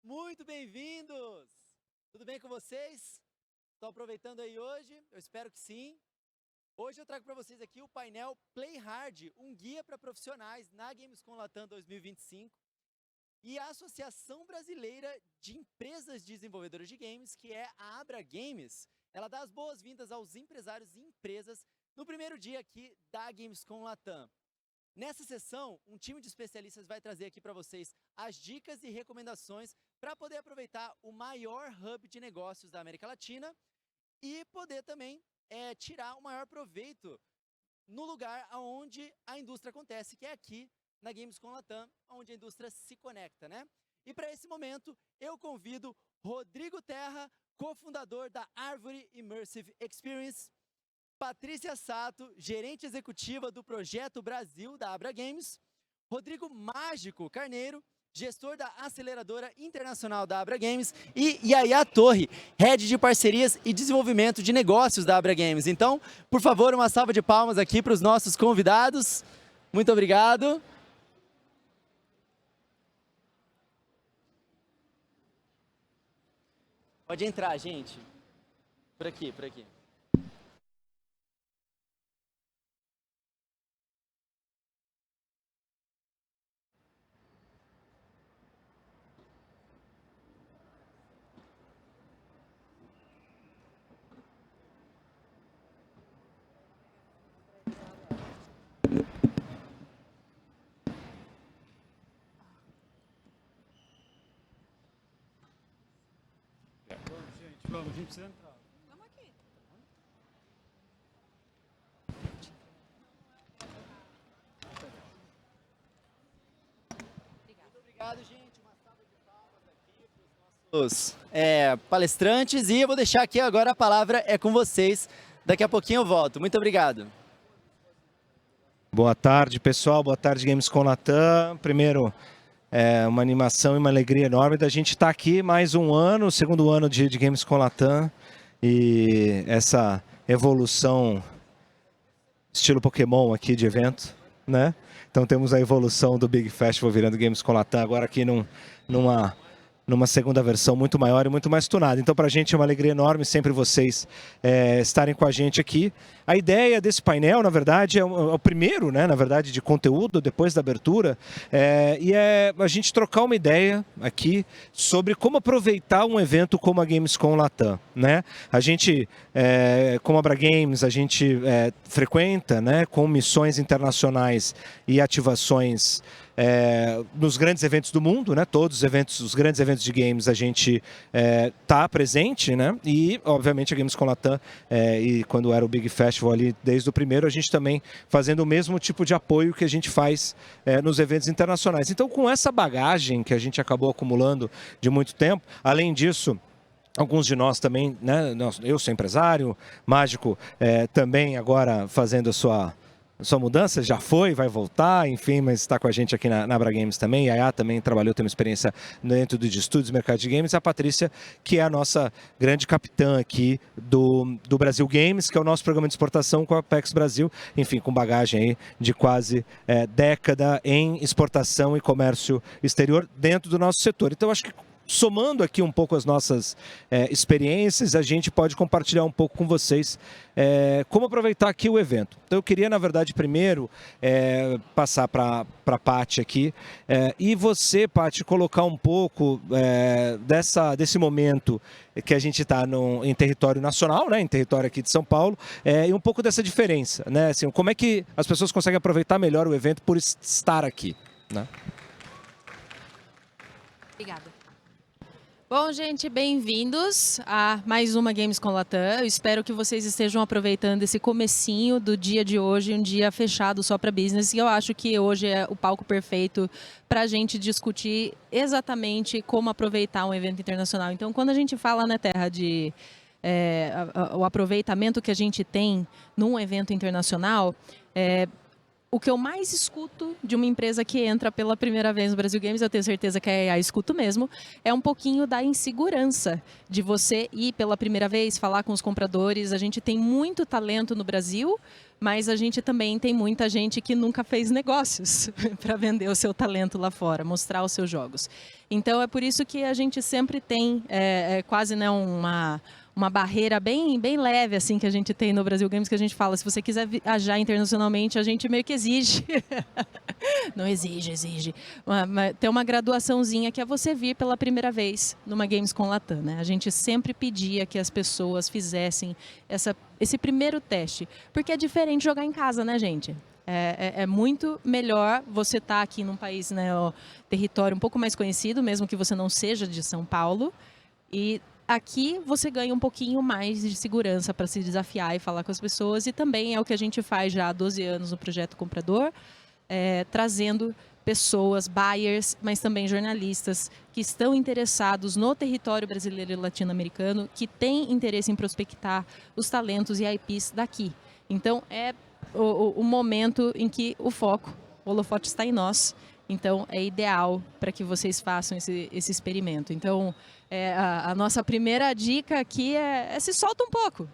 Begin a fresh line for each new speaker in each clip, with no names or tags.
Muito bem-vindos! Tudo bem com vocês? Estão aproveitando aí hoje? Eu espero que sim. Hoje eu trago para vocês aqui o painel Play Hard, um guia para profissionais na Gamescom Latam 2025 e a Associação Brasileira de Empresas Desenvolvedoras de Games, que é a Abra Games. Ela dá as boas-vindas aos empresários e empresas no primeiro dia aqui da Gamescom Latam. Nessa sessão, um time de especialistas vai trazer aqui para vocês as dicas e recomendações para poder aproveitar o maior hub de negócios da América Latina e poder também tirar o maior proveito no lugar onde a indústria acontece, que é aqui na Gamescom Latam, onde a indústria se conecta, né? E para esse momento, eu convido Rodrigo Terra, cofundador da Árvore Immersive Experience, Patrícia Sato, gerente executiva do Projeto Brasil da Abra Games, Rodrigo Mágico Carneiro, gestor da aceleradora internacional da Abra Games, e Yaya Torre, head de parcerias e desenvolvimento de negócios da Abra Games. Então, por favor, uma salva de palmas aqui para os nossos convidados. Muito obrigado. Pode entrar, gente. Por aqui, por aqui.
Vamos, a gente precisa entrar.
Vamos aqui.
Muito obrigado, gente. Uma salva de palmas aqui para os nossos palestrantes. E eu vou deixar aqui agora a palavra é com vocês. Daqui a pouquinho eu volto. Muito obrigado.
Boa tarde, pessoal. Boa tarde, Gamescom Latam. Primeiro, uma animação e uma alegria enorme da gente estar aqui mais um ano, o segundo ano de Gamescom Latam. E essa evolução estilo Pokémon aqui de evento, né? Então temos a evolução do Big Festival virando Gamescom Latam agora aqui numa segunda versão muito maior e muito mais tunada. Então, para a gente é uma alegria enorme sempre vocês estarem com a gente aqui. A ideia desse painel, na verdade, é o primeiro, né, na verdade, de conteúdo, depois da abertura, e é a gente trocar uma ideia aqui sobre como aproveitar um evento como a Gamescom Latam, né? A gente, como a Abra Games, a gente frequenta, né, com missões internacionais e ativações nos grandes eventos do mundo, né? Todos os grandes eventos de games a gente tá presente, né? E obviamente a Gamescom Latam e quando era o Big Festival ali desde o primeiro, a gente também fazendo o mesmo tipo de apoio que a gente faz nos eventos internacionais. Então, com essa bagagem que a gente acabou acumulando de muito tempo, além disso, alguns de nós também, né? Eu sou empresário, Mágico também agora fazendo a sua mudança, já foi, vai voltar, enfim, mas está com a gente aqui na Abra Games também. Yaya também trabalhou, tem uma experiência dentro de estúdios, mercado de games. A Patrícia, que é a nossa grande capitã aqui do Brasil Games, que é o nosso programa de exportação com a Apex Brasil, enfim, com bagagem aí de quase década em exportação e comércio exterior dentro do nosso setor. Então, acho que somando aqui um pouco as nossas experiências, a gente pode compartilhar um pouco com vocês como aproveitar aqui o evento. Então eu queria, na verdade, primeiro passar para a Paty aqui e você, Paty, colocar um pouco desse momento que a gente está em território nacional, né, em território aqui de São Paulo, e um pouco dessa diferença, né? Assim, como é que as pessoas conseguem aproveitar melhor o evento por estar aqui, né?
Obrigada. Bom, gente, bem-vindos a mais uma Gamescom Latam. Eu espero que vocês estejam aproveitando esse comecinho do dia de hoje, um dia fechado só para business. E eu acho que hoje é o palco perfeito para a gente discutir exatamente como aproveitar um evento internacional. Então, quando a gente fala na terra de o aproveitamento que a gente tem num evento internacional, o que eu mais escuto de uma empresa que entra pela primeira vez no Brasil Games, eu tenho certeza que a escuto mesmo, é um pouquinho da insegurança de você ir pela primeira vez, falar com os compradores. A gente tem muito talento no Brasil, mas a gente também tem muita gente que nunca fez negócios para vender o seu talento lá fora, mostrar os seus jogos. Então é por isso que a gente sempre tem quase, né, uma barreira bem leve assim que a gente tem no Brasil Games, que a gente fala, se você quiser viajar internacionalmente, a gente meio que exige. Não exige. Tem uma graduaçãozinha que é você vir pela primeira vez numa Gamescom Latam, né? A gente sempre pedia que as pessoas fizessem esse primeiro teste, porque é diferente jogar em casa, né, gente? É muito melhor você estar aqui num país, né, território um pouco mais conhecido, mesmo que você não seja de São Paulo, e aqui você ganha um pouquinho mais de segurança para se desafiar e falar com as pessoas, e também é o que a gente faz já há 12 anos no Projeto Comprador, trazendo pessoas, buyers, mas também jornalistas que estão interessados no território brasileiro e latino-americano, que têm interesse em prospectar os talentos e IPs daqui. Então, é o momento em que o holofote está em nós. Então, é ideal para que vocês façam esse experimento. Então, a nossa primeira dica aqui é se solta um pouco.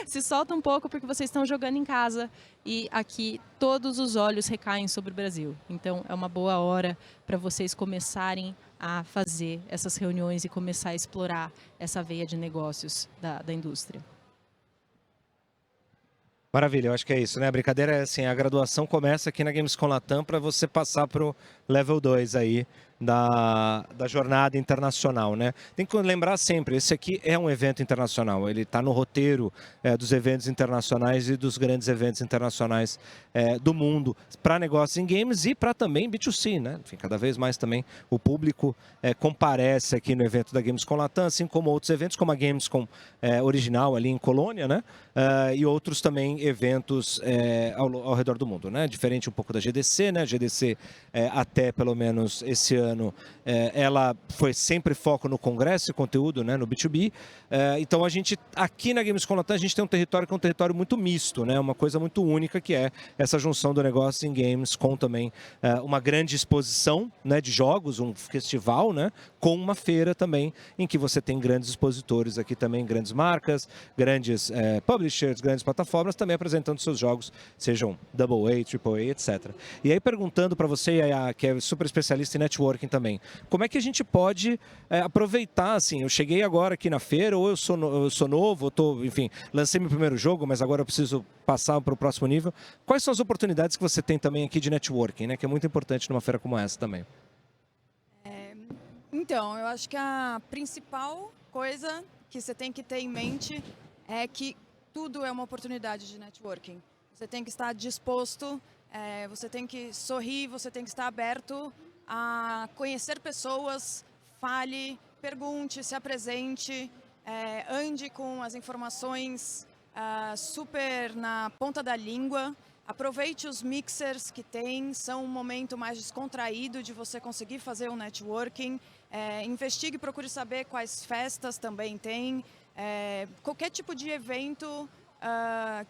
Se solta um pouco porque vocês estão jogando em casa e aqui todos os olhos recaem sobre o Brasil. Então, é uma boa hora para vocês começarem a fazer essas reuniões e começar a explorar essa veia de negócios da indústria.
Maravilha, eu acho que é isso, né? A brincadeira é assim, a graduação começa aqui na Gamescom Latam para você passar para o level 2 aí da jornada internacional, né? Tem que lembrar sempre, esse aqui é um evento internacional, ele está no roteiro dos eventos internacionais e dos grandes eventos internacionais do mundo para negócios em games e para também B2C, né? Enfim, cada vez mais também o público comparece aqui no evento da Gamescom Latam, assim como outros eventos, como a Gamescom original ali em Colônia, né? E outros também eventos ao redor do mundo, né? Diferente um pouco da GDC, né? A GDC até pelo menos esse ano ela foi sempre foco no congresso e conteúdo, né? No B2B. Então a gente aqui na Gamescom Latam a gente tem um território que é um território muito misto, né? Uma coisa muito única que é essa junção do negócio em games com também uma grande exposição, né? De jogos, um festival, né? Com uma feira também em que você tem grandes expositores aqui também, grandes marcas, grandes publishers, grandes plataformas também apresentando seus jogos, sejam AA, AAA, etc. E aí perguntando para você, que é super especialista em networking também, como é que a gente pode aproveitar, assim, eu cheguei agora aqui na feira, ou eu sou novo, enfim, lancei meu primeiro jogo, mas agora eu preciso passar para o próximo nível. Quais são as oportunidades que você tem também aqui de networking, né, que é muito importante numa feira como essa também?
Então, eu acho que a principal coisa que você tem que ter em mente é que tudo é uma oportunidade de networking. Você tem que estar disposto, você tem que sorrir, você tem que estar aberto a conhecer pessoas, fale, pergunte, se apresente, ande com as informações super na ponta da língua. Aproveite os mixers que tem, são um momento mais descontraído de você conseguir fazer um networking. Investigue, procure saber quais festas também tem. Qualquer tipo de evento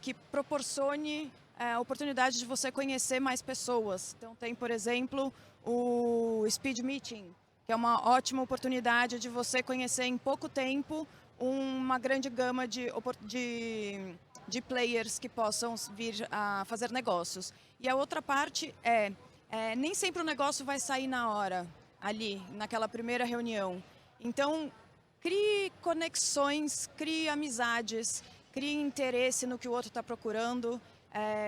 que proporcione a oportunidade de você conhecer mais pessoas. Então tem, por exemplo, o Speed Meeting, que é uma ótima oportunidade de você conhecer em pouco tempo uma grande gama de players que possam vir a fazer negócios. E a outra parte nem sempre o negócio vai sair na hora, ali, naquela primeira reunião. Então, crie conexões, crie amizades, crie interesse no que o outro está procurando.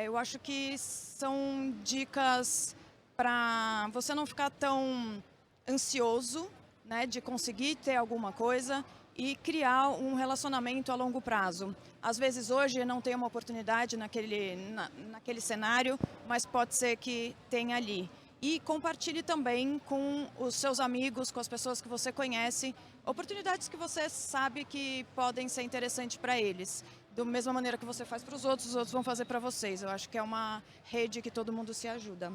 Eu acho que são dicas para você não ficar tão ansioso, né, de conseguir ter alguma coisa e criar um relacionamento a longo prazo. Às vezes hoje não tem uma oportunidade naquele cenário, mas pode ser que tenha ali. E compartilhe também com os seus amigos, com as pessoas que você conhece, oportunidades que você sabe que podem ser interessantes para eles. Da mesma maneira que você faz para os outros vão fazer para vocês. Eu acho que é uma rede que todo mundo se ajuda.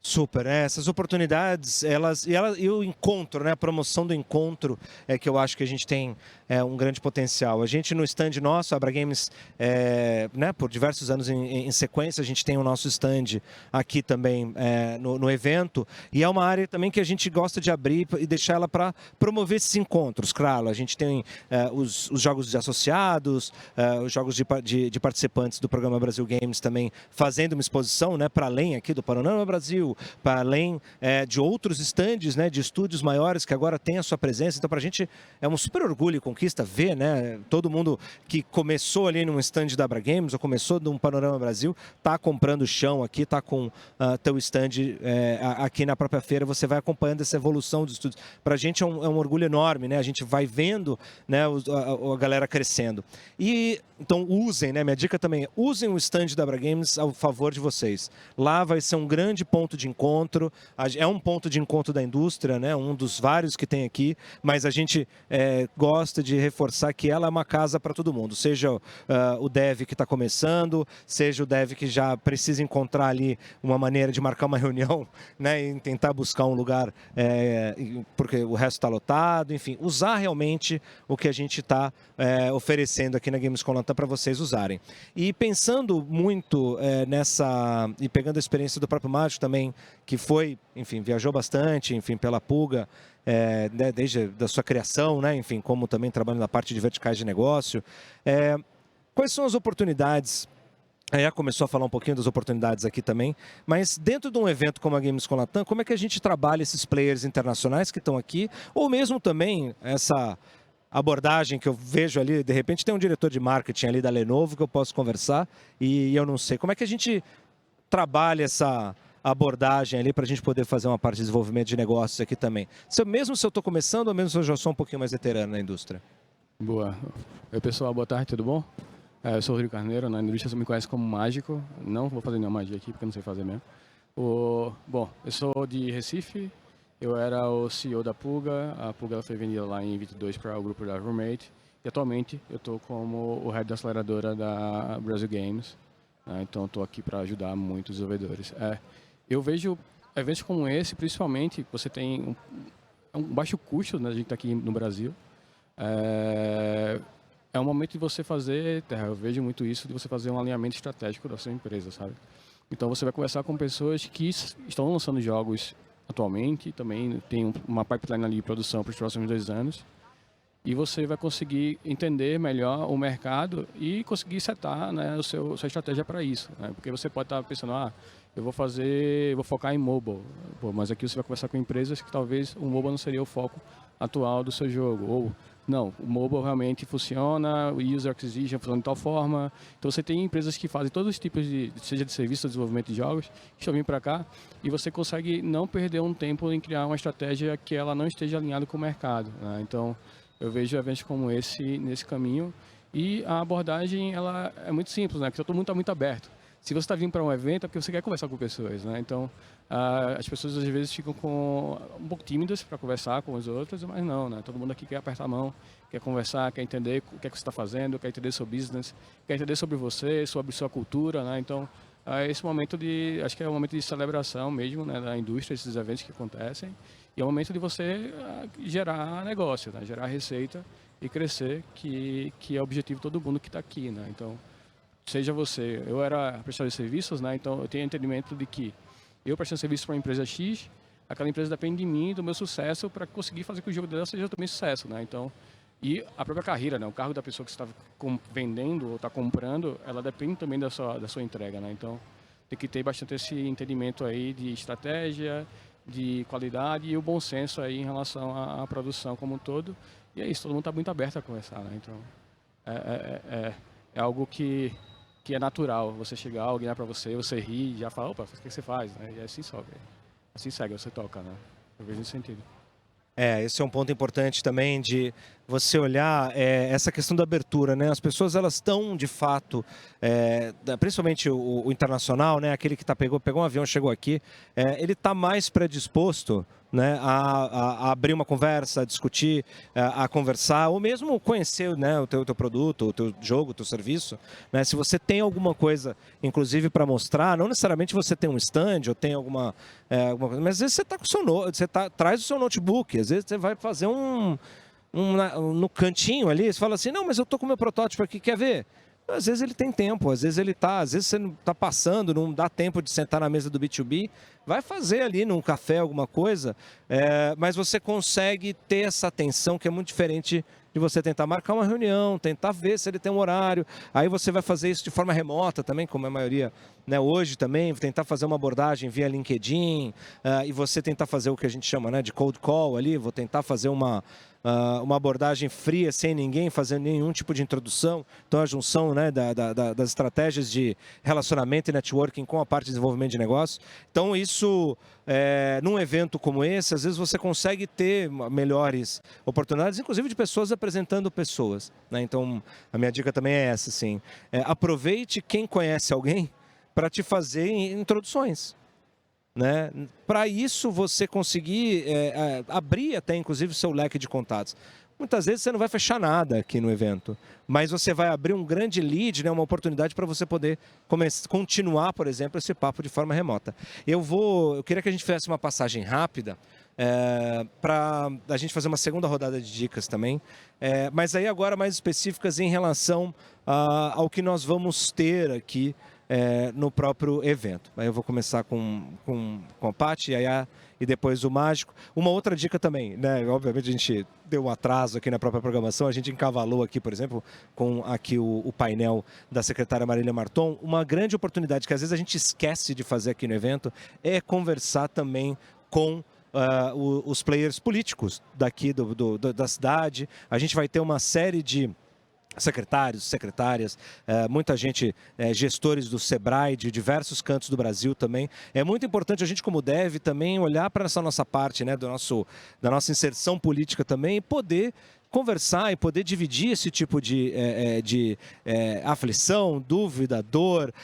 Super, né? Essas oportunidades, e o encontro, né? A promoção do encontro é que eu acho que a gente tem um grande potencial. A gente no stand nosso, a Abra Games, né? Por diversos anos em sequência, a gente tem o nosso stand aqui também no evento, e é uma área também que a gente gosta de abrir e deixar ela para promover esses encontros. Claro, a gente tem os jogos de associados, os jogos de participantes do programa Brasil Games também fazendo uma exposição, né? Para além aqui do Panorama Brasil, para além de outros estandes, né, de estúdios maiores que agora tem a sua presença. Então, para a gente é um super orgulho e conquista ver, né, todo mundo que começou ali num stand da Abra Games ou começou num Panorama Brasil, tá comprando chão aqui, tá com teu stand aqui na própria feira, você vai acompanhando essa evolução dos estúdios. Para a gente é um orgulho enorme, né, a gente vai vendo, né, a galera crescendo. E então usem, né, minha dica também é usem o stand da Abra Games ao favor de vocês. Lá vai ser um grande ponto de encontro, é um ponto de encontro da indústria, né? Um dos vários que tem aqui, mas a gente gosta de reforçar que ela é uma casa para todo mundo, seja o dev que está começando, seja o dev que já precisa encontrar ali uma maneira de marcar uma reunião, né? E tentar buscar um lugar, porque o resto está lotado, enfim, usar realmente o que a gente está oferecendo aqui na Gamescom Latam para vocês usarem. E pensando muito e pegando a experiência do próprio Mágico também, que foi, enfim, viajou bastante, enfim, pela Pulga, né, desde da sua criação, né, enfim, como também trabalhando na parte de verticais de negócio. Quais são as oportunidades? Já começou a falar um pouquinho das oportunidades aqui também, mas dentro de um evento como a Gamescom Latam, como é que a gente trabalha esses players internacionais que estão aqui, ou mesmo também essa abordagem que eu vejo ali, de repente tem um diretor de marketing ali da Lenovo que eu posso conversar e eu não sei. Como é que a gente trabalha essa abordagem ali para a gente poder fazer uma parte de desenvolvimento de negócios aqui também? Mesmo se eu estou começando ou mesmo se eu já sou um pouquinho mais veterano na indústria?
Boa. Oi, pessoal, boa tarde, tudo bom? Eu sou o Rodrigo Carneiro, na indústria você me conhece como mágico. Não vou fazer nenhuma magia aqui, porque eu não sei fazer mesmo. Bom, eu sou de Recife, eu era o CEO da Pulga. A Pulga ela foi vendida lá em 22 para o grupo da Roommate. E atualmente eu estou como o head da aceleradora da Brasil Games. Então estou aqui para ajudar muitos desenvolvedores. Eu vejo eventos como esse, principalmente, você tem um baixo custo, né, a gente está aqui no Brasil. É um momento de você fazer, eu vejo muito isso, de você fazer um alinhamento estratégico da sua empresa, sabe? Então você vai conversar com pessoas que estão lançando jogos atualmente, também tem uma pipeline ali de produção para os próximos 2 anos, e você vai conseguir entender melhor o mercado e conseguir setar, né, sua estratégia para isso, né? Porque você pode estar pensando, eu vou focar em mobile, mas aqui você vai conversar com empresas que talvez o mobile não seria o foco atual do seu jogo, ou não, o mobile realmente funciona, o user acquisition funciona de tal forma. Então você tem empresas que fazem todos os tipos seja de serviço, de desenvolvimento de jogos, que estão vindo para cá, e você consegue não perder um tempo em criar uma estratégia que ela não esteja alinhada com o mercado, né? Então eu vejo eventos como esse nesse caminho, e a abordagem ela é muito simples, né? Porque todo mundo está muito aberto. Se você está vindo para um evento é porque você quer conversar com pessoas, né? Então as pessoas às vezes ficam um pouco tímidas para conversar com os outros, mas não, né? Todo mundo aqui quer apertar a mão, quer conversar, quer entender o que é que você está fazendo, quer entender seu business, quer entender sobre você, sobre sua cultura, né? Então esse momento acho que é um momento de celebração mesmo, né, da indústria, esses eventos que acontecem, e é um momento de você gerar negócio, né? Gerar receita e crescer, que é o objetivo de todo mundo que está aqui, né? Então seja você, eu era prestador de serviços, né? Então eu tenho entendimento de que eu prestando serviço para uma empresa X, aquela empresa depende de mim, do meu sucesso, para conseguir fazer que o jogo dela seja também sucesso, né? Então, e a própria carreira, né? O cargo da pessoa que você está vendendo ou está comprando, ela depende também da sua entrega, né? Então tem que ter bastante esse entendimento aí de estratégia, de qualidade e o bom senso aí em relação à produção como um todo. E é isso, todo mundo está muito aberto a conversar, né? Então é algo que é natural, você chegar, alguém para você ri e já fala, opa, o que você faz? Né? E assim sobe, assim segue, você toca, né? Eu vejo nesse sentido.
Esse é um ponto importante também você olhar essa questão da abertura, né? As pessoas elas estão de fato, principalmente o internacional, né? Aquele que pegou um avião, chegou aqui, ele está mais predisposto, né, a abrir uma conversa, a discutir, a conversar, ou mesmo conhecer, né, o teu produto, o teu jogo, o teu serviço. Né? Se você tem alguma coisa, inclusive, para mostrar, não necessariamente você tem um stand ou tem alguma coisa, mas às vezes você tá com o seu traz o seu notebook, às vezes você vai fazer no cantinho ali, você fala assim, não, mas eu tô com o meu protótipo aqui, quer ver? Às vezes ele tem tempo, às vezes você não está passando, não dá tempo de sentar na mesa do B2B, vai fazer ali num café alguma coisa, mas você consegue ter essa atenção que é muito diferente de você tentar marcar uma reunião, tentar ver se ele tem um horário, aí você vai fazer isso de forma remota também, como a maioria, né, hoje também, tentar fazer uma abordagem via LinkedIn, e você tentar fazer o que a gente chama, né, de cold call ali, vou tentar fazer uma abordagem fria, sem ninguém fazendo nenhum tipo de introdução. Então, a junção, né, das estratégias de relacionamento e networking com a parte de desenvolvimento de negócio. Então, isso, num evento como esse, às vezes você consegue ter melhores oportunidades, inclusive de pessoas apresentando pessoas. Né? Então, a minha dica também é essa, assim. Aproveite quem conhece alguém para te fazer introduções. Né? Para isso você conseguir abrir até inclusive o seu leque de contatos. Muitas vezes você não vai fechar nada aqui no evento, mas você vai abrir um grande lead, né, uma oportunidade para você poder continuar, por exemplo, esse papo de forma remota. Eu queria que a gente fizesse uma passagem rápida para a gente fazer uma segunda rodada de dicas também, mas aí agora mais específicas em relação ao que nós vamos ter aqui no próprio evento. Aí eu vou começar com a Paty, e depois o Mágico. Uma outra dica também, né? Obviamente a gente deu um atraso aqui na própria programação, a gente encavalou aqui, por exemplo, com aqui o painel da secretária Marília Marton. Uma grande oportunidade que às vezes a gente esquece de fazer aqui no evento é conversar também com os players políticos daqui da cidade. A gente vai ter uma série de secretários, secretárias, muita gente, gestores do Sebrae, de diversos cantos do Brasil também. É muito importante a gente, como dev, também olhar para essa nossa parte, né, da nossa inserção política também e poder conversar e poder dividir esse tipo de aflição, dúvida, dor,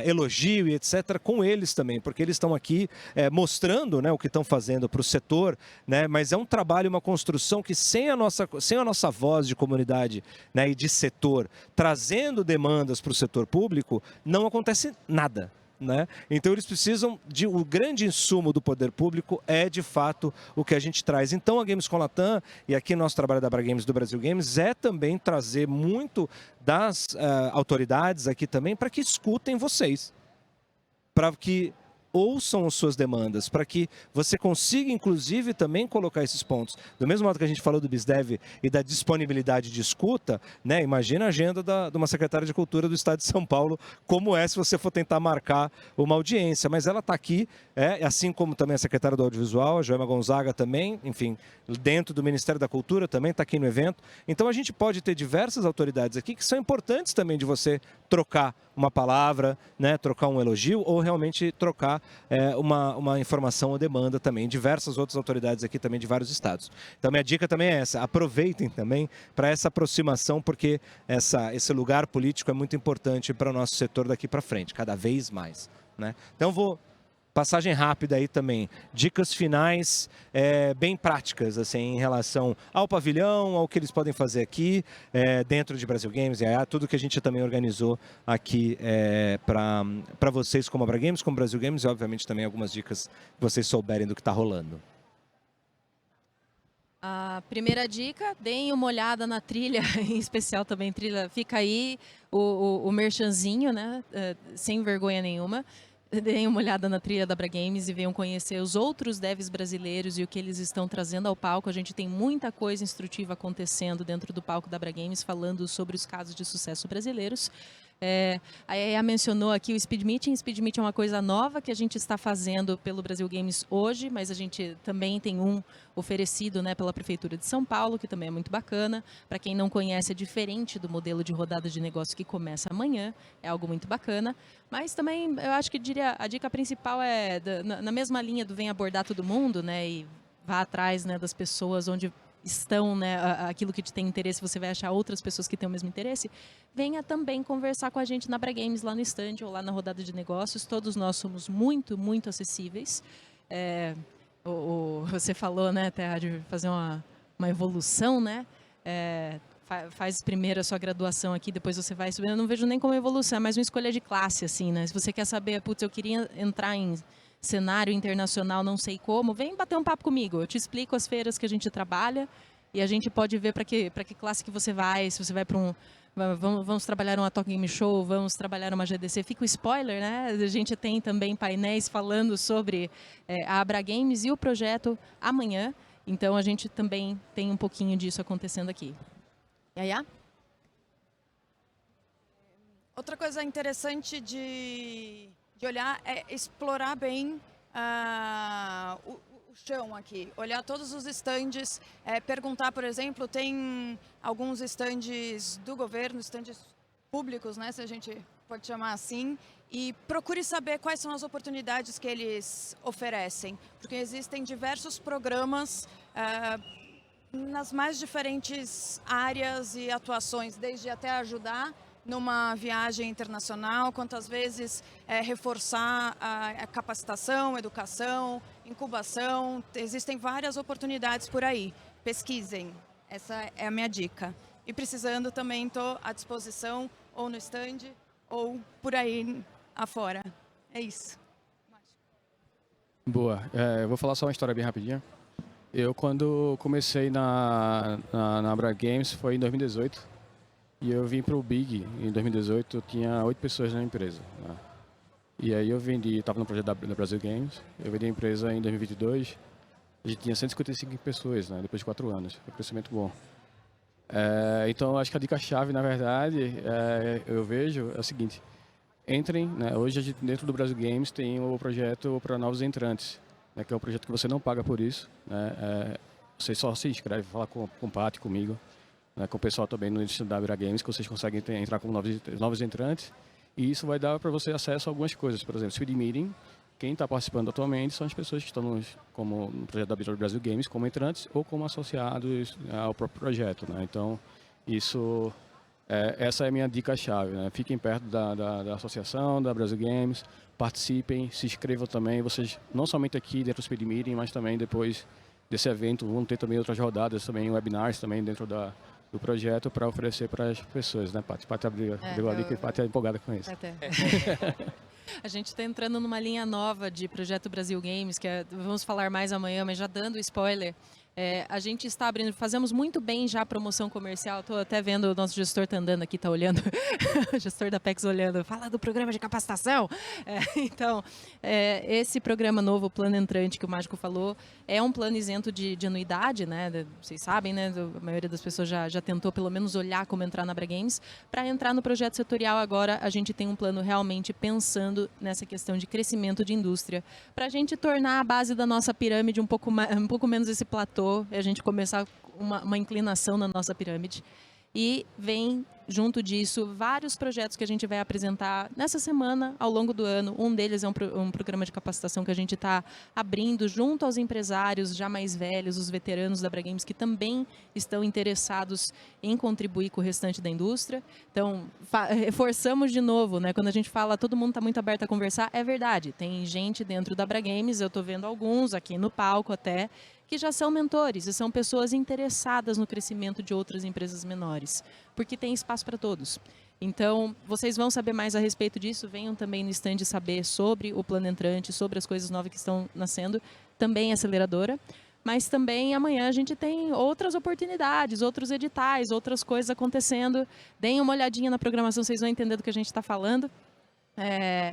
elogio e etc. com eles também, porque eles estão aqui mostrando, né, o que estão fazendo para o setor, né, mas é um trabalho, uma construção que sem a nossa voz de comunidade, né, e de setor, trazendo demandas para o setor público, não acontece nada. Né? Então eles precisam o grande insumo do poder público de fato o que a gente traz. Então a Gamescom Latam e aqui nosso trabalho da Abra Games do Brasil Games também trazer muito das autoridades aqui também para que escutem vocês, para que ouçam as suas demandas, para que você consiga, inclusive, também colocar esses pontos. Do mesmo modo que a gente falou do BizDev e da disponibilidade de escuta, né? Imagina a agenda de uma secretária de Cultura do Estado de São Paulo, como se você for tentar marcar uma audiência. Mas ela está aqui, assim como também a secretária do Audiovisual, a Joema Gonzaga também, enfim, dentro do Ministério da Cultura também está aqui no evento. Então a gente pode ter diversas autoridades aqui que são importantes também de você trocar uma palavra, né? Trocar um elogio ou realmente trocar uma informação ou demanda também. Diversas outras autoridades aqui também de vários estados. Então, minha dica também é essa. Aproveitem também para essa aproximação, porque esse lugar político é muito importante para o nosso setor daqui para frente, cada vez mais. Né? Então, passagem rápida aí também. Dicas finais bem práticas, assim, em relação ao pavilhão, ao que eles podem fazer aqui, dentro de Brasil Games, tudo que a gente também organizou aqui para vocês como Abra Games, como Brasil Games, e obviamente também algumas dicas que vocês souberem do que está rolando.
A primeira dica, deem uma olhada na trilha, em especial também trilha, fica aí o merchanzinho, né? Sem vergonha nenhuma. Deem uma olhada na trilha da Abra Games e venham conhecer os outros devs brasileiros e o que eles estão trazendo ao palco. A gente tem muita coisa instrutiva acontecendo dentro do palco da Abra Games, falando sobre os casos de sucesso brasileiros. A EA mencionou aqui o Speed Meeting. Speed Meeting é uma coisa nova que a gente está fazendo pelo Brasil Games hoje, mas a gente também tem um oferecido, né, pela Prefeitura de São Paulo, que também é muito bacana. Para quem não conhece, é diferente do modelo de rodada de negócio que começa amanhã, é algo muito bacana. Mas também, eu acho que a dica principal na mesma linha do vem abordar todo mundo, né, e vá atrás, né, das pessoas onde estão, né, aquilo que te tem interesse, você vai achar outras pessoas que têm o mesmo interesse, venha também conversar com a gente na Abra Games, lá no stand ou lá na rodada de negócios. Todos nós somos muito, muito acessíveis. Você falou, né, Terra, de fazer uma evolução, né? Faz primeiro a sua graduação aqui, depois você vai subindo. Eu não vejo nem como evolução, é mais uma escolha de classe, assim, né? Se você quer saber, putz, eu queria entrar em cenário internacional, não sei como, vem bater um papo comigo. Eu te explico as feiras que a gente trabalha e a gente pode ver para que classe que você vai, se você vai para vamos trabalhar uma Talk Game Show, vamos trabalhar uma GDC. Fica o spoiler, né? A gente tem também painéis falando sobre a Abra Games e o projeto amanhã. Então, a gente também tem um pouquinho disso acontecendo aqui. Yaya?
Outra coisa interessante de olhar é explorar bem o chão aqui. Olhar todos os estandes, perguntar, por exemplo, tem alguns estandes do governo, estandes públicos, né, se a gente pode chamar assim, e procure saber quais são as oportunidades que eles oferecem, porque existem diversos programas nas mais diferentes áreas e atuações, desde até ajudar numa viagem internacional, quantas vezes reforçar a capacitação, educação, incubação. Existem várias oportunidades por aí. Pesquisem, essa é a minha dica. E precisando também estou à disposição, ou no stand, ou por aí afora. É isso.
Boa. Eu vou falar só uma história bem rapidinha. Eu, quando comecei na Abra Games, foi em 2018. E eu vim para o Big em 2018, eu tinha 8 pessoas na empresa. Né? E aí eu vendi, estava no projeto da Brasil Games, eu vendi a empresa em 2022, a gente tinha 155 pessoas, né? Depois de 4 anos, foi um crescimento bom. Então, acho que a dica-chave, na verdade, eu vejo é o seguinte, entrem, né? Hoje a gente, dentro do Brasil Games, tem o projeto para novos entrantes, né? Que é um projeto que você não paga por isso, né? Você só se inscreve, fala com o Paty, comigo, né, com o pessoal também no Instituto da Abra Games, que vocês conseguem entrar como novos entrantes. E isso vai dar para você acesso a algumas coisas. Por exemplo, Speed Meeting, quem está participando atualmente são as pessoas que estão no projeto da Abril do Brasil Games como entrantes ou como associados ao próprio projeto. Né? Então, essa é a minha dica-chave. Né? Fiquem perto da associação, da Brasil Games, participem, se inscrevam também. Vocês, não somente aqui dentro do Speed Meeting, mas também depois desse evento, vão ter também outras rodadas, também webinars também dentro do projeto para oferecer para as pessoas, né, Paty? Paty abriu ali que Paty é empolgada com isso.
A gente está entrando numa linha nova de projeto Brasil Games, que vamos falar mais amanhã, mas já dando spoiler. A gente está abrindo, fazemos muito bem já a promoção comercial. Estou até vendo o nosso gestor está andando aqui, está olhando, o gestor da PEX olhando, fala do programa de capacitação. Então, esse programa novo, Plano Entrante, que o Mágico falou, é um plano isento de anuidade, né? Vocês sabem, né? A maioria das pessoas já tentou pelo menos olhar como entrar na Abra Games. Para entrar no projeto setorial agora, a gente tem um plano realmente pensando nessa questão de crescimento de indústria, para a gente tornar a base da nossa pirâmide um pouco menos esse platô, e a gente começar uma inclinação na nossa pirâmide. E vem, junto disso, vários projetos que a gente vai apresentar nessa semana, ao longo do ano. Um deles é um programa de capacitação que a gente está abrindo junto aos empresários já mais velhos, os veteranos da Abra Games, que também estão interessados em contribuir com o restante da indústria. Então, reforçamos de novo, né? Quando a gente fala todo mundo está muito aberto a conversar, é verdade. Tem gente dentro da Abra Games, eu estou vendo alguns aqui no palco até, que já são mentores e são pessoas interessadas no crescimento de outras empresas menores, porque tem espaço para todos. Então, vocês vão saber mais a respeito disso, venham também no stand saber sobre o plano entrante, sobre as coisas novas que estão nascendo, também aceleradora, mas também amanhã a gente tem outras oportunidades, outros editais, outras coisas acontecendo. Deem uma olhadinha na programação, vocês vão entender do que a gente está falando.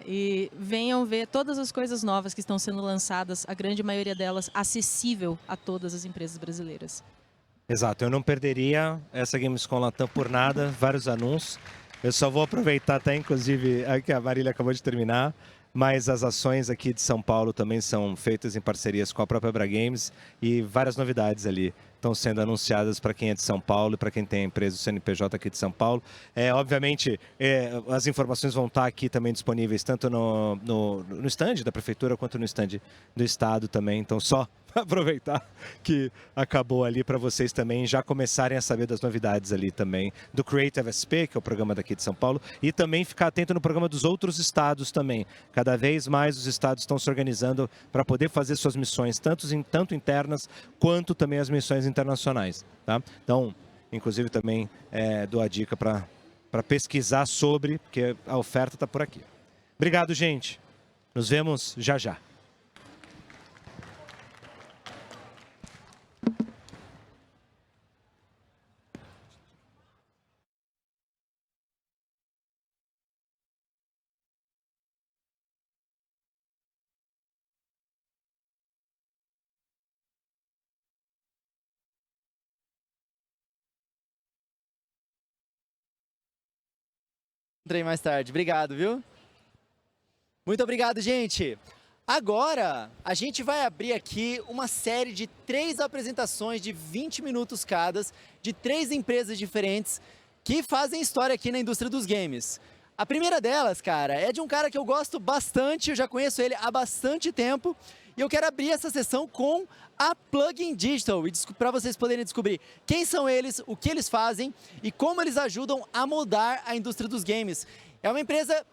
E venham ver todas as coisas novas que estão sendo lançadas, a grande maioria delas acessível a todas as empresas brasileiras.
Exato, eu não perderia essa Gamescom Latam por nada, vários anúncios. Eu só vou aproveitar até, inclusive, que a Marília acabou de terminar, mas as ações aqui de São Paulo também são feitas em parcerias com a própria Abra Games e várias novidades ali estão sendo anunciadas para quem é de São Paulo e para quem tem empresa do CNPJ aqui de São Paulo. Obviamente, as informações vão estar aqui também disponíveis tanto no stand da Prefeitura quanto no stand do Estado também. Então, só aproveitar que acabou ali para vocês também já começarem a saber das novidades ali também do Creative SP, que é o programa daqui de São Paulo, e também ficar atento no programa dos outros estados também. Cada vez mais os estados estão se organizando para poder fazer suas missões, tanto internas quanto também as missões internacionais. Tá? Então, inclusive também dou a dica para pesquisar sobre, porque a oferta está por aqui. Obrigado, gente. Nos vemos já já.
Entrei mais tarde. Obrigado, viu? Muito obrigado, gente. Agora, a gente vai abrir aqui uma série de 3 apresentações de 20 minutos cada, de 3 empresas diferentes que fazem história aqui na indústria dos games. A primeira delas, cara, é de um cara que eu gosto bastante, eu já conheço ele há bastante tempo, e eu quero abrir essa sessão com a Plugin Digital, para vocês poderem descobrir quem são eles, o que eles fazem e como eles ajudam a moldar a indústria dos games. É uma empresa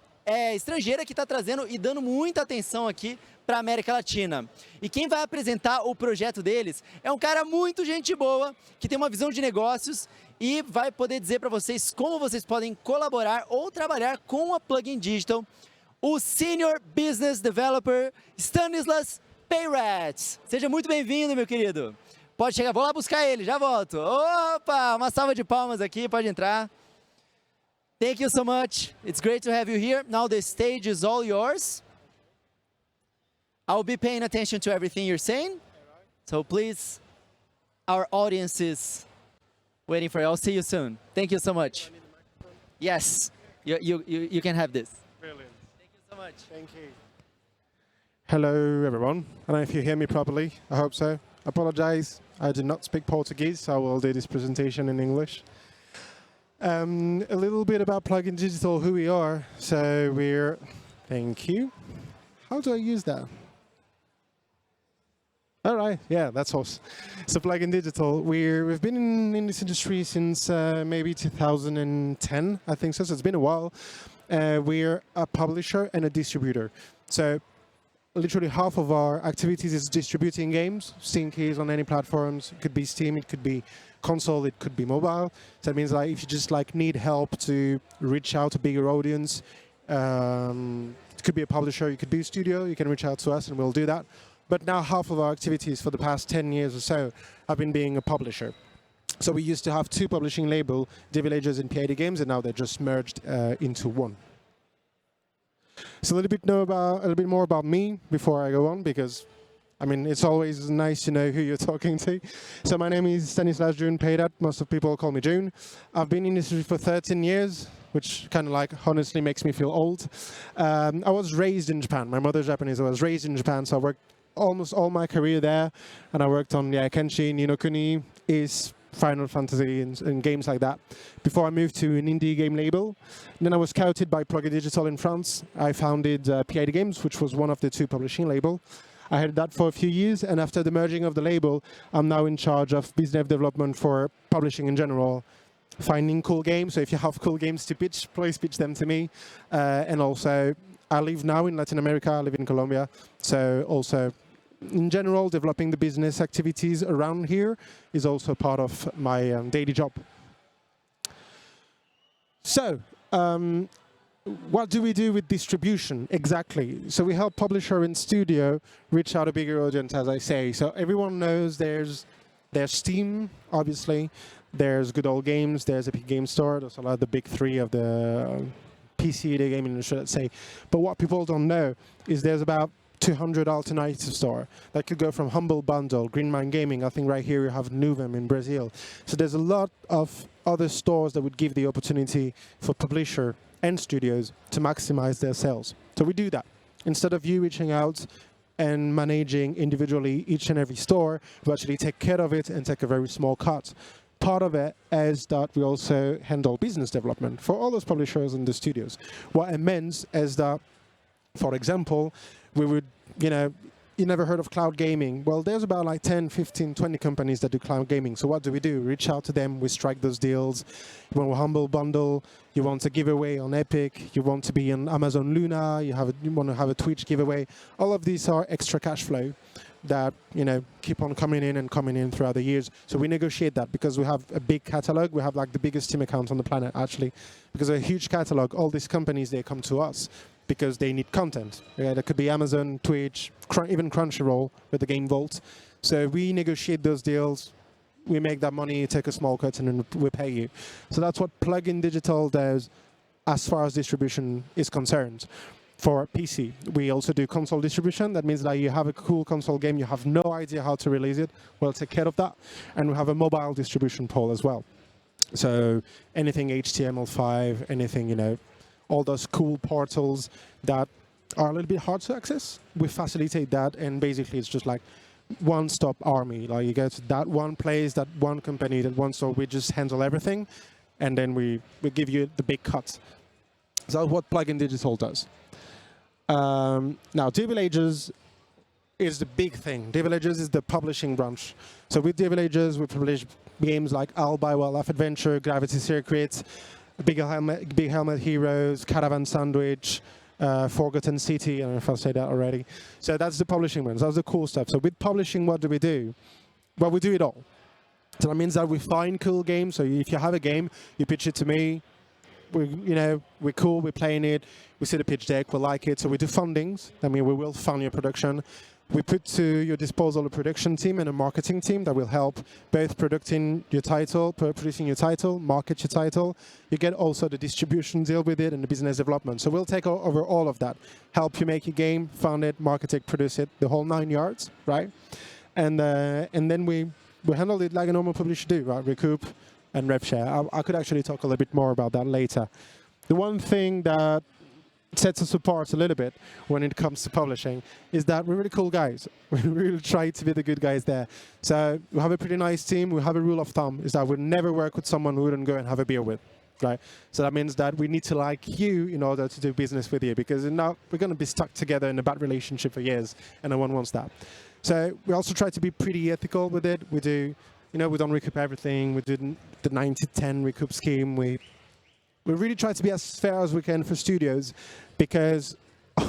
estrangeira que está trazendo e dando muita atenção aqui para a América Latina. E quem vai apresentar o projeto deles é um cara muito gente boa, que tem uma visão de negócios e vai poder dizer para vocês como vocês podem colaborar ou trabalhar com a Plugin Digital. O Senior Business Developer Stanislas Peyrats. Seja muito bem-vindo, meu querido. Pode chegar, vou lá buscar ele, já volto. Opa, uma salva de palmas aqui, pode entrar. Thank you so much. It's great to have you here. Now the stage is all yours. I'll be paying attention to everything you're saying. So please, our audience is waiting for you. I'll see you soon. Thank you so much. Yes, you can have this.
Brilliant.
Thank you so much.
Thank you. Hello, everyone. I don't know if you hear me properly. I hope so. I apologize. I do not speak Portuguese, so I will do this presentation in English. A little bit about Plugin Digital, who we are. So we're... Thank you. How do I use that? All right, yeah, that's awesome. So Plugin Digital, we've been in this industry since maybe 2010, I think so it's been a while. We're a publisher and a distributor. So literally half of our activities is distributing games, Steam keys on any platforms. It could be Steam, it could be console, it could be mobile. So that means like if you just like need help to reach out to a bigger audience, it could be a publisher, it could be a studio, you can reach out to us and we'll do that. But now half of our activities for the past 10 years or so have been being a publisher. So we used to have 2 publishing labels, Villagers and PID Games, and now they're just merged into one. So a little bit more about me before I go on, because I mean it's always nice to know who you're talking to. So my name is Stanislas June Peydat. Most of people call me June. I've been in this industry for 13 years, which kind of like honestly makes me feel old. I was raised in Japan. My mother's Japanese. I was raised in Japan, so I worked almost all my career there, and I worked on Kenshin, Ni no Kuni, Final Fantasy and games like that before I moved to an indie game label. And then I was scouted by Plugin Digital in France. I founded PID Games, which was one of the 2 publishing labels. I had that for a few years, and after the merging of the label, I'm now in charge of business development for publishing in general, finding cool games. So if you have cool games to pitch, please pitch them to me. And also, I live now in Latin America, I live in Colombia, so also in general, developing the business activities around here is also part of my daily job. So, what do we do with distribution exactly? So we help publisher and studio reach out a bigger audience, as I say. So everyone knows there's Steam, obviously. There's Good Old Games, there's Epic Game Store. Those are like the big 3 of the PC video gaming industry, let's say. But what people don't know is there's about 200 alternative store that could go from Humble Bundle, Green Mind Gaming. I think right here you have Novum in Brazil. So there's a lot of other stores that would give the opportunity for publisher and studios to maximize their sales. So we do that. Instead of you reaching out and managing individually each and every store, we actually take care of it and take a very small cut. Part of it is that we also handle business development for all those publishers and the studios. What it means is that, for example, we would, you never heard of cloud gaming. Well, there's about like 10, 15, 20 companies that do cloud gaming. So what do? We reach out to them, we strike those deals. You want a humble bundle, you want a giveaway on Epic, you want to be on Amazon Luna, you want to have a Twitch giveaway. All of these are extra cash flow that, you know, keep on coming in throughout the years. So we negotiate that because we have a big catalog. We have like the biggest team account on the planet, actually, because of a huge catalog. All these companies, they come to us because they need content. Yeah, that could be Amazon, Twitch, even Crunchyroll with the Game Vault. So we negotiate those deals, we make that money, take a small cut, and then we pay you. So that's what Plugin Digital does as far as distribution is concerned. For PC, we also do console distribution. That means that you have a cool console game, you have no idea how to release it, we'll take care of that. And we have a mobile distribution pool as well. So anything HTML5, anything, you know, all those cool portals that are a little bit hard to access, we facilitate that, and basically it's just like one-stop army. Like you go to that one place, that one company, that one store, we just handle everything, and then we give you the big cut. So that's what Plugin Digital does. Now, DVillages is the big thing. DVillages is the publishing branch. So with DVillages, we publish games like I'll Buy Wildlife Adventure, Gravity Circuit, Big Helmet Heroes, Caravan Sandwich, Forgotten City. I don't know if I said that already. So that's the publishing ones. That's the cool stuff. So with publishing, what do? Well, we do it all. So that means that we find cool games. So if you have a game, you pitch it to me. We're cool. We're playing it. We see the pitch deck. We like it. So we do fundings. I mean, we will fund your production. We put to your disposal a production team and a marketing team that will help both producing your title, market your title. You get also the distribution deal with it and the business development. So we'll take over all of that, help you make your game, fund it, market it, produce it, the whole 9 yards, right? And then we handle it like a normal publisher do, right? Recoup and rev share. I could actually talk a little bit more about that later. The one thing that sets us apart a little bit when it comes to publishing is that we're really cool guys. We really try to be the good guys there. So we have a pretty nice team. We have a rule of thumb is that we'd never work with someone we wouldn't go and have a beer with, right? So that means that we need to like you in order to do business with you, because now we're going to be stuck together in a bad relationship for years, and no one wants that. So we also try to be pretty ethical with it. We do, we don't recoup everything. We do the 90-10 recoup scheme. We really try to be as fair as we can for studios, because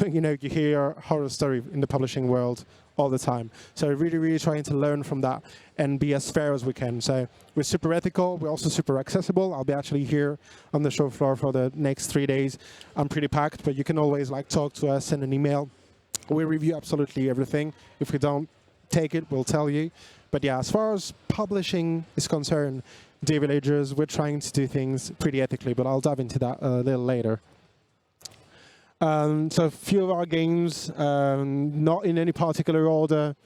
you hear horror story in the publishing world all the time. So we're really trying to learn from that and be as fair as we can. So we're super ethical. We're also super accessible. I'll be actually here on the show floor for the next 3 days. I'm pretty packed, but you can always talk to us, send an email. We review absolutely everything. If we don't take it, we'll tell you. But yeah, as far as publishing is concerned, DVillages, we're trying to do things pretty ethically, but I'll dive into that a little later. So a few of our games, not in any particular order.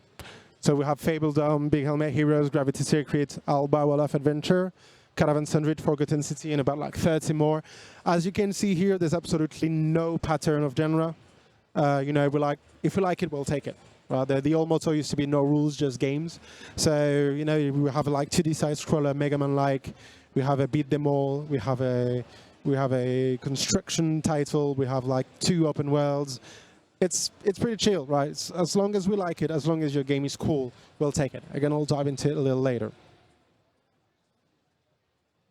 So we have Fable Dome, Big Helmet Heroes, Gravity Circuit, I'll Buy Wildlife Adventure, Caravan Sandwich, Forgotten City, and about 30 more. As you can see here, there's absolutely no pattern of genre. If we like it, we'll take it. The old motto used to be no rules, just games. So, we have 2D side scroller, Mega Man-like. We have a beat them all. We have a construction title. We have 2 open worlds. It's pretty chill, right? As long as we like it, as long as your game is cool, we'll take it. Again, I'll dive into it a little later.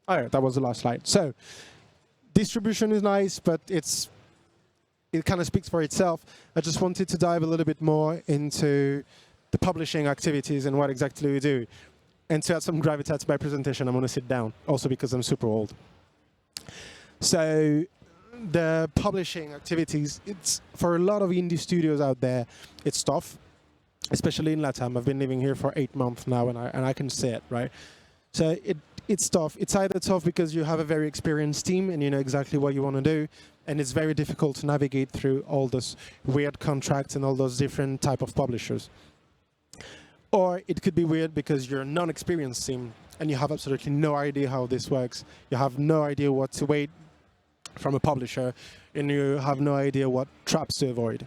All right, that was the last slide. So, distribution is nice, but it kind of speaks for itself. I just wanted to dive a little bit more into the publishing activities and what exactly we do. And to add some gravitas to my presentation, I'm going to sit down, also because I'm super old. So the publishing activities, it's for a lot of indie studios out there, it's tough, especially in LATAM. I've been living here for 8 months now, and I can see it, right? So it's tough. It's either tough because you have a very experienced team and you know exactly what you want to do, and it's very difficult to navigate through all those weird contracts and all those different type of publishers. Or it could be weird because you're a non-experienced team and you have absolutely no idea how this works. You have no idea what to wait from a publisher, and you have no idea what traps to avoid.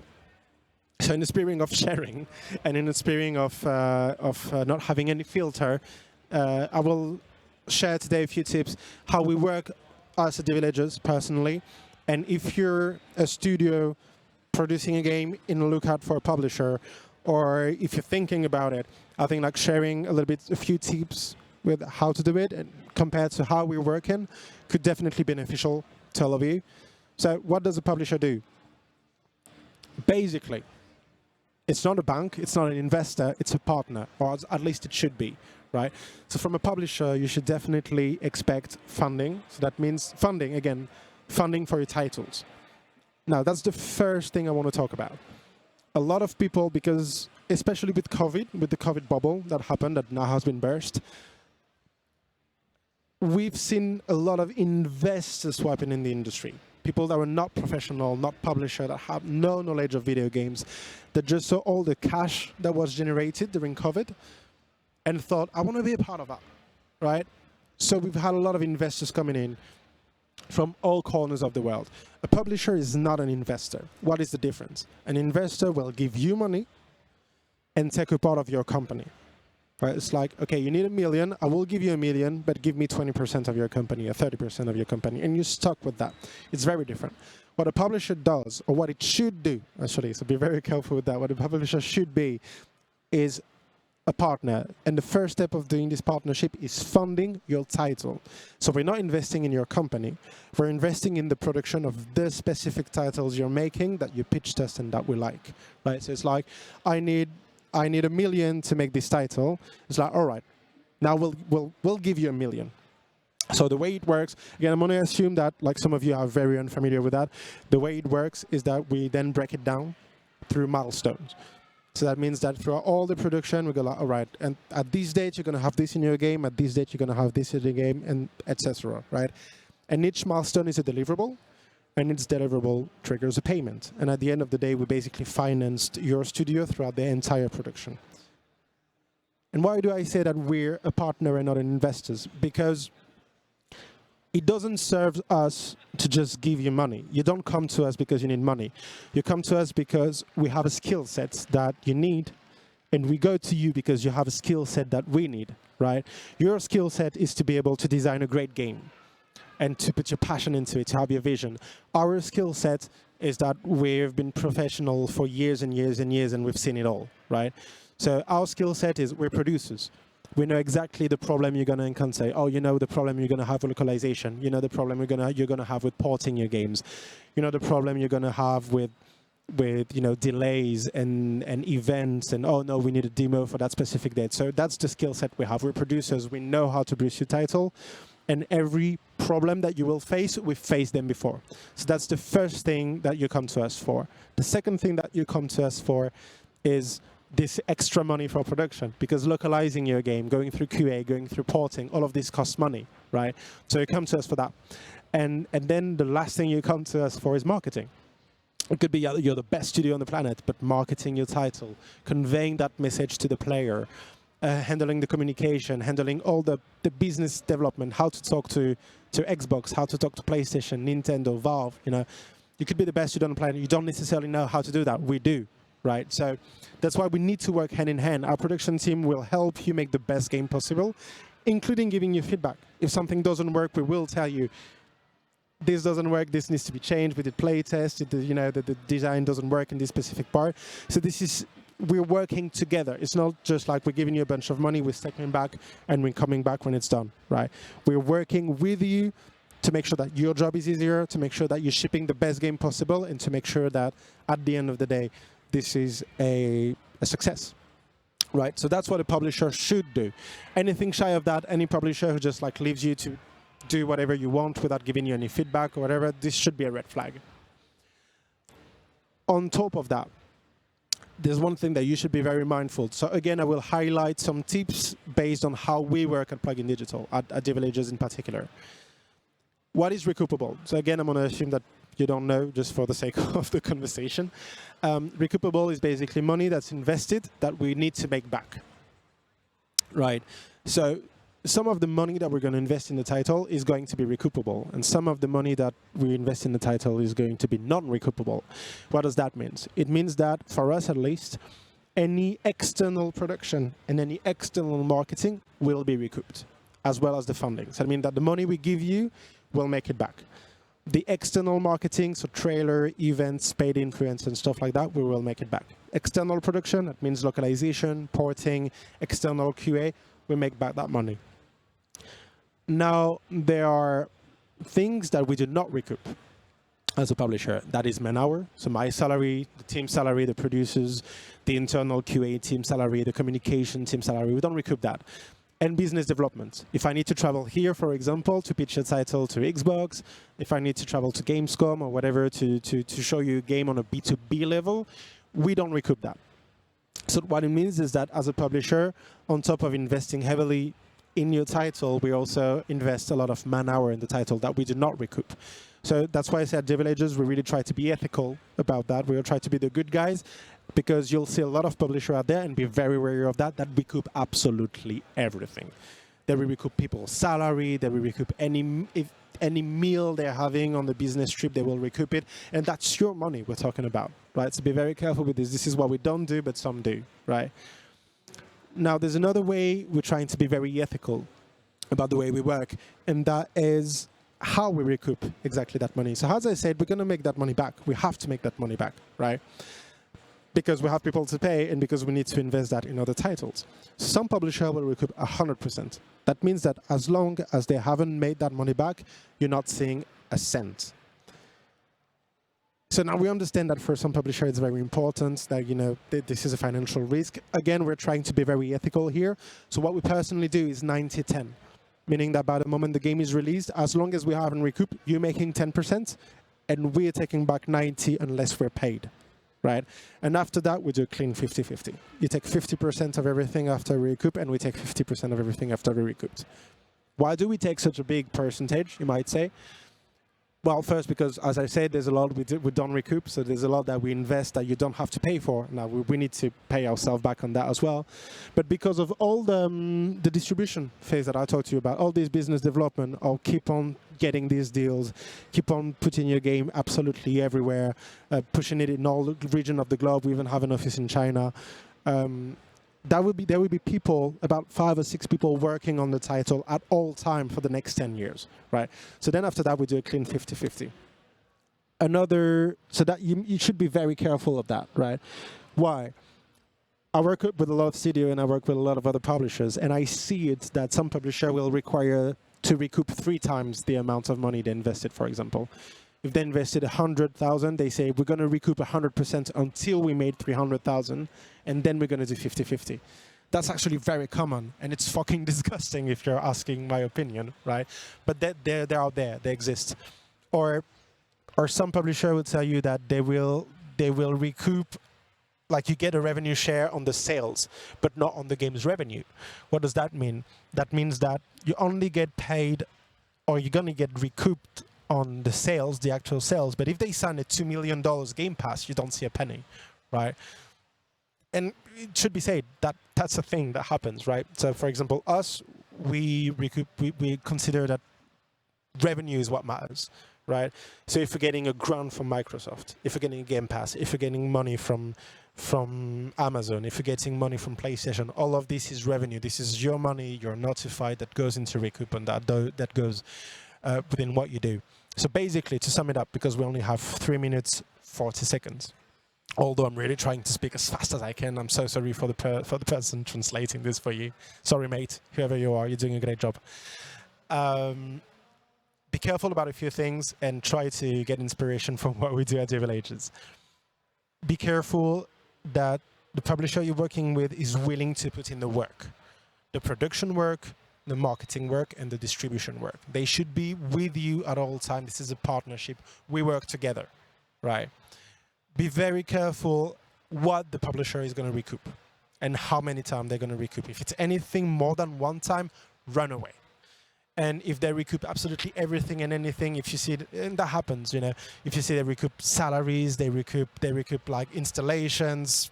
So in the spirit of sharing and in the spirit of not having any filter, I will share today a few tips how we work as a DVillages personally. And if you're a studio producing a game in a lookout for a publisher, or if you're thinking about it, I think like sharing a few tips with how to do it and compared to how we're working could definitely be beneficial to all of you. So what does a publisher do? Basically, it's not a bank, it's not an investor, it's a partner, or at least it should be, right? So from a publisher, you should definitely expect funding. So that means funding, again, funding for your titles. Now, that's the first thing I want to talk about. A lot of people, because especially with COVID, with the COVID bubble that happened, that now has been burst, we've seen a lot of investors swapping in the industry. People that were not professional, not publisher, that have no knowledge of video games, that just saw all the cash that was generated during COVID and thought, I want to be a part of that, right? So we've had a lot of investors coming in from all corners of the world. A publisher is not an investor. What is the difference? An investor will give you money and take a part of your company. Right? It's like, okay, you need $1 million, I will give you $1 million, but give me 20% of your company or 30% of your company, and you're stuck with that. It's very different. What a publisher does, or what it should do, actually, so be very careful with that, what a publisher should be is a partner. And the first step of doing this partnership is funding your title. So we're not investing in your company, we're investing in the production of the specific titles you're making that you pitched us and that we like. Right? So it's like, I need $1 million to make this title. It's like, all right, now we'll give you $1 million. So the way it works, again, I'm going to assume that, like some of you are very unfamiliar with that, the way it works is that we then break it down through milestones. So that means that throughout all the production, we go like, all right, and at this date, you're going to have this in your game, at this date, you're going to have this in the game, and etc., right? And each milestone is a deliverable, and its deliverable triggers a payment. And at the end of the day, we basically financed your studio throughout the entire production. And why do I say that we're a partner and not an investor? Because it doesn't serve us to just give you money. You don't come to us because you need money. You come to us because we have a skill set that you need, and we go to you because you have a skill set that we need, right? Your skill set is to be able to design a great game and to put your passion into it, to have your vision. Our skill set is that we've been professional for years and years and years, and we've seen it all, right? So our skill set is we're producers. We know exactly the problem you're going to encounter. Oh, you know the problem you're going to have with localization. You know the problem you're going to have with porting your games. You know the problem you're going to have with delays and events, and oh no, we need a demo for that specific date. So that's the skill set we have. We're producers. We know how to produce your title. And every problem that you will face, we've faced them before. So that's the first thing that you come to us for. The second thing that you come to us for is this extra money for production, because localizing your game, going through QA, going through porting, all of this costs money, right? So you come to us for that. And then the last thing you come to us for is marketing. It could be you're the best studio on the planet, but marketing your title, conveying that message to the player, handling the communication, handling all the business development, how to talk to Xbox, how to talk to PlayStation, Nintendo, Valve. You could be the best studio on the planet. You don't necessarily know how to do that. We do, right? So that's why we need to work hand in hand. Our production team will help you make the best game possible, including giving you feedback. If something doesn't work, we will tell you, this doesn't work, this needs to be changed. We did play test, the design doesn't work in this specific part. So we're working together. It's not just like we're giving you a bunch of money, we're stepping back and we're coming back when it's done, right? We're working with you to make sure that your job is easier, to make sure that you're shipping the best game possible, and to make sure that at the end of the day, this is a success, right? So that's what a publisher should do. Anything shy of that, any publisher who just like leaves you to do whatever you want without giving you any feedback or whatever, this should be a red flag. On top of that, there's one thing that you should be very mindful. So again, I will highlight some tips based on how we work at Plugin Digital, at Devillages in particular. What is recoupable? So again, I'm going to assume that you don't know, just for the sake of the conversation. Recoupable is basically money that's invested that we need to make back, right? So some of the money that we're going to invest in the title is going to be recoupable, and some of the money that we invest in the title is going to be non-recoupable. What does that mean? It means that, for us at least, any external production and any external marketing will be recouped, as well as the funding. So I mean that the money we give you will make it back. The external marketing, so trailer, events, paid influence, and stuff like that, we will make it back. external production, that means localization, porting, external QA, we make back that money. Now, there are things that we do not recoup as a publisher. That is man-hour, so my salary, the team salary, the producers, the internal QA team salary, the communication team salary, we don't recoup that. And business development. If I need to travel here, for example, to pitch a title to Xbox, if I need to travel to Gamescom or whatever to show you a game on a B2B level, we don't recoup that. So what it means is that as a publisher, on top of investing heavily in your title, we also invest a lot of man-hour in the title that we do not recoup. So that's why I said Devil Ages, we really try to be ethical about that. We'll try to be the good guys, because you'll see a lot of publishers out there, and be very wary of that recoup absolutely everything. They will recoup people's salary, they will recoup any meal they're having on the business trip, they will recoup it, and that's your money we're talking about, right? So be very careful with this. This is what we don't do, but some do, right? Now, there's another way we're trying to be very ethical about the way we work, and that is how we recoup exactly that money. So as I said, we're going to make that money back. We have to make that money back, right? Because we have people to pay and because we need to invest that in other titles. Some publishers will recoup 100%. That means that as long as they haven't made that money back, you're not seeing a cent. So now we understand that for some publishers it's very important that, you know, this is a financial risk. Again, we're trying to be very ethical here. So what we personally do is 90-10. Meaning that by the moment the game is released, as long as we haven't recouped, you're making 10%, and we're taking back 90 unless we're paid, right? And after that, we do a clean 50-50. You take 50% of everything after we recoup, and we take 50% of everything after we recouped. Why do we take such a big percentage, you might say? Well, first, because, as I said, there's a lot we don't recoup, so there's a lot that we invest that you don't have to pay for. Now, we need to pay ourselves back on that as well. But because of all the distribution phase that I talked to you about, all this business development, I'll keep on getting these deals, keep on putting your game absolutely everywhere, pushing it in all the region of the globe. We even have an office in China. There will be people, about 5 or 6 people working on the title at all time for the next 10 years, right? So then after that, we do a clean 50-50. So that you should be very careful of that, right? Why? I work with a lot of studio and I work with a lot of other publishers, and I see it that some publisher will require to recoup 3 times the amount of money they invested, for example. If they invested 100,000, they say, we're going to recoup 100% until we made 300,000, and then we're going to do 50-50. That's actually very common, and it's fucking disgusting if you're asking my opinion, right? But they're out there, they exist. Or some publisher will tell you that they will recoup, like you get a revenue share on the sales, but not on the game's revenue. What does that mean? That means that you only get paid, or you're going to get recouped on the sales, the actual sales. But if they sign a $2 million Game Pass, you don't see a penny, right? And it should be said that that's a thing that happens, right? So, for example, us, we consider that revenue is what matters, right? So if you're getting a grant from Microsoft, if you're getting a Game Pass, if you're getting money from Amazon, if you're getting money from PlayStation, all of this is revenue. This is your money, you're notified, that goes into recoup, and that goes within what you do. So basically, to sum it up, because we only have 3 minutes, 40 seconds, although I'm really trying to speak as fast as I can, I'm so sorry for the person translating this for you. Sorry, mate, whoever you are, you're doing a great job. Be careful about a few things and try to get inspiration from what we do at Devil Ages. Be careful that the publisher you're working with is willing to put in the work, the production work, the marketing work, and the distribution work. They should be with you at all times. This is a partnership. We work together, right? Be very careful what the publisher is going to recoup and how many times they're going to recoup. If it's anything more than 1 time, run away. And if they recoup absolutely everything and anything, if you see it, and that happens, you know, if you see they recoup salaries, they recoup like installations,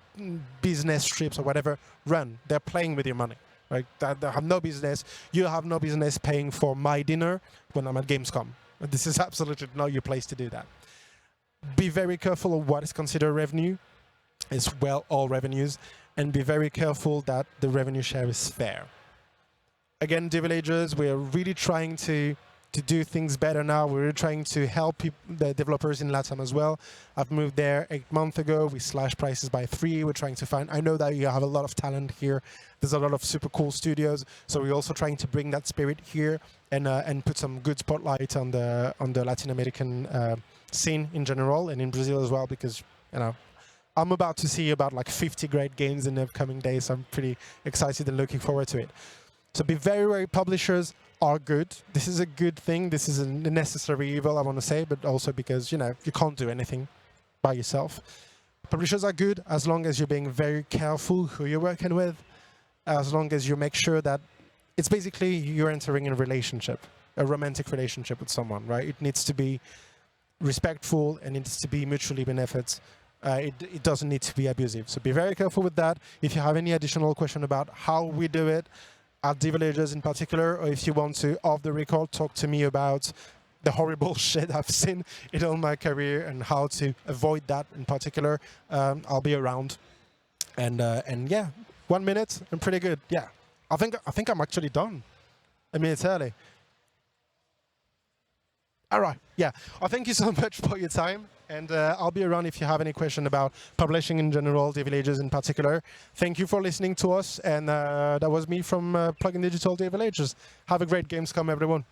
business trips or whatever, run. They're playing with your money. Right? They have no business. You have no business paying for my dinner when I'm at Gamescom. This is absolutely not your place to do that. Be very careful of what is considered revenue, as well all revenues, and be very careful that the revenue share is fair. Again, Devil Ages, we are really trying to to do things better now. We're trying to help the developers in LATAM as well. I've moved there 8 months ago. We slashed prices by 3. We're trying to find, I know that you have a lot of talent here. There's a lot of super cool studios. So we're also trying to bring that spirit here and put some good spotlight on the Latin American scene in general and in Brazil as well, because, you know, I'm about to see about like 50 great games in the upcoming days. I'm pretty excited and looking forward to it. So be very, very publishers are good. This is a good thing. This is a necessary evil, I want to say, but also because, you know, you can't do anything by yourself. Publishers are good as long as you're being very careful who you're working with, as long as you make sure that it's basically you're entering a relationship, a romantic relationship with someone, right? It needs to be respectful and it needs to be mutually benefits. It doesn't need to be abusive. So be very careful with that. If you have any additional question about how we do it, at the Villagers in particular, or if you want to, off the record, talk to me about the horrible shit I've seen in all my career and how to avoid that in particular, I'll be around. And yeah, 1 minute, I'm pretty good. Yeah, I think I'm actually done. I mean, it's early. All right, yeah. Well, thank you so much for your time. And I'll be around if you have any question about publishing in general, the Villagers in particular. Thank you for listening to us. And that was me from Plugin Digital, the Villagers. Have a great Gamescom, everyone.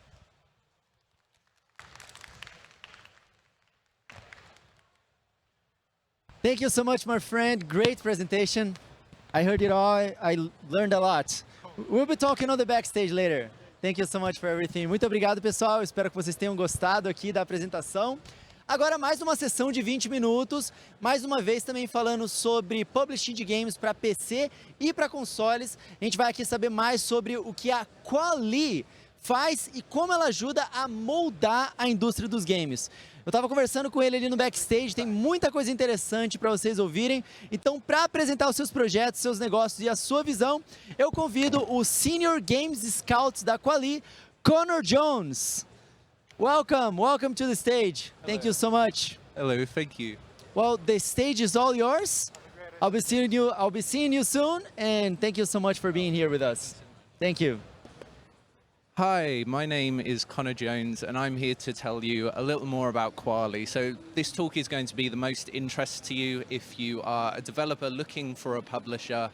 Thank you so much, my friend. Great presentation. I heard it all. I learned a lot. We'll be talking on the backstage later. Thank you so much for everything. Muito obrigado, pessoal. Espero que vocês tenham gostado aqui da apresentação. Agora, mais uma sessão de 20 minutos, mais uma vez também falando sobre publishing de games para PC e para consoles. A gente vai aqui saber mais sobre o que a Kwalee faz e como ela ajuda a moldar a indústria dos games. Eu estava conversando com ele ali no backstage, tem muita coisa interessante para vocês ouvirem. Então, para apresentar os seus projetos, seus negócios e a sua visão, eu convido o Senior Games Scout da Kwalee, Connor Jones. Welcome to the stage.
Hello.
Thank you so much.
Hello, thank you.
Well, the stage is all yours. I'll be seeing you soon, and thank you so much for being here with us. Thank you.
Hi, my name is Connor Jones, and I'm here to tell you a little more about Kwalee. So this talk is going to be the most interest to you if you are a developer looking for a publisher,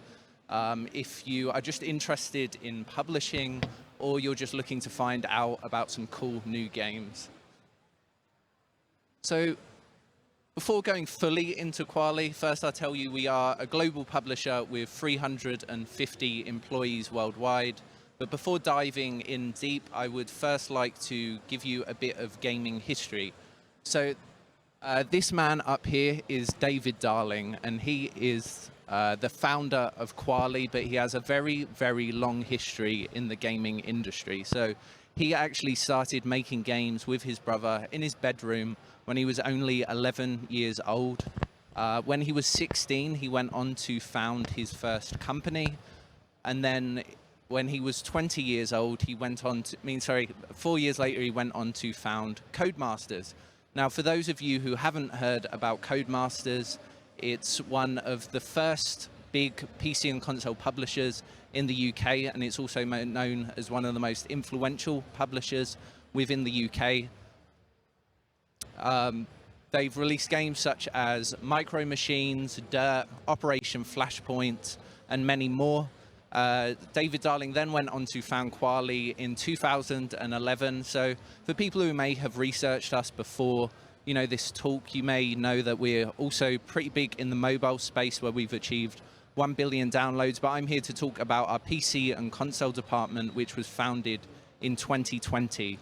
if you are just interested in publishing, or you're just looking to find out about some cool new games. So before going fully into Kwalee, first I'll tell you we are a global publisher with 350 employees worldwide. But before diving in deep, I would first like to give you a bit of gaming history. So this man up here is David Darling, and he is the founder of Kwalee, but he has a very, very long history in the gaming industry. So he actually started making games with his brother in his bedroom when he was only 11 years old. When he was 16, he went on to found his first company. And then when he was 20 years old, he went on to, 4 years later, he went on to found Codemasters. Now, for those of you who haven't heard about Codemasters, it's one of the first big PC and console publishers in the UK, and it's also known as one of the most influential publishers within the UK. They've released games such as Micro Machines, Dirt, Operation Flashpoint, and many more. David Darling then went on to found Kwalee in 2011. So for people who may have researched us before, you know, this talk, you may know that we're also pretty big in the mobile space where we've achieved 1 billion downloads. But I'm here to talk about our PC and console department, which was founded in 2020.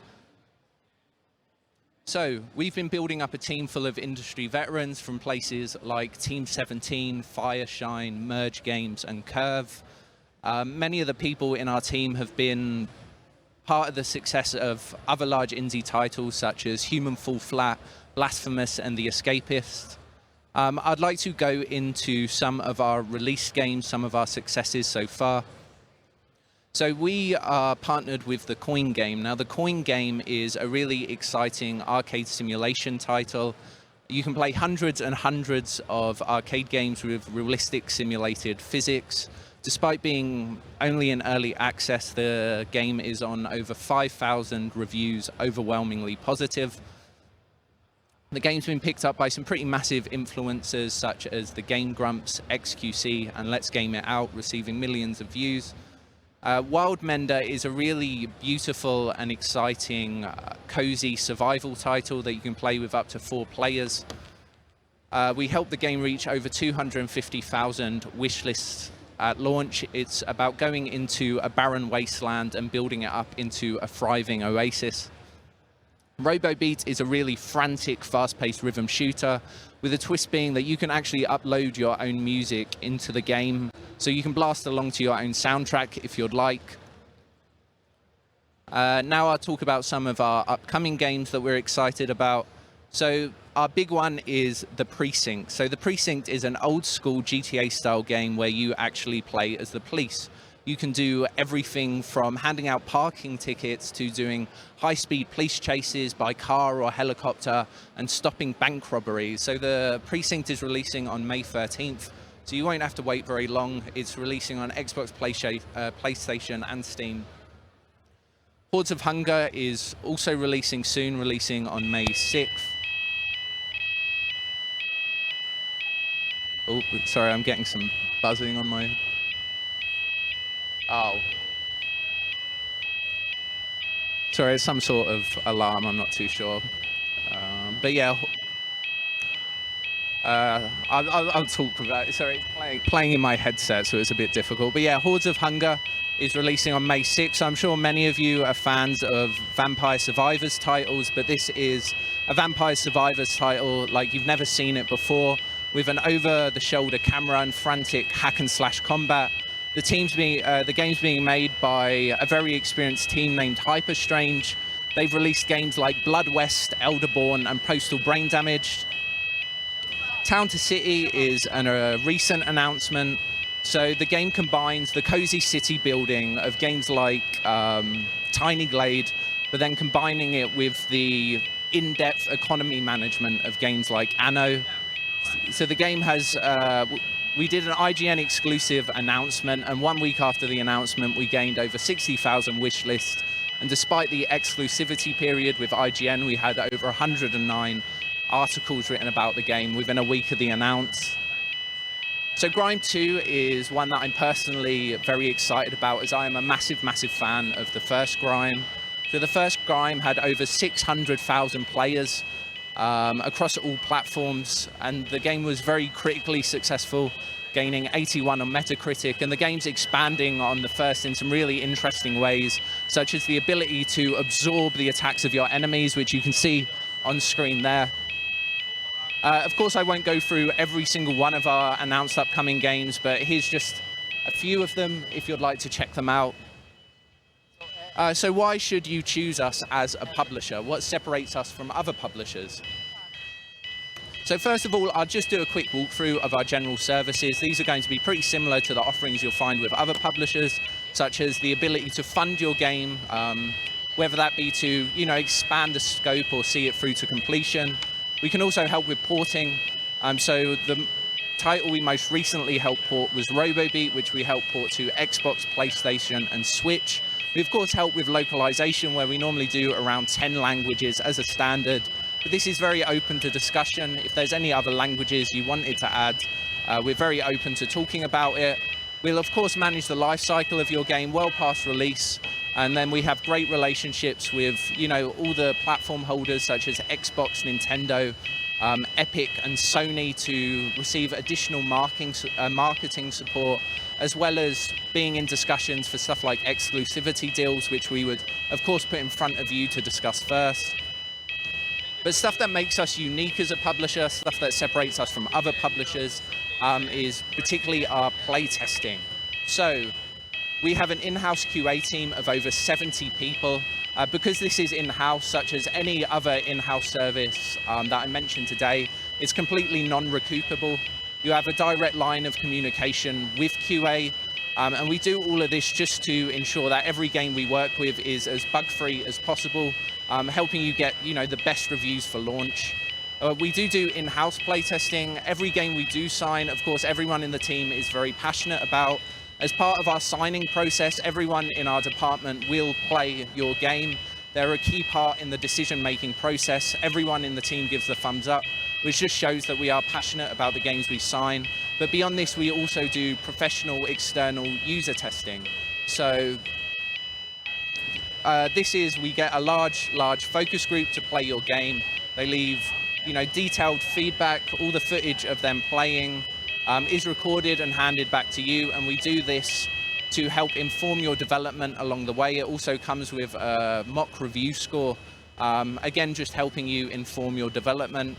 So we've been building up a team full of industry veterans from places like Team 17, Fireshine, Merge Games, and Curve. Many of the people in our team have been part of the success of other large indie titles such as Human Fall Flat, Blasphemous, and The Escapist. I'd like to go into some of our released games, some of our successes so far. So we are partnered with the Coin game. Now, the Coin game is a really exciting arcade simulation title. You can play hundreds and hundreds of arcade games with realistic simulated physics Despite being only in early access, the game is on over 5,000 reviews, overwhelmingly positive. The game's been picked up by some pretty massive influencers such as the Game Grumps, XQC, and Let's Game It Out, receiving millions of views. Wild Mender is a really beautiful and exciting, cozy survival title that you can play with up to 4 players. We helped the game reach over 250,000 wishlists at launch. It's about going into a barren wasteland and building it up into a thriving oasis. RoboBeat is a really frantic, fast-paced rhythm shooter, with a twist being that you can actually upload your own music into the game, so you can blast along to your own soundtrack if you'd like. Now I'll talk about some of our upcoming games that we're excited about. So our big one is The Precinct. So The Precinct is an old-school GTA-style game where you actually play as the police. You can do everything from handing out parking tickets to doing high-speed police chases by car or helicopter and stopping bank robberies. So The Precinct is releasing on May 13th, so you won't have to wait very long. It's releasing on Xbox, PlayStation, and Steam. Hordes of Hunger is also releasing soon, releasing on May 6th. Oh, sorry, I'm getting some buzzing on my... Oh. Sorry, it's some sort of alarm, I'm not too sure. But yeah, I'll talk about it. Sorry, playing in my headset, so it's a bit difficult. But yeah, Hordes of Hunger is releasing on May 6th. I'm sure many of you are fans of Vampire Survivors titles, but this is a Vampire Survivors title like you've never seen it before, with an over-the-shoulder camera and frantic hack-and-slash combat. The game's being made by a very experienced team named Hyperstrange. They've released games like Blood West, Elderborn, and Postal Brain Damaged. Town to City is a recent announcement. So the game combines the cozy city building of games like Tiny Glade, but then combining it with the in-depth economy management of games like Anno. So the game has... We did an IGN exclusive announcement, and 1 week after the announcement, we gained over 60,000 wish lists. And despite the exclusivity period with IGN, we had over 109 articles written about the game within a week of the announce. So Grime 2 is one that I'm personally very excited about, as I am a massive, massive fan of the first Grime. So the first Grime had over 600,000 players across all platforms, and the game was very critically successful, gaining 81 on Metacritic, and the game's expanding on the first in some really interesting ways, such as the ability to absorb the attacks of your enemies, which you can see on screen there. Of course, I won't go through every single one of our announced upcoming games, but here's just a few of them if you'd like to check them out. So why should you choose us as a publisher? What separates us from other publishers? So first of all, I'll just do a quick walkthrough of our general services. These are going to be pretty similar to the offerings you'll find with other publishers, such as the ability to fund your game, whether that be to, expand the scope or see it through to completion. We can also help with porting. So the title we most recently helped port was RoboBeat, which we helped port to Xbox, PlayStation, and Switch. We of course help with localization, where we normally do around 10 languages as a standard, but this is very open to discussion. If there's any other languages you wanted to add, we're very open to talking about it. We'll of course manage the life cycle of your game well past release, and then we have great relationships with all the platform holders such as Xbox, Nintendo, Epic and Sony to receive additional marketing support, as well as being in discussions for stuff like exclusivity deals, which we would of course put in front of you to discuss first. But stuff that makes us unique as a publisher, stuff that separates us from other publishers, is particularly our play testing. So we have an in-house QA team of over 70 people. Because this is in-house, such as any other in-house service that I mentioned today, it's completely non-recoupable. You have a direct line of communication with QA, and we do all of this just to ensure that every game we work with is as bug-free as possible, helping you get the best reviews for launch. We do in-house playtesting. Every game we do sign, of course, everyone in the team is very passionate about. As part of our signing process, everyone in our department will play your game. They're a key part in the decision-making process. Everyone in the team gives the thumbs up, which just shows that we are passionate about the games we sign. But beyond this, we also do professional external user testing. So we get a large focus group to play your game. They leave, detailed feedback. All the footage of them playing is recorded and handed back to you, and we do this to help inform your development along the way. It also comes with a mock review score, again, just helping you inform your development.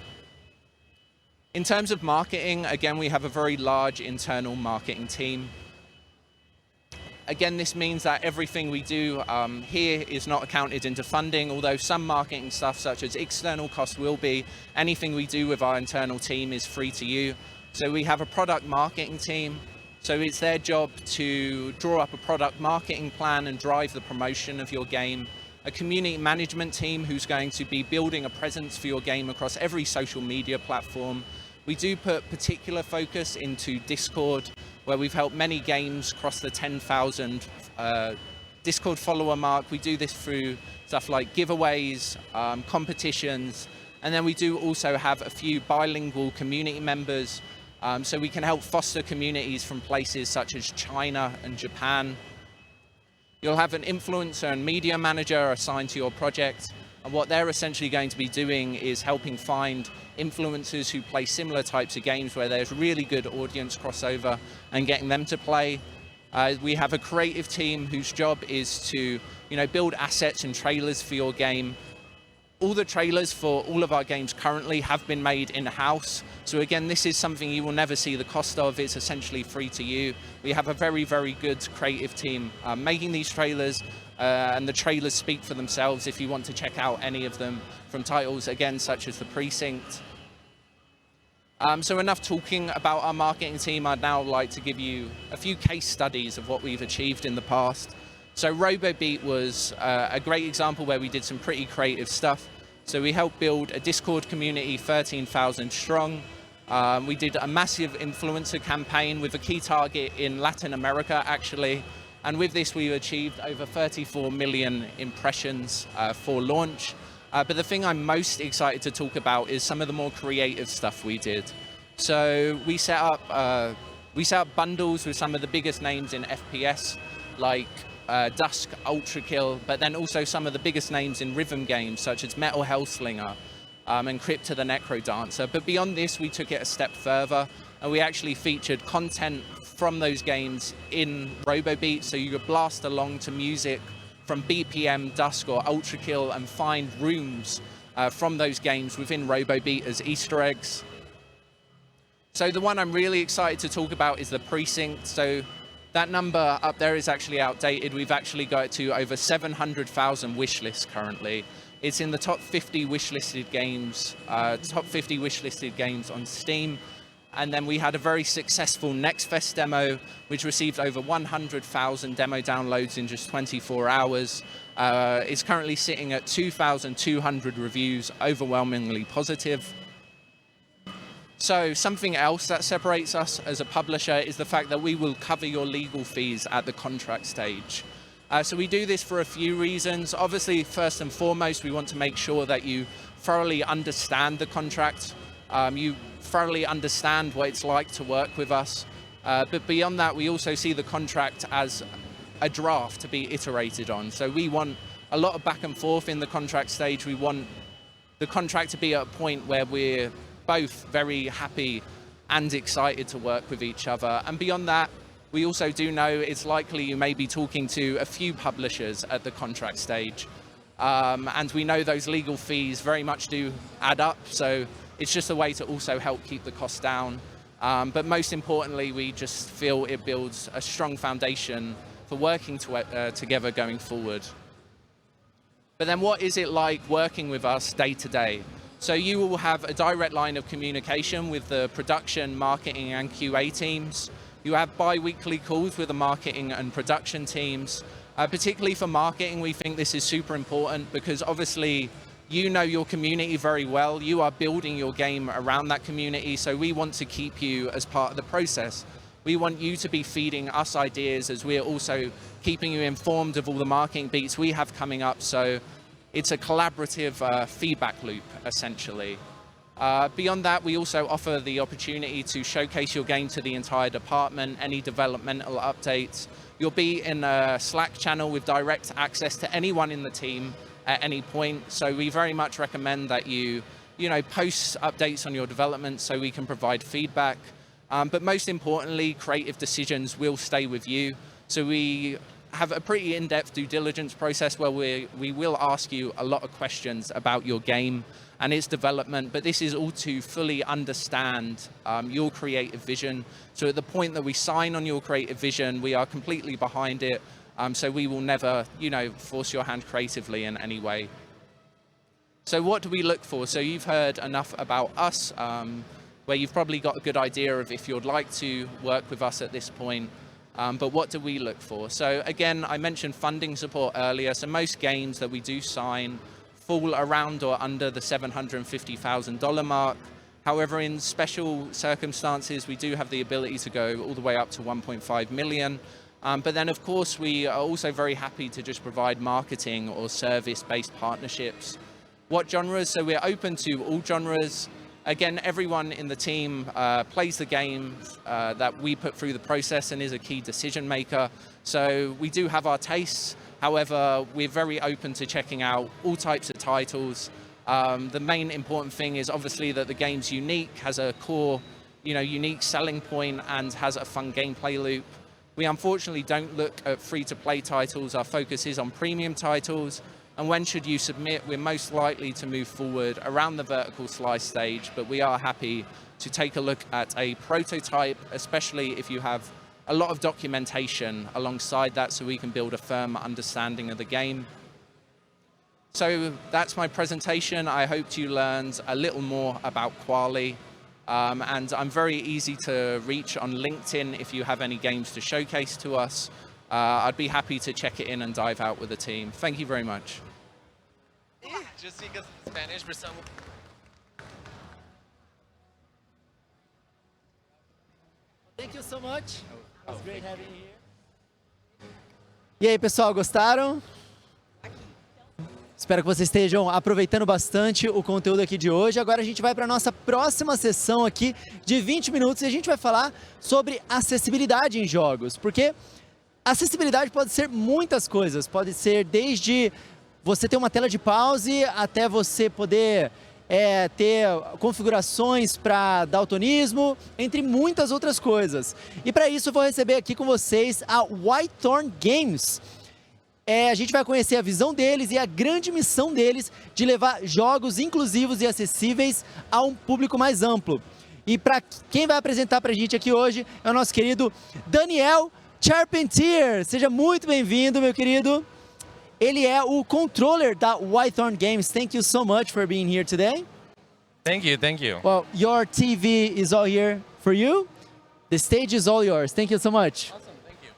In terms of marketing, again, we have a very large internal marketing team. Again, this means that everything we do here is not accounted into funding, although some marketing stuff such as external costs will be. Anything we do with our internal team is free to you. So we have a product marketing team. So it's their job to draw up a product marketing plan and drive the promotion of your game. A community management team who's going to be building a presence for your game across every social media platform. We do put particular focus into Discord, where we've helped many games cross the 10,000 Discord follower mark. We do this through stuff like giveaways, competitions, and then we do also have a few bilingual community members, so we can help foster communities from places such as China and Japan. You'll have an influencer and media manager assigned to your project, and what they're essentially going to be doing is helping find influencers who play similar types of games where there's really good audience crossover and getting them to play. We have a creative team whose job is to, build assets and trailers for your game. All the trailers for all of our games currently have been made in-house. So again, this is something you will never see the cost of. It's essentially free to you. We have a very, very good creative team making these trailers, and the trailers speak for themselves if you want to check out any of them from titles, again, such as The Precinct. So enough talking about our marketing team. I'd now like to give you a few case studies of what we've achieved in the past. So RoboBeat was a great example where we did some pretty creative stuff. So we helped build a Discord community 13,000 strong. We did a massive influencer campaign with a key target in Latin America, actually. And with this, we achieved over 34 million impressions for launch. But the thing I'm most excited to talk about is some of the more creative stuff we did. So we set up bundles with some of the biggest names in FPS, like Dusk, Ultrakill, but then also some of the biggest names in rhythm games, such as Metal Hellslinger and Crypta the Necrodancer. But beyond this, we took it a step further, and we actually featured content from those games in RoboBeat, so you could blast along to music from BPM, Dusk, or Ultrakill and find rooms from those games within RoboBeat as Easter eggs. So the one I'm really excited to talk about is The Precinct. So that number up there is actually outdated. We've actually got it to over 700,000 wish lists currently. It's in the top 50 wishlisted games, on Steam. And then we had a very successful NextFest demo, which received over 100,000 demo downloads in just 24 hours. It's currently sitting at 2,200 reviews, overwhelmingly positive. So something else that separates us as a publisher is the fact that we will cover your legal fees at the contract stage. So we do this for a few reasons. Obviously, first and foremost, we want to make sure that you thoroughly understand the contract. You thoroughly understand what it's like to work with us. But beyond that, we also see the contract as a draft to be iterated on. So we want a lot of back and forth in the contract stage. We want the contract to be at a point where we're both very happy and excited to work with each other. And beyond that, we also do know it's likely you may be talking to a few publishers at the contract stage. And we know those legal fees very much do add up. So it's just a way to also help keep the costs down. But most importantly, we just feel it builds a strong foundation for working together going forward. But then what is it like working with us day to day? So you will have a direct line of communication with the production, marketing, and QA teams. You have bi-weekly calls with the marketing and production teams. Particularly for marketing, we think this is super important because obviously you know your community very well. You are building your game around that community, so we want to keep you as part of the process. We want you to be feeding us ideas as we're also keeping you informed of all the marketing beats we have coming up. So it's a collaborative feedback loop, essentially. Beyond that, we also offer the opportunity to showcase your game to the entire department, any developmental updates. You'll be in a Slack channel with direct access to anyone in the team at any point. So we very much recommend that you post updates on your development so we can provide feedback. But most importantly, creative decisions will stay with you. So we have a pretty in-depth due diligence process where we will ask you a lot of questions about your game and its development, but this is all to fully understand your creative vision. So at the point that we sign on your creative vision, we are completely behind it. So we will never, force your hand creatively in any way. So what do we look for? So you've heard enough about us, where you've probably got a good idea of if you'd like to work with us at this point. But what do we look for? So again, I mentioned funding support earlier. So most games that we do sign fall around or under the $750,000 mark. However, in special circumstances, we do have the ability to go all the way up to 1.5 million. But then, of course, we are also very happy to just provide marketing or service-based partnerships. What genres? So we're open to all genres. Again, everyone in the team plays the game that we put through the process and is a key decision maker. So we do have our tastes. However, we're very open to checking out all types of titles. The main important thing is obviously that the game's unique, has a core, unique selling point, and has a fun gameplay loop. We unfortunately don't look at free-to-play titles. Our focus is on premium titles. And when should you submit, we're most likely to move forward around the vertical slice stage, but we are happy to take a look at a prototype, especially if you have a lot of documentation alongside that so we can build a firm understanding of the game. So that's my presentation. I hope you learned a little more about Kwalee. And I'm very easy to reach on LinkedIn if you have any games to showcase to us. I'd be happy to check it in and dive out with the team. Thank you very much.
Just because it's Spanish for some.
Thank you so much. It was great having you here. E aí, pessoal, gostaram? Espero que vocês estejam aproveitando bastante o conteúdo aqui de hoje. Agora a gente vai para a nossa próxima sessão aqui de 20 minutos e a gente vai falar sobre acessibilidade em jogos. Porque acessibilidade pode ser muitas coisas. Pode ser desde você ter uma tela de pause até você poder ter configurações para daltonismo, entre muitas outras coisas. E para isso eu vou receber aqui com vocês a Whitethorn Games. A gente vai conhecer a visão deles e a grande missão deles de levar jogos inclusivos e acessíveis a um público mais amplo. E para quem vai apresentar para a gente aqui hoje é o nosso querido Daniel Charpentier. Seja muito bem-vindo, meu querido. Ele é o controller da Whitethorn Games. Thank you so much for being here today.
Thank you, thank you.
Well, your TV is all here for you. The stage is all yours. Thank you so much.
Awesome, thank you.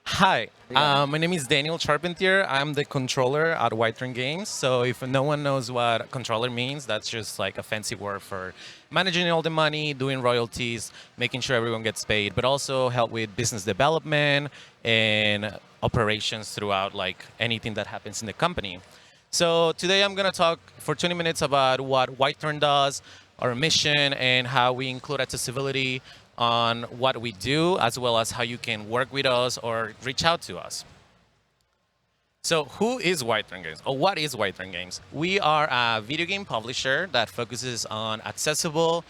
Hi, my name is Daniel Charpentier. I'm the controller at Whitethorn Games. So if no one knows what controller means, that's just like a fancy word for managing all the money, doing royalties, making sure everyone gets paid, but also help with business development and operations throughout like anything that happens in the company. So today I'm going to talk for 20 minutes about what Whitethorn does, our mission, and how we include accessibility on what we do, as well as how you can work with us or reach out to us. So who is Whitethorn Games, or what is Whitethorn Games? We are a video game publisher that focuses on accessible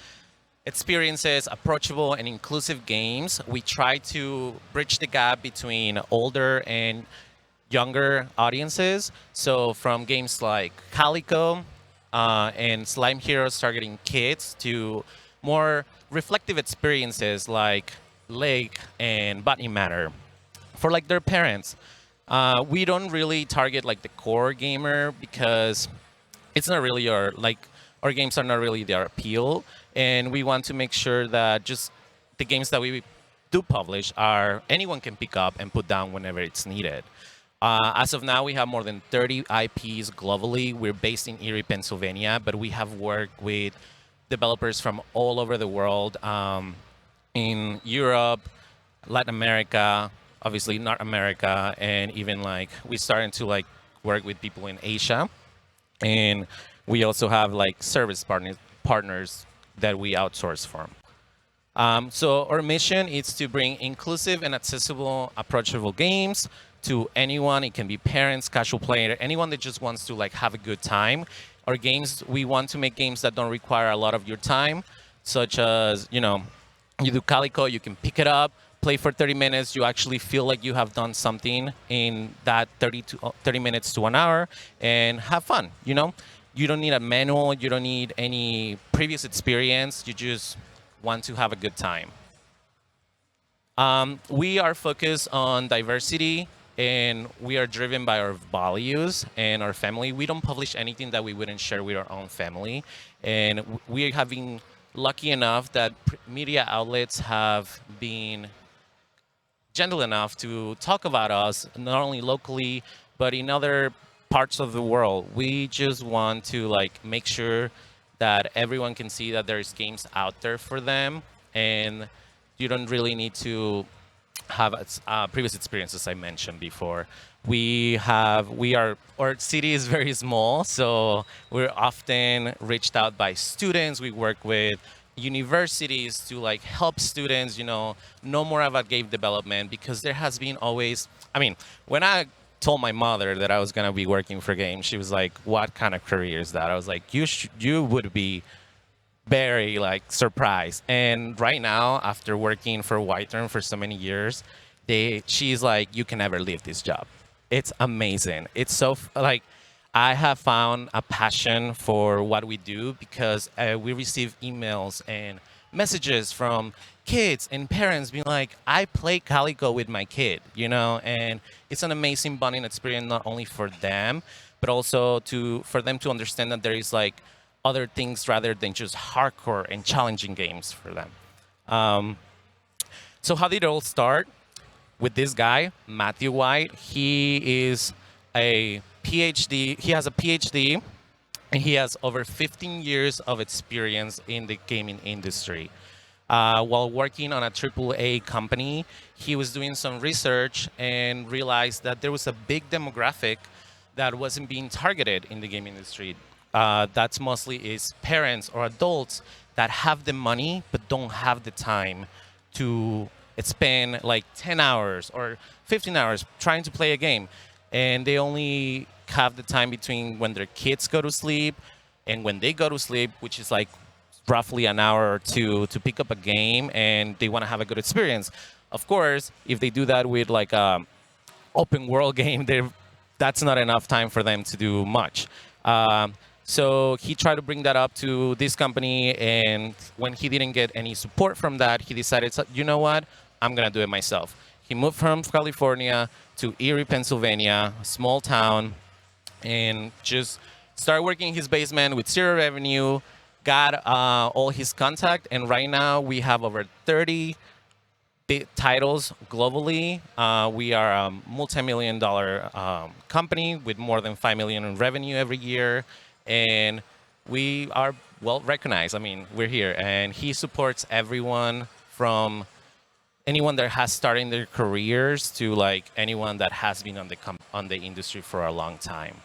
experiences, approachable and inclusive games. We try to bridge the gap between older and younger audiences. So from games like Calico and Slime Heroes targeting kids to more reflective experiences like Lake and Botany Matter for like their parents. We don't really target like the core gamer because it's not really our games are not really their appeal. And we want to make sure that just the games that we do publish are anyone can pick up and put down whenever it's needed. As of now, we have more than 30 IPs globally. We're based in Erie, Pennsylvania, but we have worked with developers from all over the world, in Europe, Latin America, obviously North America, and even like we starting to like work with people in Asia, and we also have like service partners that we outsource from. So our mission is to bring inclusive and accessible, approachable games to anyone. It can be parents, casual player, anyone that just wants to like have a good time. Our games, we want to make games that don't require a lot of your time, such as, you know, you do Calico, you can pick it up, play for 30 minutes, you actually feel like you have done something in that 30 minutes to an hour, and have fun, you know? You don't need a manual, you don't need any previous experience, you just want to have a good time. We are focused on diversity, and we are driven by our values and our family. We don't publish anything that we wouldn't share with our own family. And we have been lucky enough that media outlets have been gentle enough to talk about us, not only locally, but in other parts of the world. We just want to like make sure that everyone can see that there's games out there for them, and you don't really need to have previous experiences I mentioned before. Our city is very small, so we're often reached out by students. We work with universities to like help students, you know more about game development, because there has been always, I mean, when I told my mother that I was gonna be working for games, she was like, "What kind of career is that?" I was like, "You would be very like surprised." And right now, after working for Whitethorn for so many years, she's like, "You can never leave this job. It's amazing. It's so like." I have found a passion for what we do, because we receive emails and messages from kids and parents being like, "I play Calico with my kid," you know, and it's an amazing bonding experience, not only for them, but also for them to understand that there is like other things rather than just hardcore and challenging games for them. So how did it all start? With this guy, Matthew White. He is a PhD. He has a PhD, and he has over 15 years of experience in the gaming industry. While working on a AAA company, he was doing some research and realized that there was a big demographic that wasn't being targeted in the game industry. That's mostly is parents or adults that have the money but don't have the time to spend like 10 hours or 15 hours trying to play a game. And they only have the time between when their kids go to sleep and when they go to sleep, which is like roughly an hour or two, to pick up a game, and they want to have a good experience. Of course, if they do that with like a open world game, that's not enough time for them to do much. So he tried to bring that up to this company, and when he didn't get any support from that, he decided, you know what, I'm going to do it myself. He moved from California to Erie, Pennsylvania, a small town, and just started working in his basement with zero revenue, got all his contact, and right now we have over 30 big titles globally. We are a multi-million-dollar company with more than $5 million in revenue every year, and we are well recognized. I mean, we're here, and he supports everyone from anyone that has started their careers to like anyone that has been on the industry for a long time.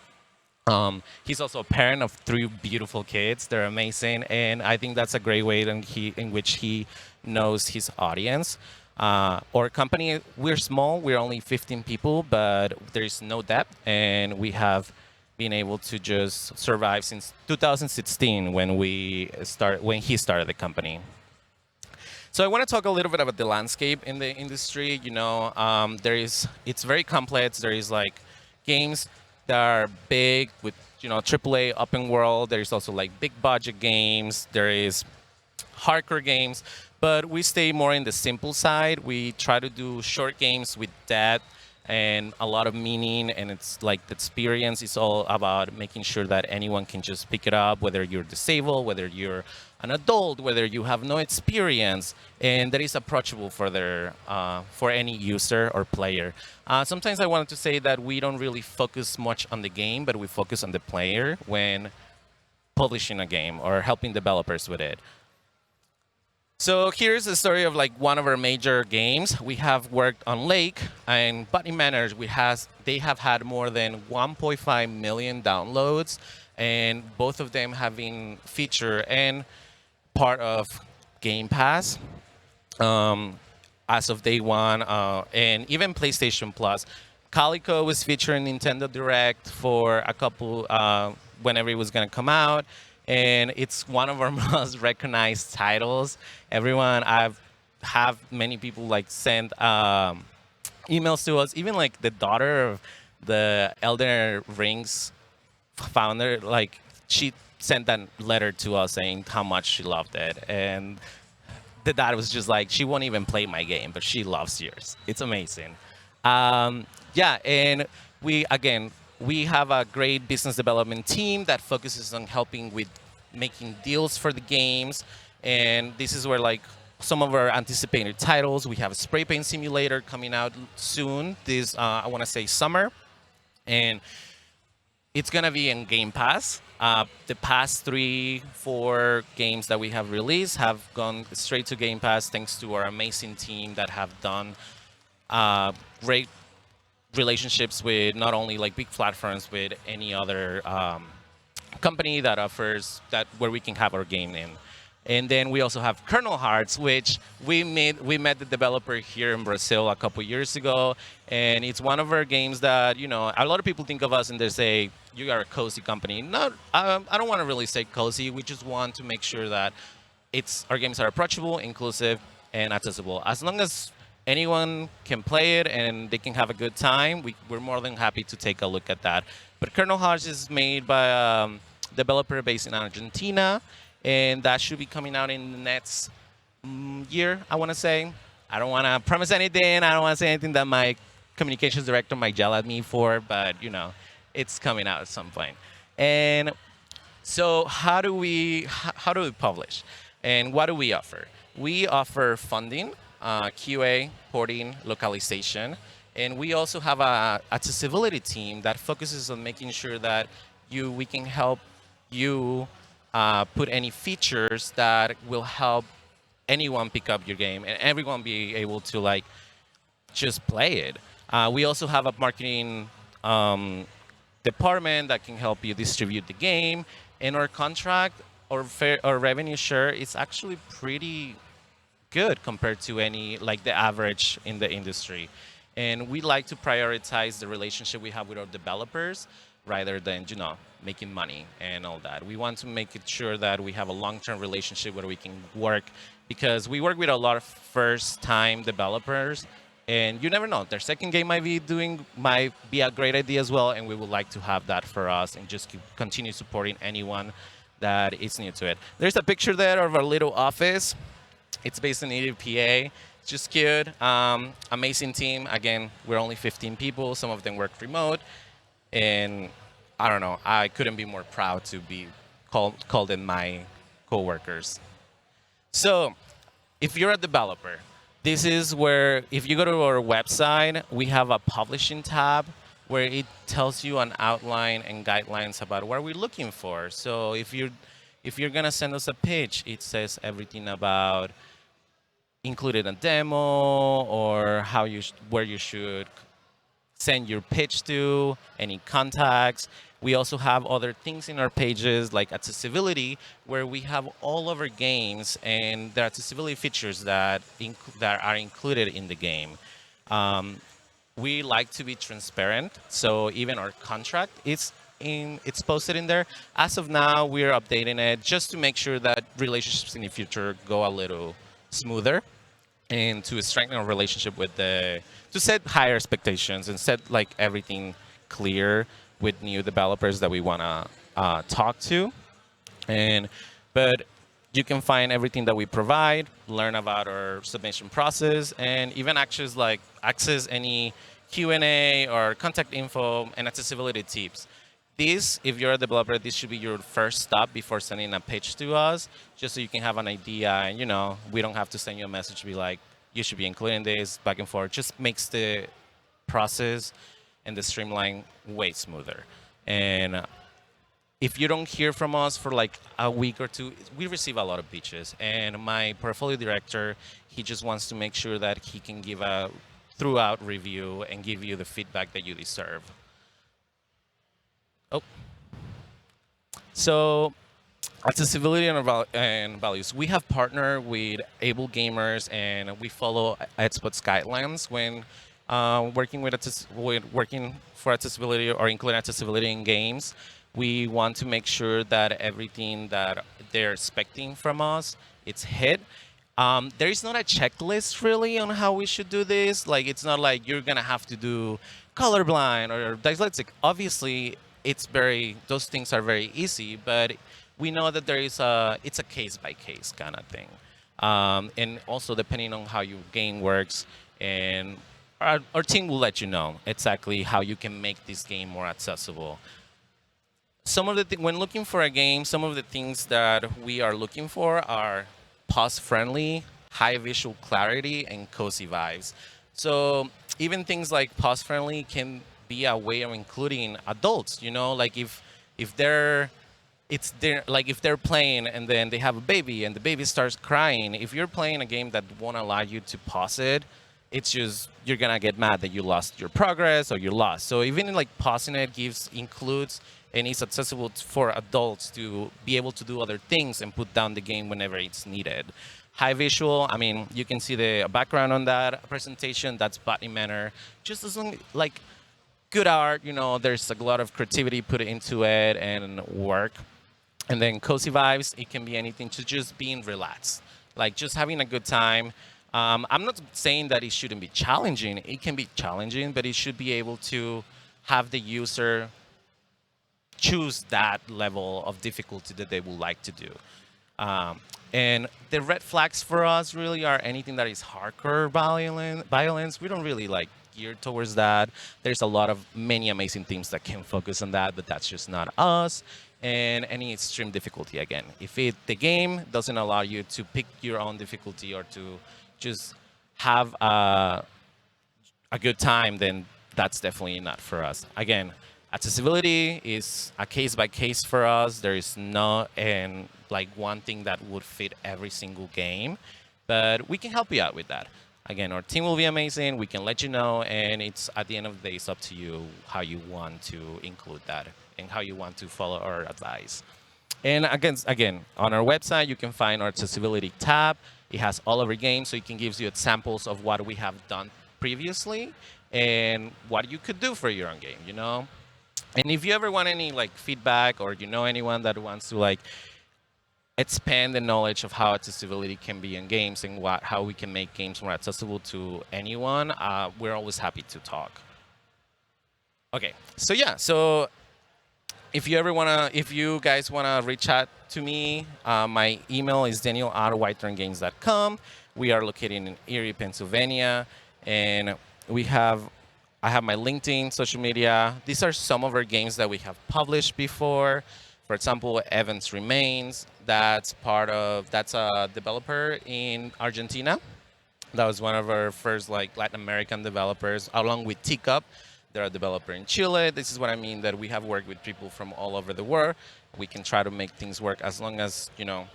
He's also a parent of 3 beautiful kids. They're amazing, and I think that's a great way in which he knows his audience. Our company, we're small. We're only 15 people, but there is no debt, and we have been able to just survive since 2016 when he started the company. So I want to talk a little bit about the landscape in the industry. You know, it's very complex. There is like games that are big with, you know, AAA open world. There is also like big budget games. There is hardcore games, but we stay more in the simple side. We try to do short games with depth and a lot of meaning, and it's like the experience is all about making sure that anyone can just pick it up, whether you're disabled, whether you're an adult, whether you have no experience, and that is approachable for any user or player. Sometimes I wanted to say that we don't really focus much on the game, but we focus on the player when publishing a game or helping developers with it. So here's the story of like one of our major games. We have worked on Lake and Bunny Manor. They have had more than 1.5 million downloads, and both of them have been featured and part of Game Pass as of day one, and even PlayStation Plus. Calico was featured in Nintendo Direct for a couple whenever it was going to come out. And it's one of our most recognized titles. I've many people like send emails to us. Even like the daughter of the Elden Rings founder, like she sent that letter to us saying how much she loved it. And the dad was just like, she won't even play my game, but she loves yours. It's amazing. Yeah, and we have a great business development team that focuses on helping with making deals for the games. And this is where like some of our anticipated titles. We have a spray paint simulator coming out soon, this I want to say summer. And it's going to be in Game Pass. The past 3-4 games that we have released have gone straight to Game Pass thanks to our amazing team that have done great relationships with not only like big platforms, with any other company that offers that where we can have our game in. And then we also have Kernel Hearts, which we met the developer here in Brazil a couple years ago, and it's one of our games that, you know, a lot of people think of us and they say you are a cozy company. Not, I don't want to really say cozy. We just want to make sure that our games are approachable, inclusive, and accessible. As long as anyone can play it and they can have a good time, we're more than happy to take a look at that. But Kernel Hearts is made by a developer based in Argentina, and that should be coming out in the next year, I want to say. I don't want to promise anything. I don't want to say anything that my communications director might yell at me for, but, you know, it's coming out at some point. And so how do we publish? And what do we offer? We offer funding, QA, porting, localization, and we also have a accessibility team that focuses on making sure that we can help you put any features that will help anyone pick up your game and everyone be able to like just play it. We also have a marketing department that can help you distribute the game. And our contract or revenue share is actually pretty good compared to the average in the industry. And we like to prioritize the relationship we have with our developers rather than, you know, making money and all that. We want to make it sure that we have a long-term relationship where we can work, because we work with a lot of first-time developers, and you never know, their second game might be a great idea as well, and we would like to have that for us and just continue supporting anyone that is new to it. There's a picture there of our little office. It's based in Native PA. It's just cute. Amazing team. Again, we're only 15 people. Some of them work remote. And I don't know, I couldn't be more proud to be called in my coworkers. So if you're a developer, this is where, if you go to our website, we have a publishing tab where it tells you an outline and guidelines about what we're looking for. So if you're gonna send us a pitch, it says everything about including a demo or where you should send your pitch to, any contacts. We also have other things in our pages like accessibility, where we have all of our games and the accessibility features that are included in the game. We like to be transparent, so even our contract it's posted in there. As of now, we're updating it just to make sure that relationships in the future go a little smoother, and to strengthen our relationship to set higher expectations and set like everything clear with new developers that we want to talk to. But you can find everything that we provide, learn about our submission process, and even access any Q&A or contact info and accessibility tips. If you're a developer, this should be your first stop before sending a pitch to us, just so you can have an idea. And, you know, we don't have to send you a message to be like, you should be including this back and forth. Just makes the process and the streamline way smoother. And if you don't hear from us for like a week or two, we receive a lot of pitches. And my portfolio director, he just wants to make sure that he can give a throughout review and give you the feedback that you deserve. Oh. So accessibility and values. We have partnered with Able Gamers, and we follow Edspot's guidelines when working for accessibility or including accessibility in games. We want to make sure that everything that they're expecting from us, it's hit. There is not a checklist really on how we should do this. Like, it's not like you're gonna have to do colorblind or dyslexic. Obviously, those things are very easy, but we know that it's a case by case kind of thing. And also depending on how your game works, and our team will let you know exactly how you can make this game more accessible. When looking for a game, some of the things that we are looking for are pause-friendly, high visual clarity, and cozy vibes. So even things like pause-friendly can be a way of including adults. You know, like if they're playing and then they have a baby and the baby starts crying. If you're playing a game that won't allow you to pause it, it's just you're gonna get mad that you lost your progress or you're lost. So even like pausing it includes and is accessible for adults to be able to do other things and put down the game whenever it's needed. High visual, I mean, you can see the background on that presentation. That's body manner. Just as long like good art, you know, there's a lot of creativity put into it and work. And then cozy vibes, it can be anything to just being relaxed, like just having a good time. I'm not saying that it shouldn't be challenging. It can be challenging, but it should be able to have the user choose that level of difficulty that they would like to do. And the red flags for us really are anything that is hardcore violence. We don't really like gear towards that. There's a lot of many amazing teams that can focus on that, but that's just not us. And any extreme difficulty, again, if the game doesn't allow you to pick your own difficulty or to just have a good time, then that's definitely not for us. Again, accessibility is a case by case for us. There is no one thing that would fit every single game, but we can help you out with that. Again, our team will be amazing. We can let you know, and it's at the end of the day, it's up to you how you want to include that and how you want to follow our advice. And again, on our website, you can find our accessibility tab. It has all of our games, so it can give you examples of what we have done previously and what you could do for your own game, you know? And if you ever want any feedback, or you know anyone that wants to expand the knowledge of how accessibility can be in games and how we can make games more accessible to anyone, we're always happy to talk. Okay, so yeah, if you guys wanna reach out to me, my email is daniel@whitethorngames.com. We are located in Erie, Pennsylvania, and I have my LinkedIn, social media. These are some of our games that we have published before. For example, Evans Remains. That's a developer in Argentina. That was one of our first Latin American developers, along with Teacup. They're a developer in Chile. This is what I mean, that we have worked with people from all over the world. We can try to make things work as long as, you know,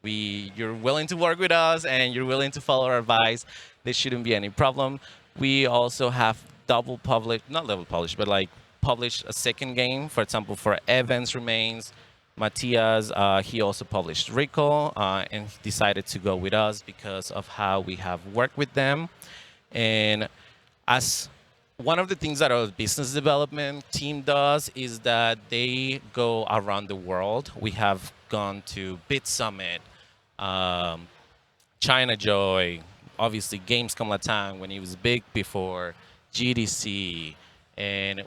you're willing to work with us and you're willing to follow our advice. There shouldn't be any problem. We also have published a second game. For example, for Evans Remains, Matias, he also published Rico, and he decided to go with us because of how we have worked with them. And as one of the things that our business development team does is that they go around the world. We have gone to Bit Summit, China Joy, obviously gamescom latam when it was big before, GDC. And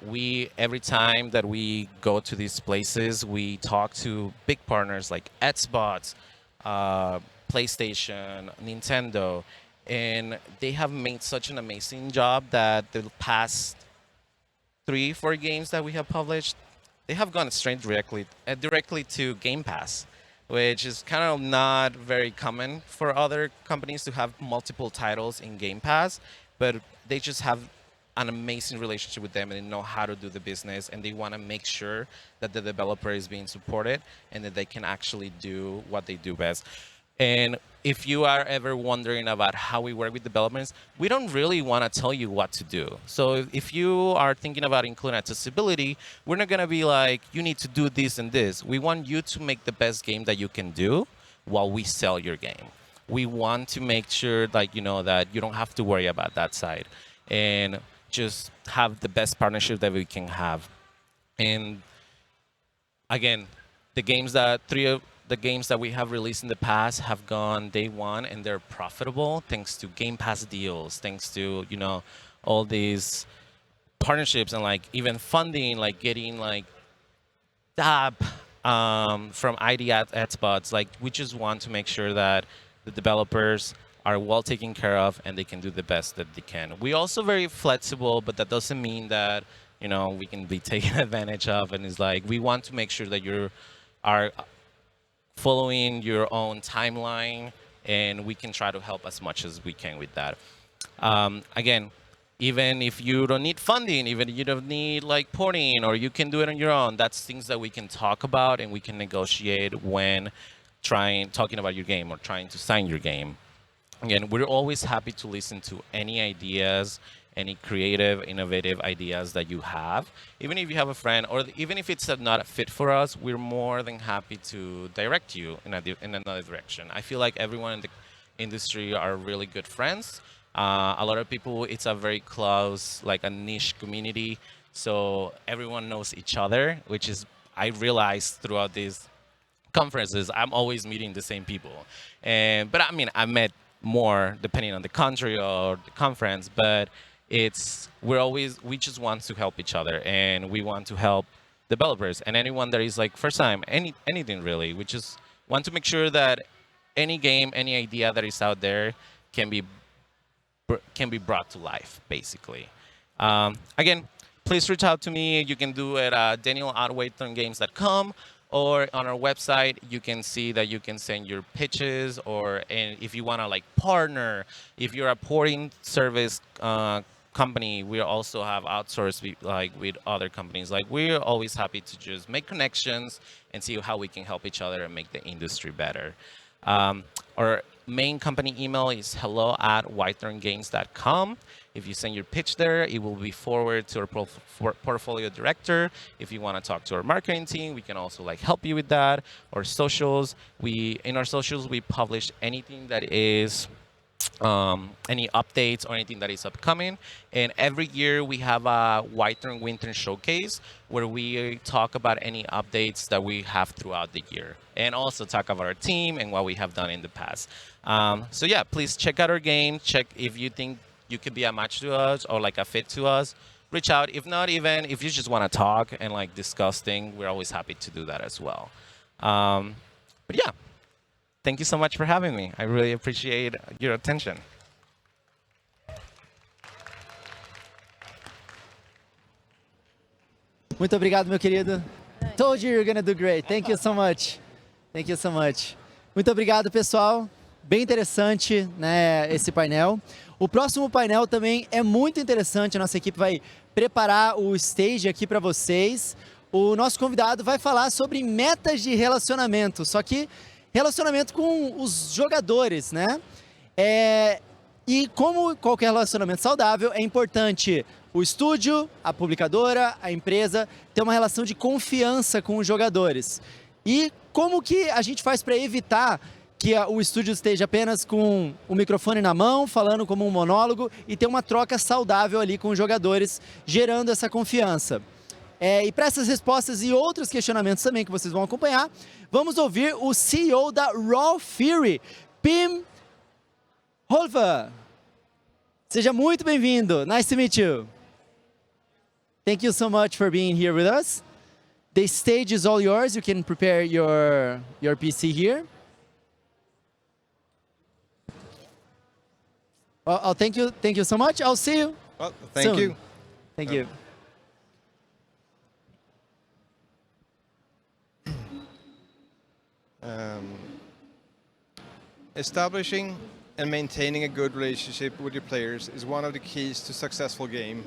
every time that we go to these places, we talk to big partners like Xbox, PlayStation, Nintendo, and they have made such an amazing job that the past 3-4 games that we have published, they have gone straight directly to Game Pass, which is kind of not very common for other companies to have multiple titles in Game Pass, but they just have an amazing relationship with them and they know how to do the business, and they want to make sure that the developer is being supported and that they can actually do what they do best. And if you are ever wondering about how we work with developers, we don't really want to tell you what to do. So if you are thinking about including accessibility, we're not going to be like, you need to do this and this. We want you to make the best game that you can do while we sell your game. We want to make sure that you don't have to worry about that side and just have the best partnership that we can have. And again, the games that we have released in the past have gone day one and they're profitable thanks to Game Pass deals, thanks to, all these partnerships and like even funding, like getting like DAP from ID ad spots. Like we just want to make sure that the developers are well taken care of and they can do the best that they can. We're also very flexible, but that doesn't mean that, we can be taken advantage of. And it's like, we want to make sure that you are following your own timeline, and we can try to help as much as we can with that. Again, even if you don't need funding, even if you don't need like porting, or you can do it on your own, that's things that we can talk about and we can negotiate when talking about your game or trying to sign your game. Again, we're always happy to listen to any ideas, any creative, innovative ideas that you have. Even if you have a friend, or even if it's not a fit for us, we're more than happy to direct you in another direction. I feel like everyone in the industry are really good friends. A lot of people, it's a very close, like a niche community. So everyone knows each other, which is, I realized throughout these conferences, I'm always meeting the same people. But I mean, I met more depending on the country or the conference, but we just want to help each other, and we want to help developers and anyone that is like first time, anything really. We just want to make sure that any game, any idea that is out there can be brought to life, basically. Again, please reach out to me. You can do it at daniel@whitethorngames.com, or on our website. You can see that you can send your pitches, and if you want to like partner, if you're a porting service company, we also have outsourced with other companies. Like, we're always happy to just make connections and see how we can help each other and make the industry better. Our main company email is hello@whitethorngames.com. If you send your pitch there, it will be forwarded to our portfolio director. If you want to talk to our marketing team, we can also like help you with that. Or socials, in our socials we publish anything that is any updates or anything that is upcoming. And every year we have a Whitethorn Winter Showcase where we talk about any updates that we have throughout the year, and also talk about our team and what we have done in the past. So yeah, please check out our game. Check if you think you could be a match to us or like a fit to us. Reach out. If not, even if you just want to talk and like discuss things, we're always happy to do that as well. But yeah. Thank you so much for having me. I really appreciate your attention.
Muito obrigado, meu querido. Told you you're gonna do great. Thank you so much. Thank you so much. Muito obrigado, pessoal. Bem interessante, né, esse painel. O próximo painel também é muito interessante. A nossa equipe vai preparar o stage aqui para vocês. O nosso convidado vai falar sobre metas de relacionamento, só que relacionamento com os jogadores, né? E como qualquer relacionamento saudável, é importante o estúdio, a publicadora, a empresa ter uma relação de confiança com os jogadores. E como que a gente faz para evitar que o estúdio esteja apenas com o microfone na mão, falando como um monólogo, e ter uma troca saudável ali com os jogadores, gerando essa confiança. E para essas respostas e outros questionamentos também que vocês vão acompanhar, vamos ouvir o CEO da Raw Fury, Pim Holva. Seja muito bem-vindo. Nice to meet you. Thank you so much for being here with us. The stage is all yours. You can prepare your PC here. Well, thank you so much. I'll see you.
Well, thank you.
Thank you.
Establishing and maintaining a good relationship with your players is one of the keys to successful game.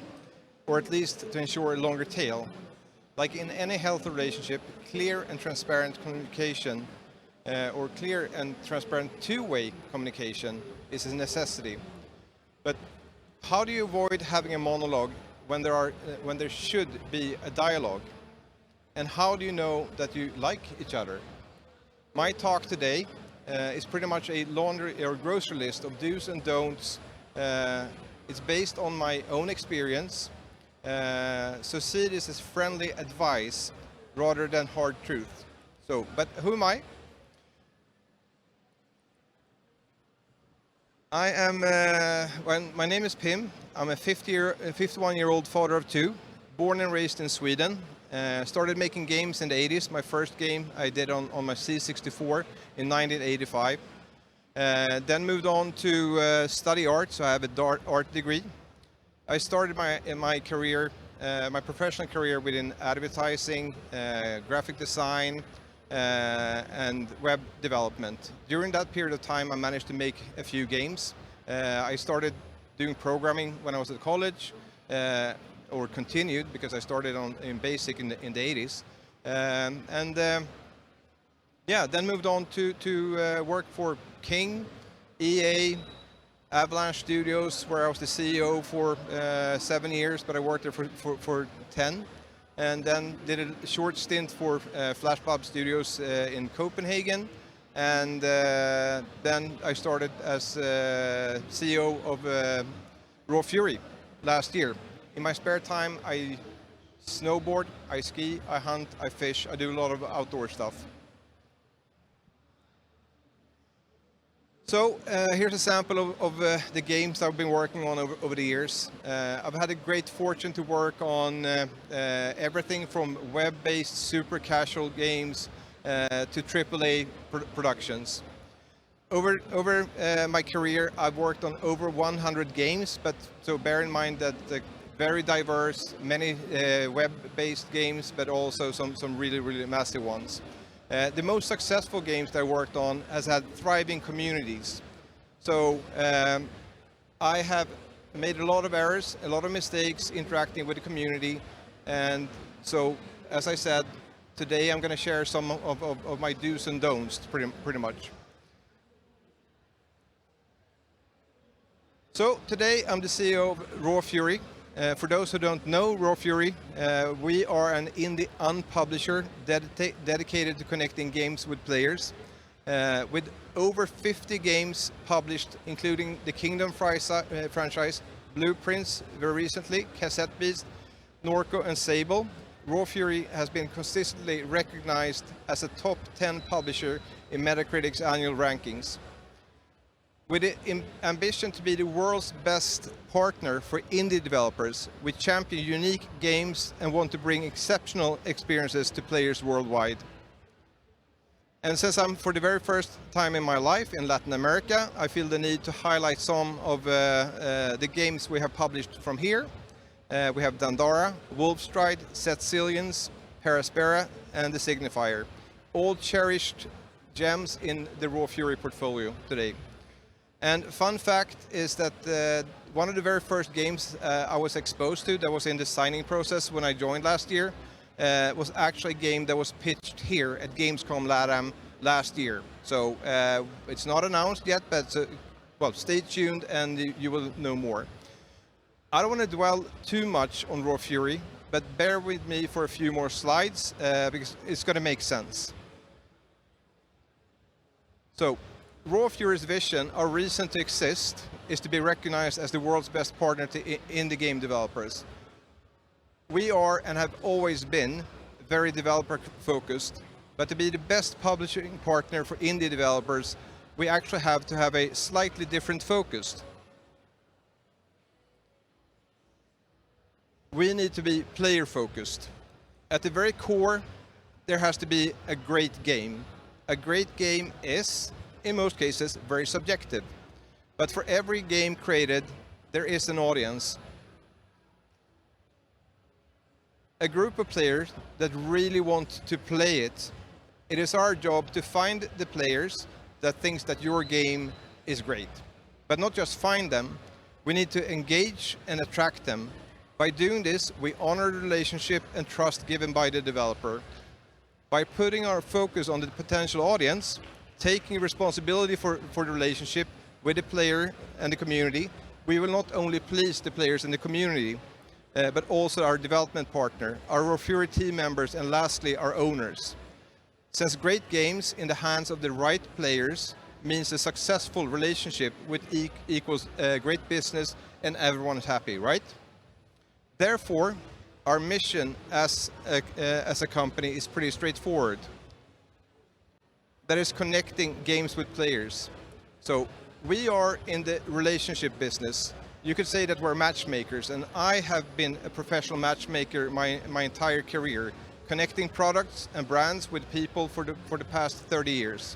or at least to ensure a longer tail. Like in any healthy relationship, clear and transparent communication or clear and transparent two-way communication is a necessity. But how do you avoid having a monologue when there should be a dialogue? And how do you know that you like each other? My talk today is pretty much a laundry or grocery list of do's and don'ts. It's based on my own experience. So see this as friendly advice rather than hard truth. So, but who am I? I am, my name is Pim. I'm a 51-year-old father of two, born and raised in Sweden. Started making games in the 80s. My first game I did on my C64 in 1985. Then moved on to study art, so I have a art degree. I started my career, my professional career within advertising, graphic design, and web development. During that period of time, I managed to make a few games. I started doing programming when I was at college, or continued because I started in basic in the 80s, yeah, then moved on to work for King, EA, Avalanche Studios, where I was the CEO for 7 years, but I worked there for 10. And then did a short stint for Flashbulb Studios in Copenhagen. And then I started as CEO of Raw Fury last year. In my spare time, I snowboard, I ski, I hunt, I fish, I do a lot of outdoor stuff. So here's a sample of the games I've been working on over the years. I've had a great fortune to work on everything from web-based super casual games to AAA productions. Over my career, I've worked on over 100 games, but so bear in mind that the very diverse, many web-based games, but also some really massive ones. The most successful games that I worked on has had thriving communities. So I have made a lot of errors, a lot of mistakes interacting with the community. And so, as I said, today I'm going to share some of my do's and don'ts, pretty much. So today I'm the CEO of Raw Fury. For those who don't know Raw Fury, we are an indie unpublisher dedicated to connecting games with players. With over 50 games published, including the Kingdom franchise, Blueprints very recently, Cassette Beast, Norco and Sable, Raw Fury has been consistently recognized as a top 10 publisher in Metacritic's annual rankings. With the ambition to be the world's best partner for indie developers, we champion unique games and want to bring exceptional experiences to players worldwide. And since I'm for the very first time in my life in Latin America, I feel the need to highlight some of the games we have published from here. We have Dandara, Wolfstride, Setzillions, Paraspera, and The Signifier. All cherished gems in the Raw Fury portfolio today. And fun fact is that one of the very first games I was exposed to that was in the signing process when I joined last year was actually a game that was pitched here at Gamescom latam last year. So it's not announced yet, but well, stay tuned and you will know more. I don't want to dwell too much on Raw Fury, but bear with me for a few more slides because it's going to make sense. So, Raw Fury's vision, our reason to exist, is to be recognized as the world's best partner to indie game developers. We are and have always been very developer focused, but to be the best publishing partner for indie developers, we actually have to have a slightly different focus. We need to be player focused. At the very core, there has to be a great game. A great game is, in most cases, very subjective. But for every game created, there is an audience. A group of players that really want to play it. It is our job to find the players that thinks that your game is great. But not just find them, we need to engage and attract them By doing this, we honor the relationship and trust given by the developer. By putting our focus on the potential audience, taking responsibility for the relationship with the player and the community, we will not only please the players and the community, but also our development partner, our Raw Fury team members, and lastly, our owners. Since great games in the hands of the right players means a successful relationship with equals great business and everyone is happy, right? Therefore, our mission as a company is pretty straightforward. That is connecting games with players. So we are in the relationship business. You could say that we're matchmakers, and I have been a professional matchmaker my entire career, connecting products and brands with people for the past 30 years.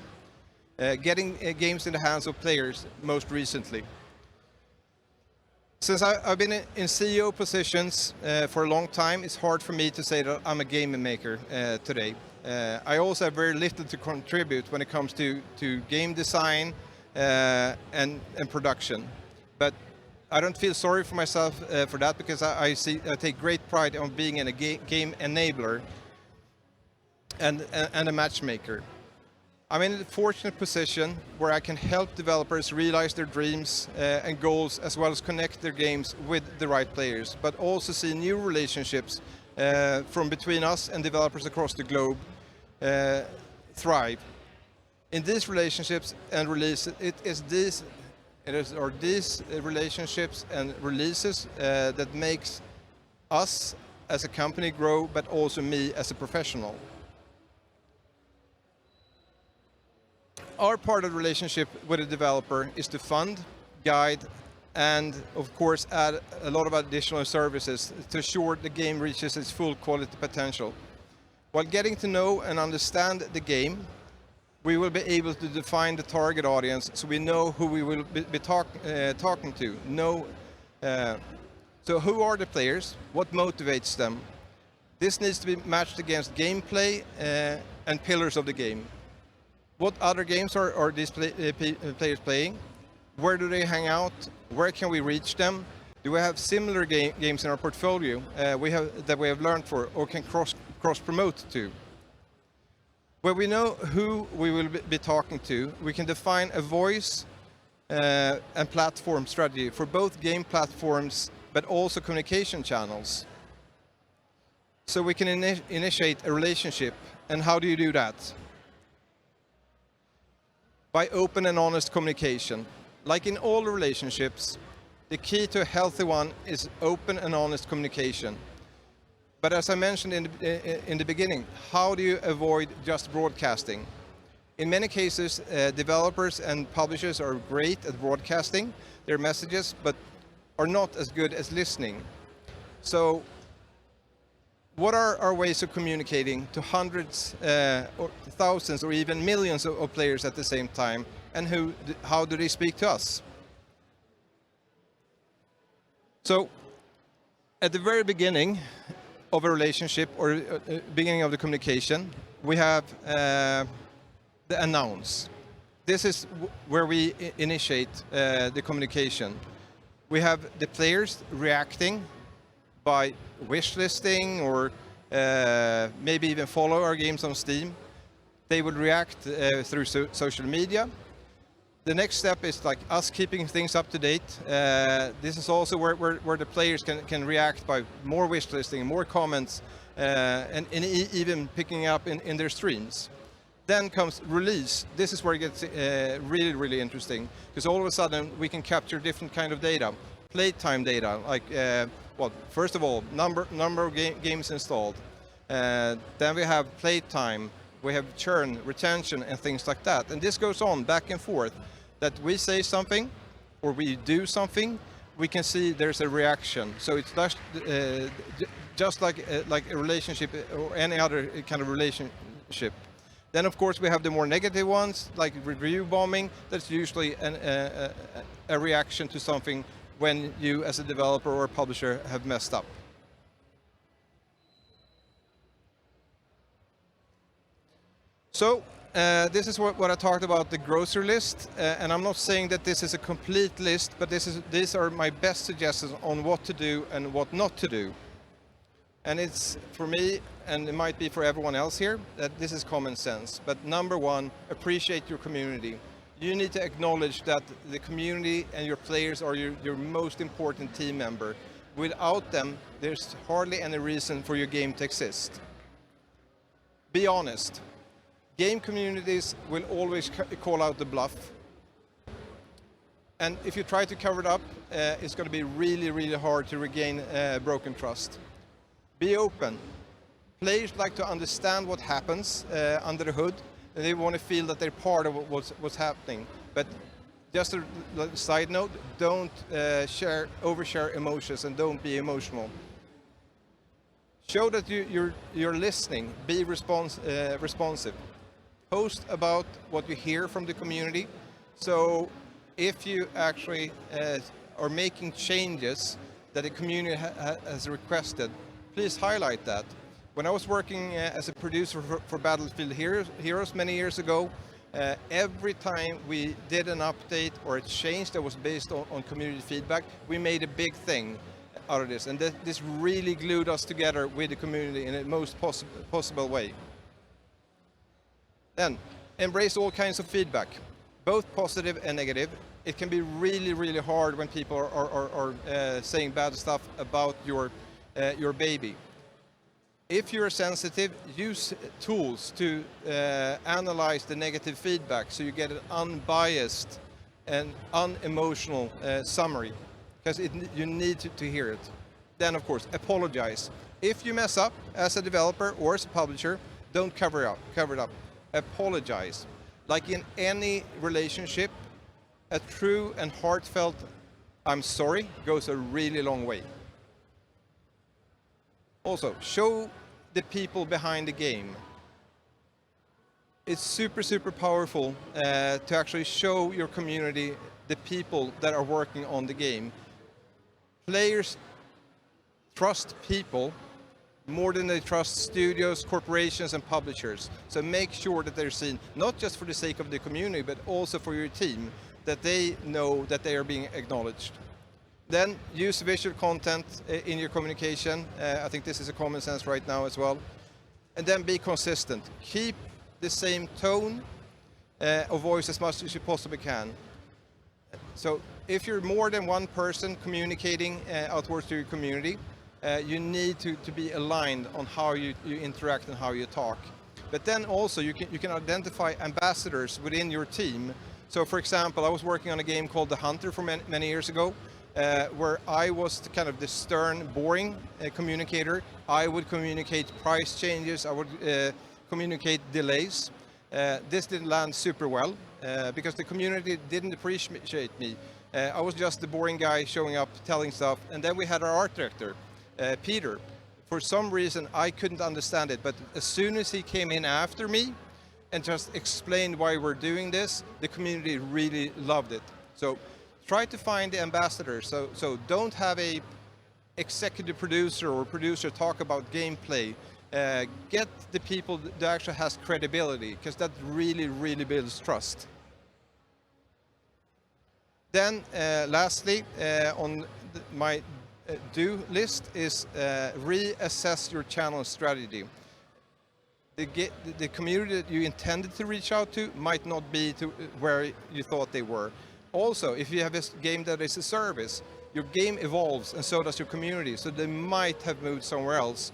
Getting games in the hands of players most recently. Since I've been in CEO positions for a long time, it's hard for me to say that I'm a game maker today. I also have very little to contribute when it comes to game design and production. But I don't feel sorry for myself for that, because I take great pride on being a game enabler and a matchmaker. I'm in a fortunate position where I can help developers realize their dreams and goals, as well as connect their games with the right players, but also see new relationships from between us and developers across the globe thrive. In these relationships and releases, these relationships and releases that makes us as a company grow, but also me as a professional. Our part of the relationship with a developer is to fund, guide, and of course add a lot of additional services to ensure the game reaches its full quality potential. While getting to know and understand the game, we will be able to define the target audience, so we know who we will be talking to. So who are the players? What motivates them? This needs to be matched against gameplay and pillars of the game. What other games are these players playing? Where do they hang out? Where can we reach them? Do we have similar games in our portfolio that we have learned for or can cross-promote to? Where we know who we will be talking to, we can define a voice and platform strategy for both game platforms, but also communication channels. So we can initiate a relationship. And how do you do that? By open and honest communication. Like in all relationships, the key to a healthy one is open and honest communication. But as I mentioned in the beginning, how do you avoid just broadcasting? In many cases, developers and publishers are great at broadcasting their messages, but are not as good as listening. So what are our ways of communicating to hundreds or thousands or even millions of players at the same time, and how do they speak to us? So at the very beginning of a relationship or beginning of the communication, we have the announce. This is where we initiate the communication. We have the players reacting by wishlisting or maybe even follow our games on Steam. They will react through social media. The next step is like us keeping things up to date. This is also where the players can react by more wishlisting, more comments, and even picking up in their streams. Then comes release. This is where it gets really, really interesting, because all of a sudden we can capture different kind of data, playtime data, like well, first of all, number of games installed. Then we have playtime, we have churn, retention, and things like that. And this goes on back and forth. That we say something or we do something, we can see there's a reaction. So it's just like a relationship or any other kind of relationship. Then of course we have the more negative ones, like review bombing. That's usually a reaction to something when you as a developer or a publisher have messed up. So this is what I talked about, the grocery list, and I'm not saying that this is a complete list, but these are my best suggestions on what to do and what not to do. And it's for me, and it might be for everyone else here, that this is common sense. But number one, appreciate your community. You need to acknowledge that the community and your players are your most important team member. Without them, there's hardly any reason for your game to exist. Be honest. Game communities will always call out the bluff. And if you try to cover it up, it's going to be really, really hard to regain broken trust. Be open. Players like to understand what happens under the hood, and they want to feel that they're part of what's happening. But just a side note, don't overshare emotions and don't be emotional. Show that you're listening, be responsive. Post about what you hear from the community. So if you actually are making changes that the community has requested, please highlight that. When I was working as a producer for Battlefield Heroes many years ago, every time we did an update or a change that was based on community feedback, we made a big thing out of this. And this really glued us together with the community in the most possible way. Then, embrace all kinds of feedback, both positive and negative. It can be really, really hard when people are saying bad stuff about your baby. If you're sensitive, use tools to analyze the negative feedback so you get an unbiased and unemotional summary, because you need to hear it. Then, of course, apologize. If you mess up as a developer or as a publisher, don't cover it up. Apologize. Like in any relationship, a true and heartfelt "I'm sorry" goes a really long way. Also, show the people behind the game. It's super, super powerful to actually show your community the people that are working on the game. Players trust people more than they trust studios, corporations, and publishers. So make sure that they're seen, not just for the sake of the community, but also for your team, that they know that they are being acknowledged. Then use visual content in your communication. I think this is a common sense right now as well. And then be consistent. Keep the same tone of voice as much as you possibly can. So if you're more than one person communicating outwards to your community, you need to be aligned on how you interact and how you talk. But then also you can identify ambassadors within your team. So for example, I was working on a game called The Hunter for many years ago, where I was kind of the stern, boring communicator. I would communicate price changes, I would communicate delays. This didn't land super well because the community didn't appreciate me. I was just the boring guy showing up, telling stuff. And then we had our art director, Peter. For some reason, I couldn't understand it, but as soon as he came in after me and just explained why we're doing this, the community really loved it. So try to find the ambassadors. So don't have a executive producer or producer talk about gameplay. Get the people that actually has credibility, because that really, really builds trust. Then lastly, on my do list is reassess your channel strategy. The community that you intended to reach out to might not be to where you thought they were. Also, if you have a game that is a service, your game evolves and so does your community, so they might have moved somewhere else.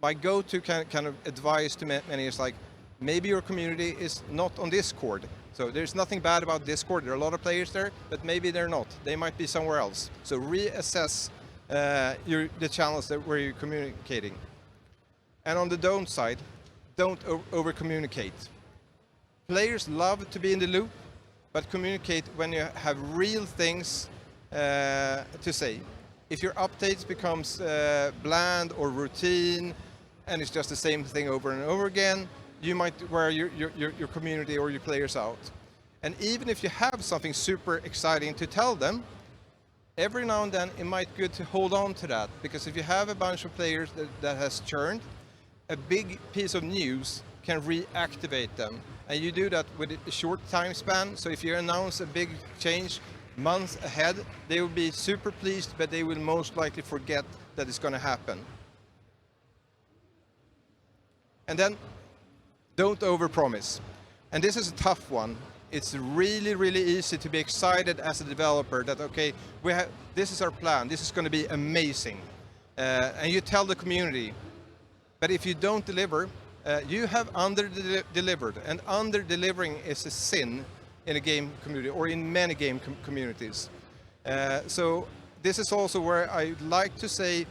My go-to kind of advice to many is like, maybe your community is not on Discord. So there's nothing bad about Discord, there are a lot of players there, but maybe they're not. They might be somewhere else. So reassess the channels where you're communicating. And on the don't side, don't over-communicate. Players love to be in the loop, but communicate when you have real things to say. If your updates becomes bland or routine, and it's just the same thing over and over again, you might wear your community or your players out. And even if you have something super exciting to tell them, every now and then it might be good to hold on to that, because if you have a bunch of players that has churned, a big piece of news can reactivate them. And you do that with a short time span. So if you announce a big change months ahead, they will be super pleased, but they will most likely forget that it's going to happen. And then don't overpromise. And this is a tough one. It's really, really easy to be excited as a developer that, okay, this is our plan, this is going to be amazing. And you tell the community. But if you don't deliver, you have under-delivered. And under-delivering is a sin in a game community, or in many game communities. So this is also where I like to say,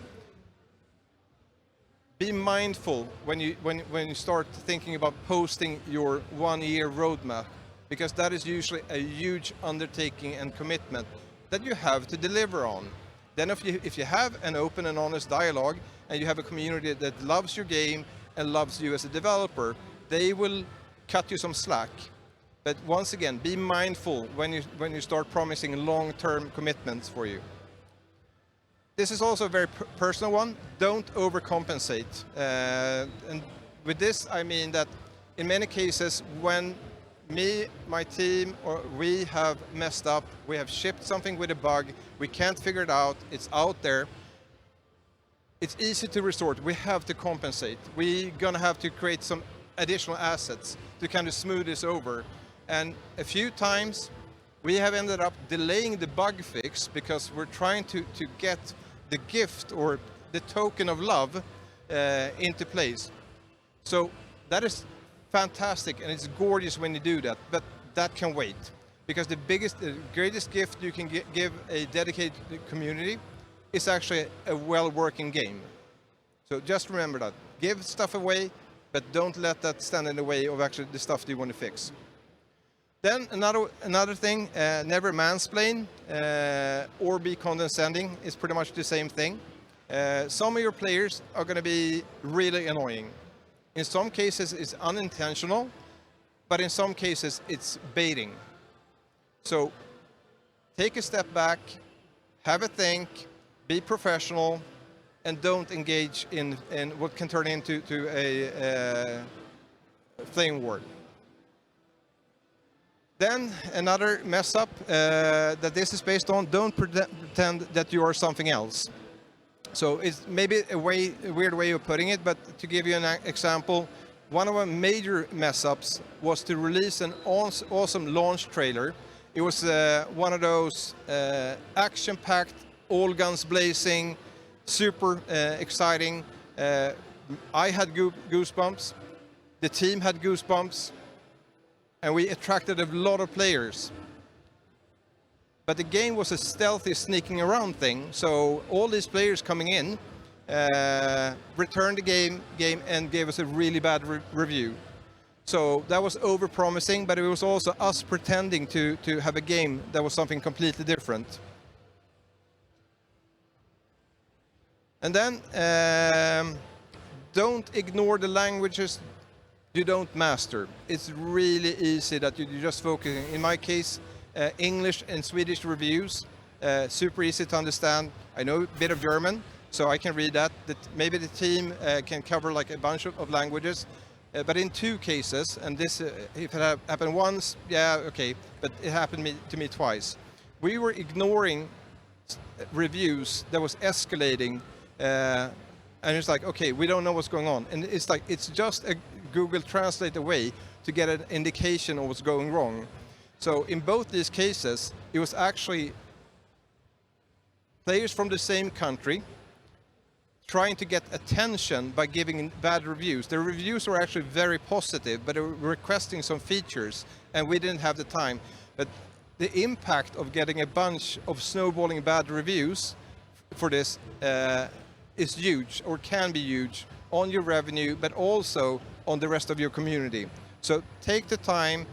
be mindful when you start thinking about posting your one-year roadmap, because that is usually a huge undertaking and commitment that you have to deliver on. Then if you have an open and honest dialogue, and you have a community that loves your game and loves you as a developer, they will cut you some slack. But once again, be mindful when you start promising long-term commitments for you. This is also a very personal one. Don't overcompensate. And with this, I mean that in many cases, when me, my team, or we have messed up, we have shipped something with a bug, we can't figure it out, it's out there, it's easy to resort. We have to compensate. We're gonna have to create some additional assets to kind of smooth this over. And a few times, we have ended up delaying the bug fix because we're trying to get the gift or the token of love into place. So that is fantastic, and it's gorgeous when you do that, but that can wait. Because the greatest gift you can give a dedicated community is actually a well-working game. So just remember that. Give stuff away, but don't let that stand in the way of actually the stuff that you want to fix. Then another thing, never mansplain or be condescending is pretty much the same thing. Some of your players are going to be really annoying. In some cases it's unintentional, but in some cases it's baiting. So take a step back, have a think, be professional, and don't engage in what can turn into a flame war. Then another mess up that this is based on, don't pretend that you are something else. So it's maybe a weird way of putting it, but to give you an example, one of our major mess ups was to release an awesome launch trailer. It was one of those action-packed, all guns blazing, super exciting. I had goosebumps, the team had goosebumps, and we attracted a lot of players. But the game was a stealthy, sneaking around thing, so all these players coming in returned the game and gave us a really bad review. So that was over-promising, but it was also us pretending to have a game that was something completely different. And then don't ignore the languages you don't master. It's really easy that you're just focusing. In my case, English and Swedish reviews, super easy to understand. I know a bit of German, so I can read that. Maybe the team can cover like a bunch of languages. But in two cases, and this, if it happened once, yeah, okay, but it happened to me twice. We were ignoring reviews that was escalating, and it's like, okay, we don't know what's going on. And it's like, it's just a Google Translate away to get an indication of what's going wrong. So in both these cases, it was actually players from the same country trying to get attention by giving bad reviews. The reviews were actually very positive, but they were requesting some features, and we didn't have the time. But the impact of getting a bunch of snowballing bad reviews for this is huge, or can be huge, on your revenue, but also on the rest of your community. So take the time,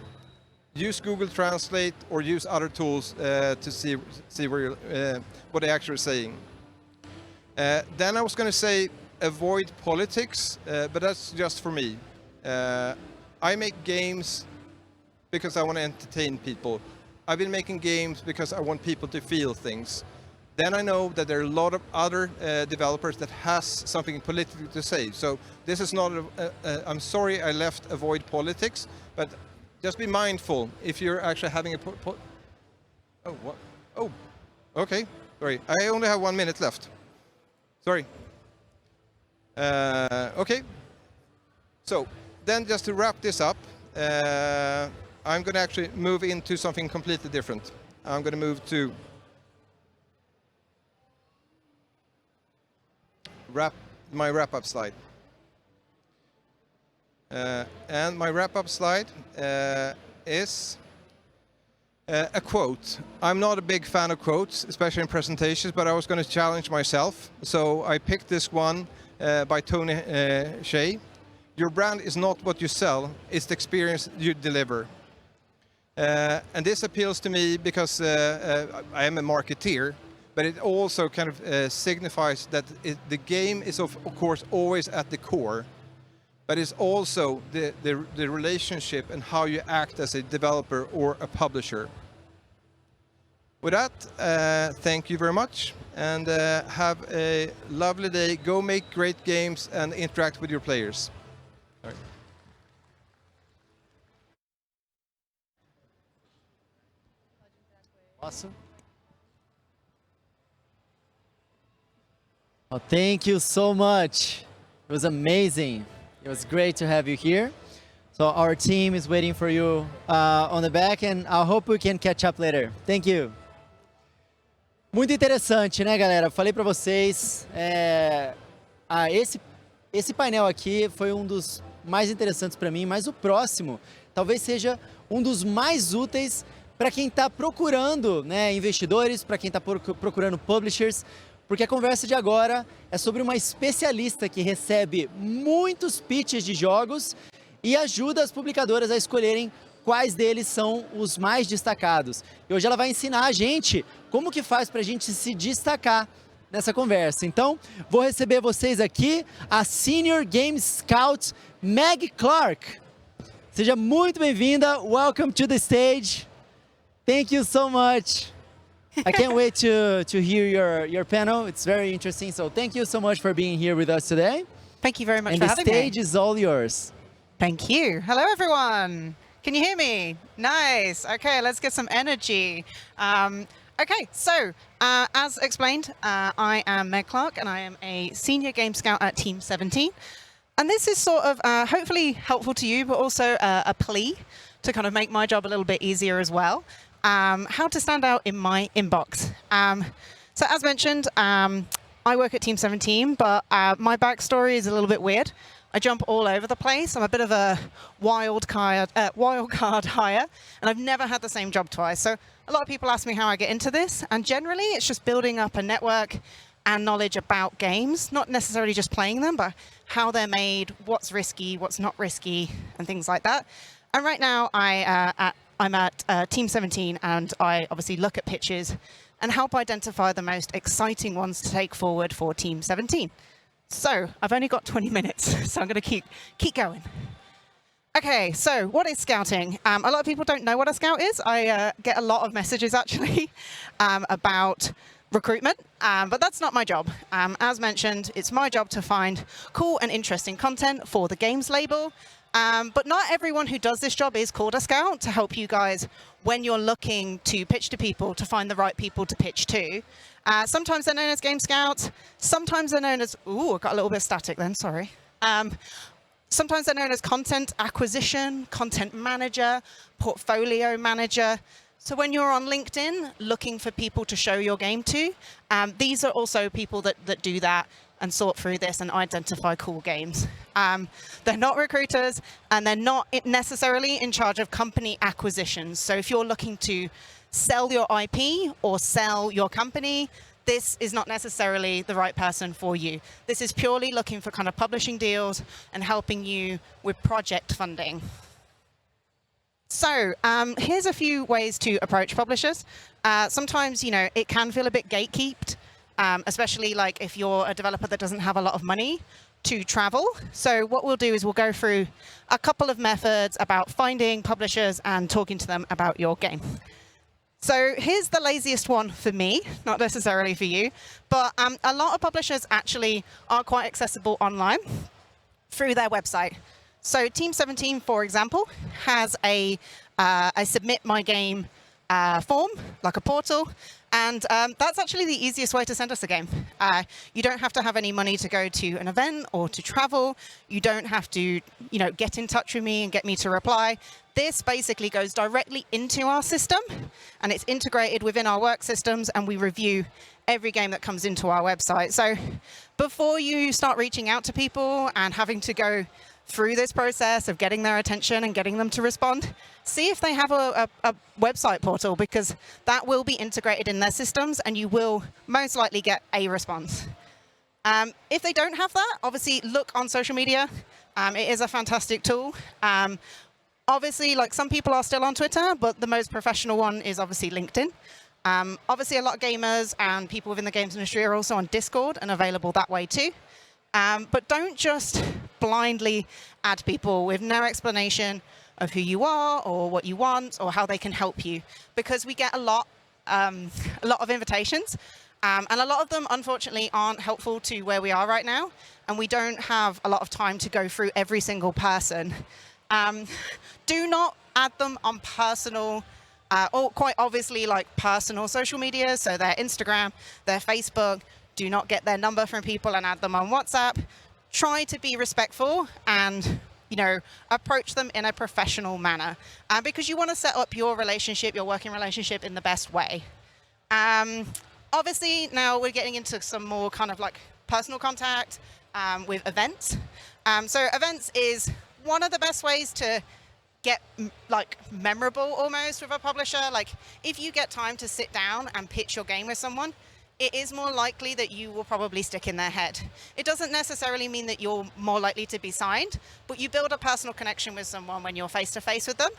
use Google Translate or use other tools to see where what they're actually saying. Then I was going to say avoid politics, but that's just for me. I make games because I want to entertain people. I've been making games because I want people to feel things. then I know that there are a lot of other developers that has something politically to say. So this is not, I'm sorry I left avoid politics, but just be mindful if you're actually having a oh, what? Oh, okay, sorry. I only have 1 minute left. Sorry. Okay. So then just to wrap this up, I'm going to actually move into something completely different. I'm going to move to my wrap-up slide. And my wrap-up slide is a quote. I'm not a big fan of quotes, especially in presentations, but I was going to challenge myself. So I picked this one by Tony Shea. Your brand is not what you sell, it's the experience you deliver. And this appeals to me because I am a marketeer, but it also kind of signifies that the game is of course always at the core, but it's also the relationship and how you act as a developer or a publisher. With that, thank you very much, and have a lovely day. Go make great games and interact with your players. Sorry.
Awesome. Well, thank you so much. It was amazing. It was great to have you here. So our team is waiting for you on the back, and I hope we can catch up later. Thank you. Muito interessante, né, galera? Falei para vocês, esse painel aqui foi um dos mais interessantes para mim, mas o próximo talvez seja um dos mais úteis para quem está procurando, né, investidores, para quem está procurando publishers, porque a conversa de agora é sobre uma especialista que recebe muitos pitches de jogos e ajuda as publicadoras a escolherem quais deles são os mais destacados. E hoje ela vai ensinar a gente como que faz para a gente se destacar nessa conversa. Então, vou receber vocês aqui, a Senior Game Scout, Meg Clark. Seja muito bem-vinda. Welcome to the stage. Thank you so much. I can't wait to hear your panel. It's very interesting. So thank you so much for being here with us today.
Thank you very much
and
for having me.
And the stage is all yours.
Thank you. Hello, everyone. Can you hear me? Nice. Okay, let's get some energy. Okay, so as explained, I am Meg Clark, and I am a Senior Game Scout at Team 17. And this is sort of hopefully helpful to you, but also a plea to kind of make my job a little bit easier as well. How to stand out in my inbox. So as mentioned, I work at Team 17, but my backstory is a little bit weird. I jump all over the place. I'm a bit of a wild card hire, and I've never had the same job twice. So a lot of people ask me how I get into this, and generally it's just building up a network and knowledge about games, not necessarily just playing them, but how they're made, what's risky, what's not risky, and things like that. And right now I'm at Team 17, and I obviously look at pitches and help identify the most exciting ones to take forward for Team 17. So I've only got 20 minutes, so I'm going to keep going. Okay, so what is scouting? A lot of people don't know what a scout is. I get a lot of messages actually about recruitment, but that's not my job. As mentioned, it's my job to find cool and interesting content for the games label. But not everyone who does this job is called a scout, to help you guys when you're looking to pitch to people, to find the right people to pitch to. Sometimes they're known as game scouts. Sometimes they're known as, ooh, I got a little bit static then, sorry. Sometimes they're known as content acquisition, content manager, portfolio manager. So when you're on LinkedIn looking for people to show your game to, these are also people that do that and sort through this and identify cool games. They're not recruiters, and they're not necessarily in charge of company acquisitions. So if you're looking to sell your IP or sell your company, this is not necessarily the right person for you. This is purely looking for kind of publishing deals and helping you with project funding. So here's a few ways to approach publishers. Sometimes, you know, it can feel a bit gatekeeped, especially like if you're a developer that doesn't have a lot of money to travel. So what we'll do is we'll go through a couple of methods about finding publishers and talking to them about your game. So here's the laziest one for me, not necessarily for you, but a lot of publishers actually are quite accessible online through their website. So Team 17, for example, has a submit my game form, like a portal, and that's actually the easiest way to send us a game. You don't have to have any money to go to an event or to travel. You don't have to, get in touch with me and get me to reply. This basically goes directly into our system, and it's integrated within our work systems, and we review every game that comes into our website. So before you start reaching out to people and having to go through this process of getting their attention and getting them to respond, see if they have a website portal, because that will be integrated in their systems and you will most likely get a response. If they don't have that, obviously look on social media. It is a fantastic tool. Obviously, like, some people are still on Twitter, but the most professional one is obviously LinkedIn. Obviously, a lot of gamers and people within the games industry are also on Discord and available that way too. But don't just blindly add people with no explanation of who you are or what you want or how they can help you, because we get a lot of invitations, and a lot of them, unfortunately, aren't helpful to where we are right now, and we don't have a lot of time to go through every single person. Do not add them on personal, or quite obviously like personal social media, so their Instagram, their Facebook. Do not get their number from people and add them on WhatsApp. Try to be respectful and, approach them in a professional manner, because you want to set up your relationship, your working relationship, in the best way. Obviously, now we're getting into some more kind of like personal contact with events. So events is one of the best ways to get like memorable almost with a publisher. Like, if you get time to sit down and pitch your game with someone, it is more likely that you will probably stick in their head. It doesn't necessarily mean that you're more likely to be signed, but you build a personal connection with someone when you're face to face with them.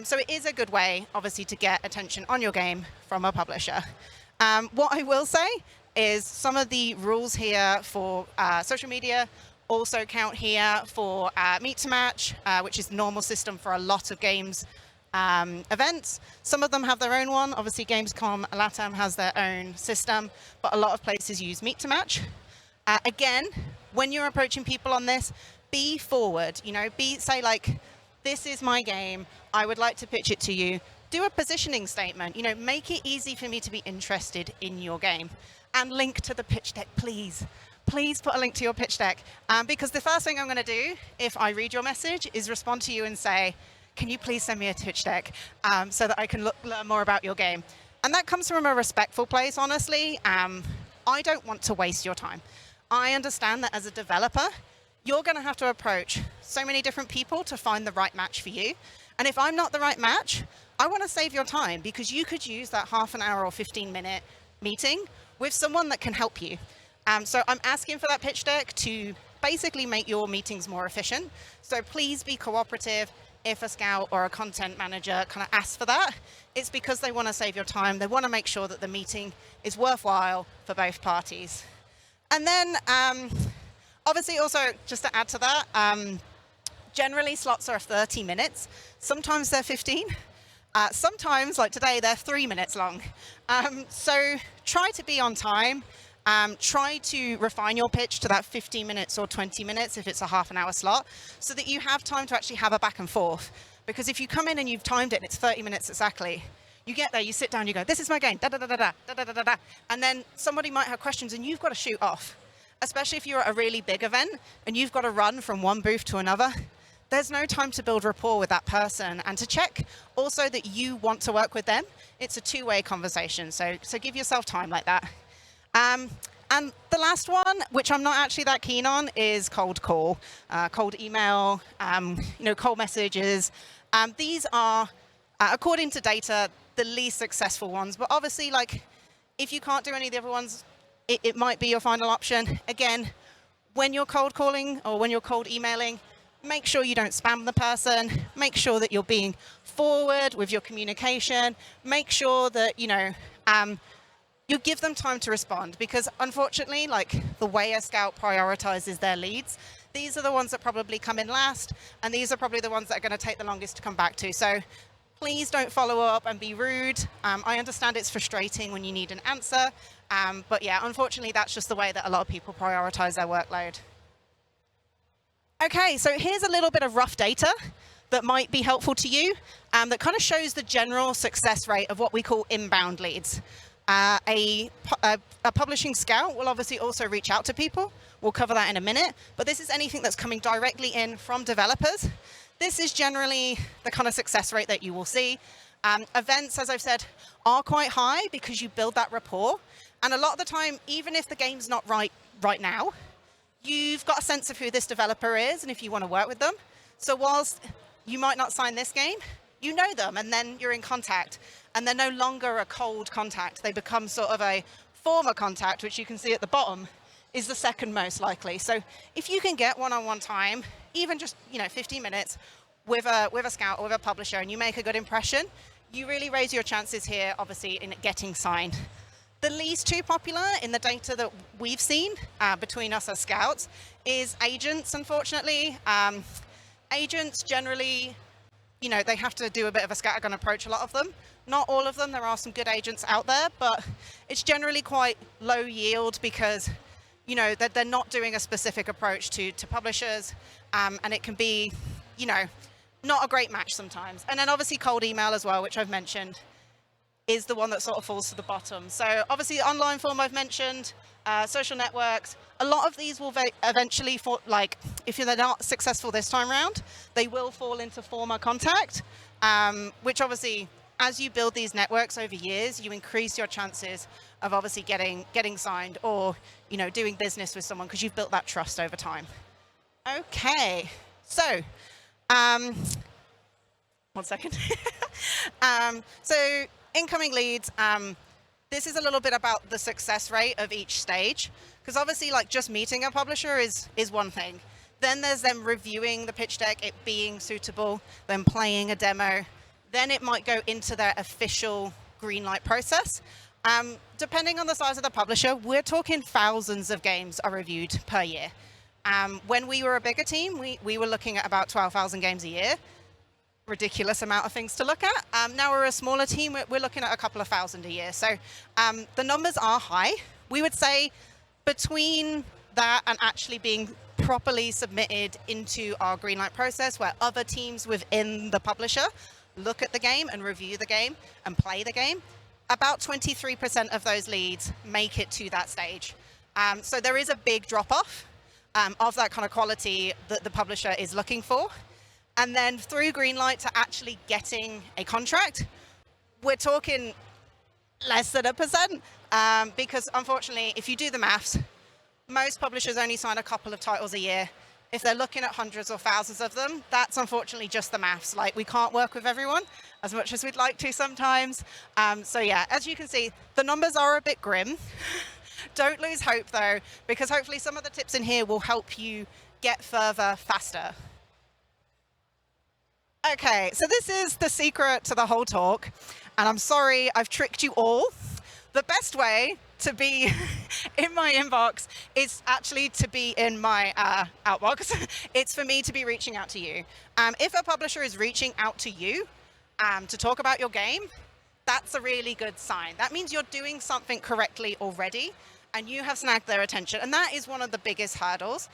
So it is a good way, obviously, to get attention on your game from a publisher. What I will say is some of the rules here for social media also count here for Meet to Match, which is the normal system for a lot of games events. Some of them have their own one. Obviously, Gamescom, Latam has their own system, but a lot of places use Meet to Match. Again, when you're approaching people on this, be forward. Say like, this is my game. I would like to pitch it to you. Do a positioning statement. Make it easy for me to be interested in your game, and link to the pitch deck, please. Please put a link to your pitch deck, because the first thing I'm going to do if I read your message is respond to you and say, can you please send me a pitch deck so that I can learn more about your game? And that comes from a respectful place, honestly. I don't want to waste your time. I understand that as a developer, you're going to have to approach so many different people to find the right match for you. And if I'm not the right match, I want to save your time, because you could use that half an hour or 15-minute meeting with someone that can help you. So I'm asking for that pitch deck to basically make your meetings more efficient. So please be cooperative. If a scout or a content manager kind of asks for that, it's because they want to save your time. They want to make sure that the meeting is worthwhile for both parties. And then, obviously, also, just to add to that, generally slots are 30 minutes. Sometimes they're 15. Sometimes, like today, they're 3 minutes long. So try to be on time. Try to refine your pitch to that 15 minutes or 20 minutes if it's a half an hour slot, so that you have time to actually have a back and forth. Because if you come in and you've timed it and it's 30 minutes exactly, you get there, you sit down, you go, this is my game, da da da da da da da da da, and then somebody might have questions and you've got to shoot off. Especially if you're at a really big event and you've got to run from one booth to another. There's no time to build rapport with that person and to check also that you want to work with them. It's a two-way conversation, so give yourself time like that. And the last one, which I'm not actually that keen on, is cold call, cold email, cold messages. These are, according to data, the least successful ones. But obviously, like, if you can't do any of the other ones, it might be your final option. Again, when you're cold calling or when you're cold emailing, make sure you don't spam the person. Make sure that you're being forward with your communication. Make sure that, you give them time to respond, because unfortunately, like the way a scout prioritizes their leads, these are the ones that probably come in last, and these are probably the ones that are going to take the longest to come back to. So Please don't follow up and be rude. I understand it's frustrating when you need an answer, but yeah, unfortunately, that's just the way that a lot of people prioritize their workload. Okay, so here's a little bit of rough data that might be helpful to you, that kind of shows the general success rate of what we call inbound leads. A publishing scout will obviously also reach out to people. We'll cover that in a minute, but this is anything that's coming directly in from developers. This is generally the kind of success rate that you will see. Events, as I've said, are quite high because you build that rapport. And a lot of the time, even if the game's not right now, you've got a sense of who this developer is and if you want to work with them. So whilst you might not sign this game, you know them and then you're in contact. And they're no longer a cold contact. They become sort of a former contact, which you can see at the bottom is the second most likely. So if you can get one-on-one time, even just 15 minutes with a scout or with a publisher, and you make a good impression, you really raise your chances here, obviously, in getting signed. The least too popular in the data that we've seen between us as scouts is agents, unfortunately. Agents generally, they have to do a bit of a scattergun approach, a lot of them. Not all of them, there are some good agents out there, but it's generally quite low yield because that they're not doing a specific approach to publishers, and it can be, not a great match sometimes. And then obviously cold email as well, which I've mentioned, is the one that sort of falls to the bottom. So obviously the online form I've mentioned, social networks, a lot of these will eventually, if they're not successful this time around, they will fall into former contact, which obviously, as you build these networks over years, you increase your chances of obviously getting signed or doing business with someone because you've built that trust over time. Okay, so one second. So incoming leads. This is a little bit about the success rate of each stage, because obviously, just meeting a publisher is one thing. Then there's them reviewing the pitch deck, it being suitable, then playing a demo. Then it might go into their official green light process. Depending on the size of the publisher, we're talking thousands of games are reviewed per year. When we were a bigger team, we were looking at about 12,000 games a year. Ridiculous amount of things to look at. Now we're a smaller team, we're looking at a couple of thousand a year. So the numbers are high. We would say between that and actually being properly submitted into our green light process, where other teams within the publisher look at the game and review the game and play the game, about 23% of those leads make it to that stage. So there is a big drop-off of that kind of quality that the publisher is looking for. And then through Greenlight to actually getting a contract, we're talking less than 1%, because unfortunately, if you do the maths, most publishers only sign a couple of titles a year. If they're looking at hundreds or thousands of them, that's unfortunately just the maths. We can't work with everyone as much as we'd like to sometimes. So yeah, as you can see, the numbers are a bit grim. Don't lose hope though, because hopefully some of the tips in here will help you get further faster. Okay, so this is the secret to the whole talk, and I'm sorry I've tricked you all. The best way to be in my inbox is actually to be in my outbox. It's for me to be reaching out to you. If a publisher is reaching out to you to talk about your game, that's a really good sign. That means you're doing something correctly already and you have snagged their attention. And that is one of the biggest hurdles.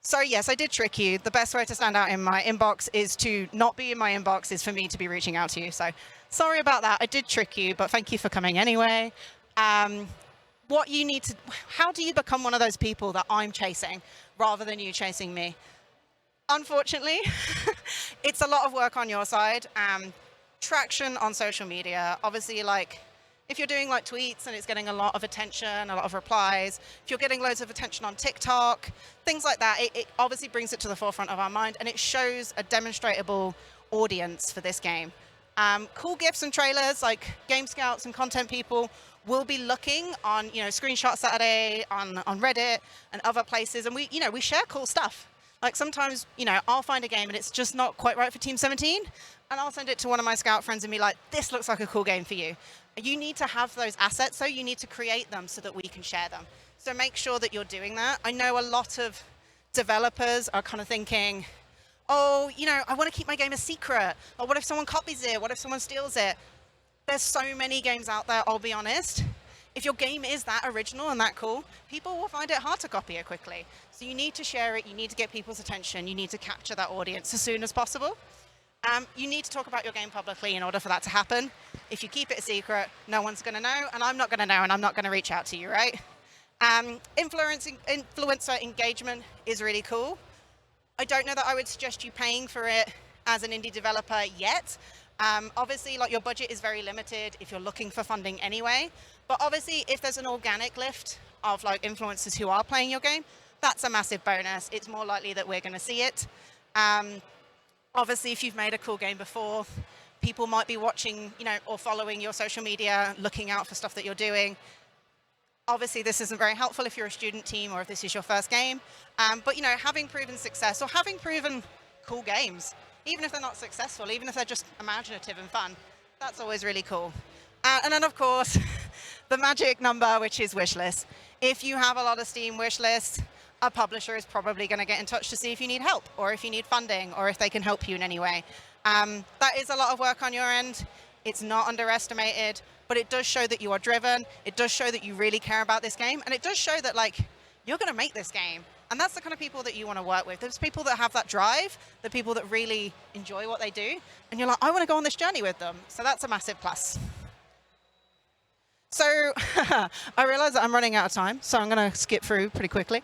So yes, I did trick you. The best way to stand out in my inbox is to not be in my inbox, is for me to be reaching out to you. So sorry about that. I did trick you, but thank you for coming anyway. What you need to, how do you become one of those people that I'm chasing rather than you chasing me? Unfortunately, it's a lot of work on your side. Traction on social media, obviously, if you're doing tweets and it's getting a lot of attention, a lot of replies, if you're getting loads of attention on TikTok, things like that, it obviously brings it to the forefront of our mind, and it shows a demonstrable audience for this game. Cool GIFs and trailers, like game scouts and content people will be looking on, Screenshot Saturday, on Reddit and other places, and we share cool stuff. Sometimes, I'll find a game and it's just not quite right for Team 17, and I'll send it to one of my scout friends and be like, this looks like a cool game for you. You need to have those assets, so you need to create them so that we can share them. So make sure that you're doing that. I know a lot of developers are kind of thinking, oh, you know, I want to keep my game a secret. Or what if someone copies it? What if someone steals it? There's so many games out there, I'll be honest. If your game is that original and that cool, people will find it hard to copy it quickly. So you need to share it, you need to get people's attention, you need to capture that audience as soon as possible. You need to talk about your game publicly in order for that to happen. If you keep it a secret, no one's going to know, and I'm not going to know, and I'm not going to reach out to you, right? Influencer engagement is really cool. I don't know that I would suggest you paying for it as an indie developer yet. Obviously, like, your budget is very limited if you're looking for funding anyway. But obviously, if there's an organic lift of like influencers who are playing your game, that's a massive bonus. It's more likely that we're going to see it. Obviously, if you've made a cool game before, people might be watching, you know, or following your social media, looking out for stuff that you're doing. Obviously, this isn't very helpful if you're a student team or if this is your first game. But, you know, having proven success or having proven cool games, even if they're not successful, even if they're just imaginative and fun, that's always really cool. And then, of course, the magic number, which is wish lists. If you have a lot of Steam wish lists, a publisher is probably going to get in touch to see if you need help or if you need funding or if they can help you in any way. That is a lot of work on your end. It's not underestimated, but it does show that you are driven. It does show that you really care about this game. And it does show that, like, you're going to make this game. And that's the kind of people that you want to work with. There's people that have that drive, the people that really enjoy what they do. And you're like, I want to go on this journey with them. So that's a massive plus. So I realize that I'm running out of time, so I'm going to skip through pretty quickly.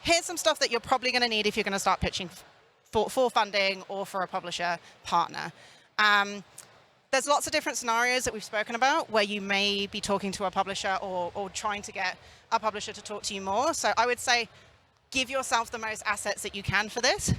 Here's some stuff that you're probably going to need if you're going to start pitching for funding or for a publisher partner. There's lots of different scenarios that we've spoken about where you may be talking to a publisher or trying to get a publisher to talk to you more. So I would say give yourself the most assets that you can for this.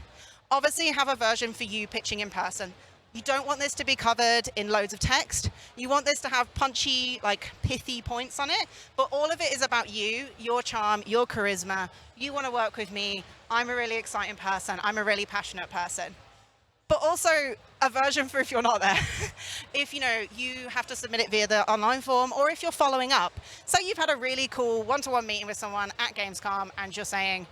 Obviously, have a version for you pitching in person. You don't want this to be covered in loads of text. You want this to have punchy, like, pithy points on it. But all of it is about you, your charm, your charisma. You want to work with me. I'm a really exciting person. I'm a really passionate person. But also a version for if you're not there. If, you know, you have to submit it via the online form, or if you're following up. Say you've had a really cool one-to-one meeting with someone at Gamescom and you're saying,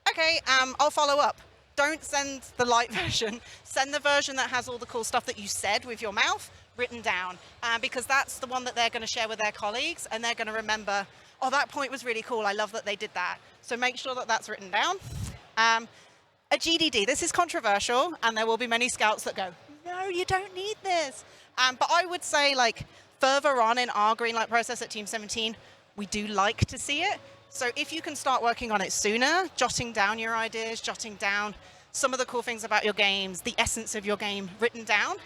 okay, I'll follow up. Don't send the light version. Send the version that has all the cool stuff that you said with your mouth written down, because that's the one that they're going to share with their colleagues, and they're going to remember, oh, that point was really cool. I love that they did that. So make sure that that's written down. A GDD. This is controversial, and there will be many scouts that go, no, you don't need this. But I would say, like, further on in our greenlight process at Team 17, we do like to see it. So if you can start working on it sooner, jotting down your ideas, jotting down some of the cool things about your games, the essence of your game written down,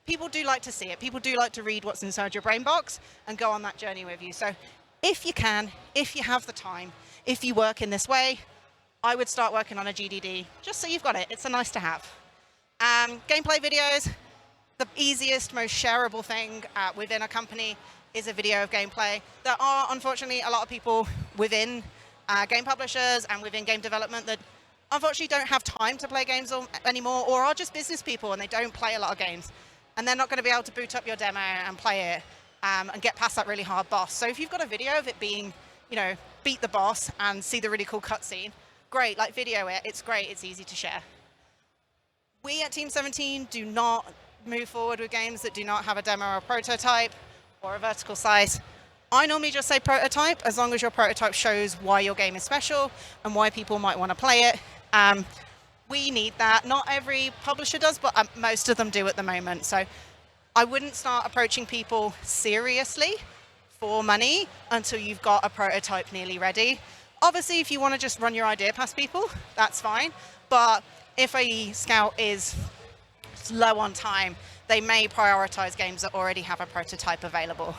people do like to see it. People do like to read what's inside your brain box and go on that journey with you. So if you can, if you have the time, if you work in this way, I would start working on a GDD, just so you've got it. It's a nice to have. Gameplay videos, the easiest, most shareable thing within a company is a video of gameplay. There are, unfortunately, a lot of people within game publishers and within game development that unfortunately don't have time to play games anymore, or are just business people and they don't play a lot of games. And they're not going to be able to boot up your demo and play it and get past that really hard boss. So if you've got a video of it being, you know, beat the boss and see the really cool cutscene, great, like, video it. It's great. It's easy to share. We at Team 17 do not move forward with games that do not have a demo or a prototype or a vertical slice. I normally just say prototype, as long as your prototype shows why your game is special and why people might want to play it. We need that. Not every publisher does, but most of them do at the moment. So I wouldn't start approaching people seriously for money until you've got a prototype nearly ready. Obviously, if you want to just run your idea past people, that's fine. But if a scout is low on time, they may prioritize games that already have a prototype available.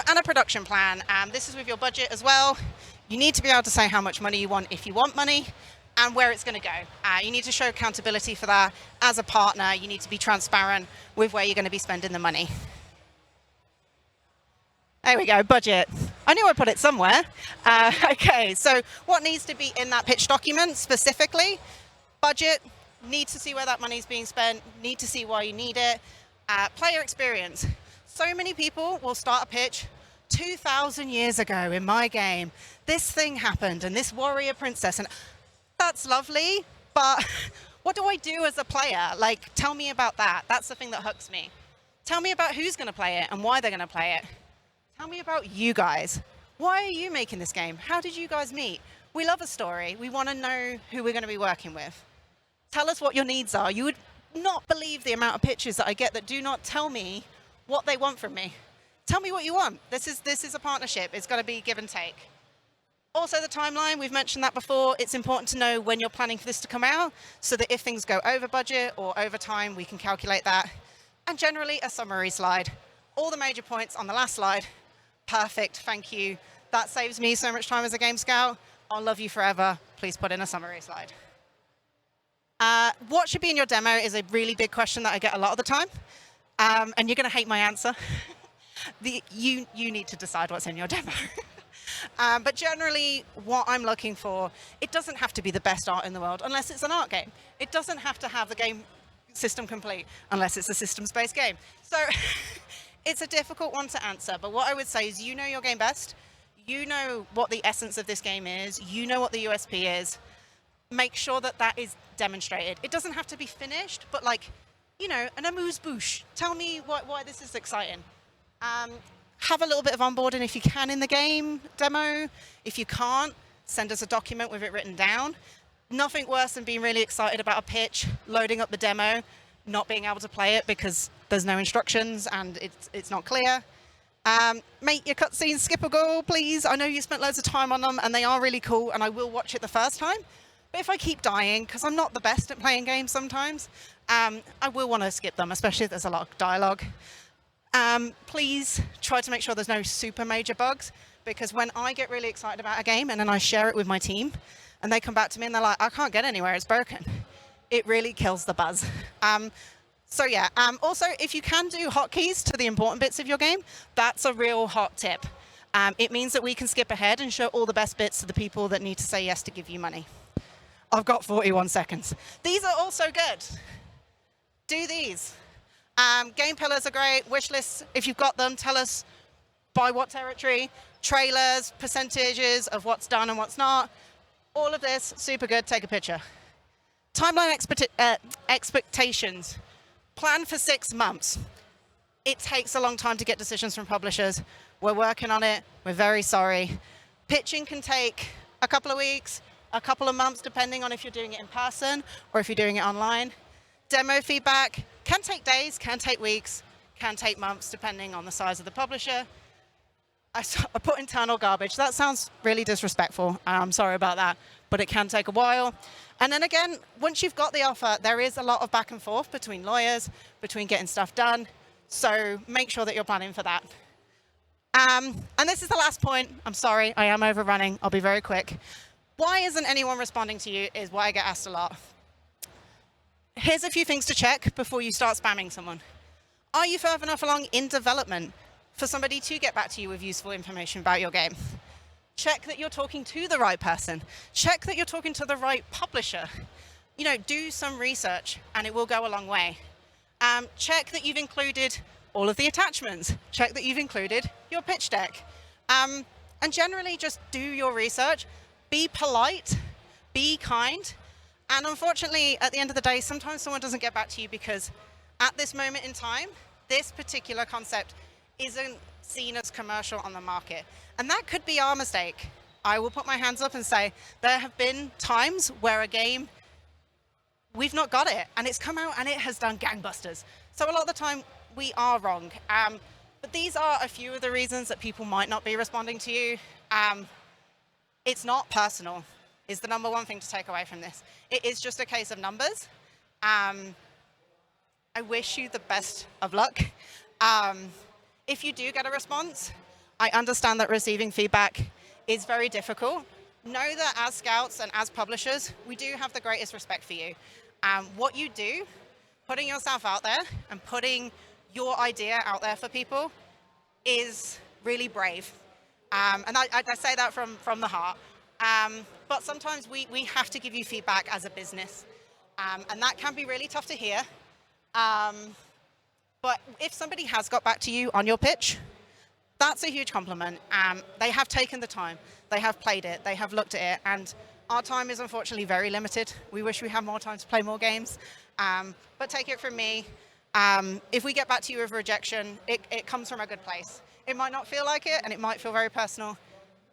And a production plan. This is with your budget as well. You need to be able to say how much money you want if you want money, and where it's going to go. You need to show accountability for that. As a partner, you need to be transparent with where you're going to be spending the money. There we go, budget. I knew I'd put it somewhere. Okay, so what needs to be in that pitch document specifically? Budget, need to see where that money's being spent, need to see why you need it. Player experience. So many people will start a pitch 2,000 years ago in my game. This thing happened and this warrior princess, and that's lovely, but What do I do as a player? Like, tell me about that. That's the thing that hooks me. Tell me about who's going to play it and why they're going to play it. Tell me about you guys. Why are you making this game? How did you guys meet? We love a story. We want to know who we're going to be working with. Tell us what your needs are. You would not believe the amount of pitches that I get that do not tell me what they want from me. Tell me what you want. This is a partnership. It's got to be give and take. Also, the timeline, we've mentioned that before. It's important to know when you're planning for this to come out so that if things go over budget or over time, we can calculate that. And generally, a summary slide. All the major points on the last slide. Perfect, thank you. That saves me so much time as a game scout. I'll love you forever. Please put in a summary slide. What should be in your demo is a really big question that I get a lot of the time. And you're going to hate my answer. You need to decide what's in your demo. But generally, what I'm looking for, it doesn't have to be the best art in the world unless it's an art game. It doesn't have to have the game system complete unless it's a systems-based game. So it's a difficult one to answer. But what I would say is you know your game best. You know what the essence of this game is. You know what the USP is. Make sure that that is demonstrated. It doesn't have to be finished, but like, you know, an amuse-bouche. Tell me why this is exciting. Have a little bit of onboarding if you can in the game demo. If you can't, send us a document with it written down. Nothing worse than being really excited about a pitch, loading up the demo, not being able to play it because there's no instructions and it's not clear. Make your cutscenes skippable, please. I know you spent loads of time on them and they are really cool and I will watch it the first time. But if I keep dying, because I'm not the best at playing games sometimes, I will want to skip them, especially if there's a lot of dialogue. Please try to make sure there's no super major bugs, because when I get really excited about a game and then I share it with my team and they come back to me and they're like, I can't get anywhere, it's broken. It really kills the buzz. So yeah, also if you can do hotkeys to the important bits of your game, that's a real hot tip. It means that we can skip ahead and show all the best bits to the people that need to say yes to give you money. I've got 41 seconds. These are also good. Do these. Game pillars are great. Wish lists, if you've got them, tell us by what territory. Trailers, percentages of what's done and what's not. All of this, super good. Take a picture. Timeline expectations. Plan for 6 months. It takes a long time to get decisions from publishers. We're working on it. We're very sorry. Pitching can take a couple of weeks, a couple of months, depending on if you're doing it in person or if you're doing it online. Demo feedback can take days, can take weeks, can take months, depending on the size of the publisher. I put internal garbage. That sounds really disrespectful. I'm sorry about that, but it can take a while. And then again, once you've got the offer, there is a lot of back and forth between lawyers, between getting stuff done. So make sure that you're planning for that. And this is the last point. I'm sorry, I am overrunning. I'll be very quick. Why isn't anyone responding to you is what I get asked a lot. Here's a few things to check before you start spamming someone. Are you further enough along in development for somebody to get back to you with useful information about your game? Check that you're talking to the right person. Check that you're talking to the right publisher. You know, do some research and it will go a long way. Check that you've included all of the attachments. Check that you've included your pitch deck. And generally just do your research. Be polite, be kind. And unfortunately, at the end of the day, sometimes someone doesn't get back to you because at this moment in time, this particular concept isn't seen as commercial on the market. And that could be our mistake. I will put my hands up and say, there have been times where a game, we've not got it, and it's come out and it has done gangbusters. So a lot of the time, we are wrong. But these are a few of the reasons that people might not be responding to you. It's not personal, is the number one thing to take away from this. It is just a case of numbers. I wish you the best of luck. If you do get a response, I understand that receiving feedback is very difficult. Know that as scouts and as publishers, we do have the greatest respect for you. What you do, putting yourself out there and putting your idea out there for people is really brave. And I say that from the heart. But sometimes we have to give you feedback as a business. And that can be really tough to hear. But if somebody has got back to you on your pitch, that's a huge compliment. They have taken the time. They have played it. They have looked at it. And Our time is unfortunately very limited. We wish we had more time to play more games. But take it from me, if we get back to you with rejection, it comes from a good place. It might not feel like it, and it might feel very personal,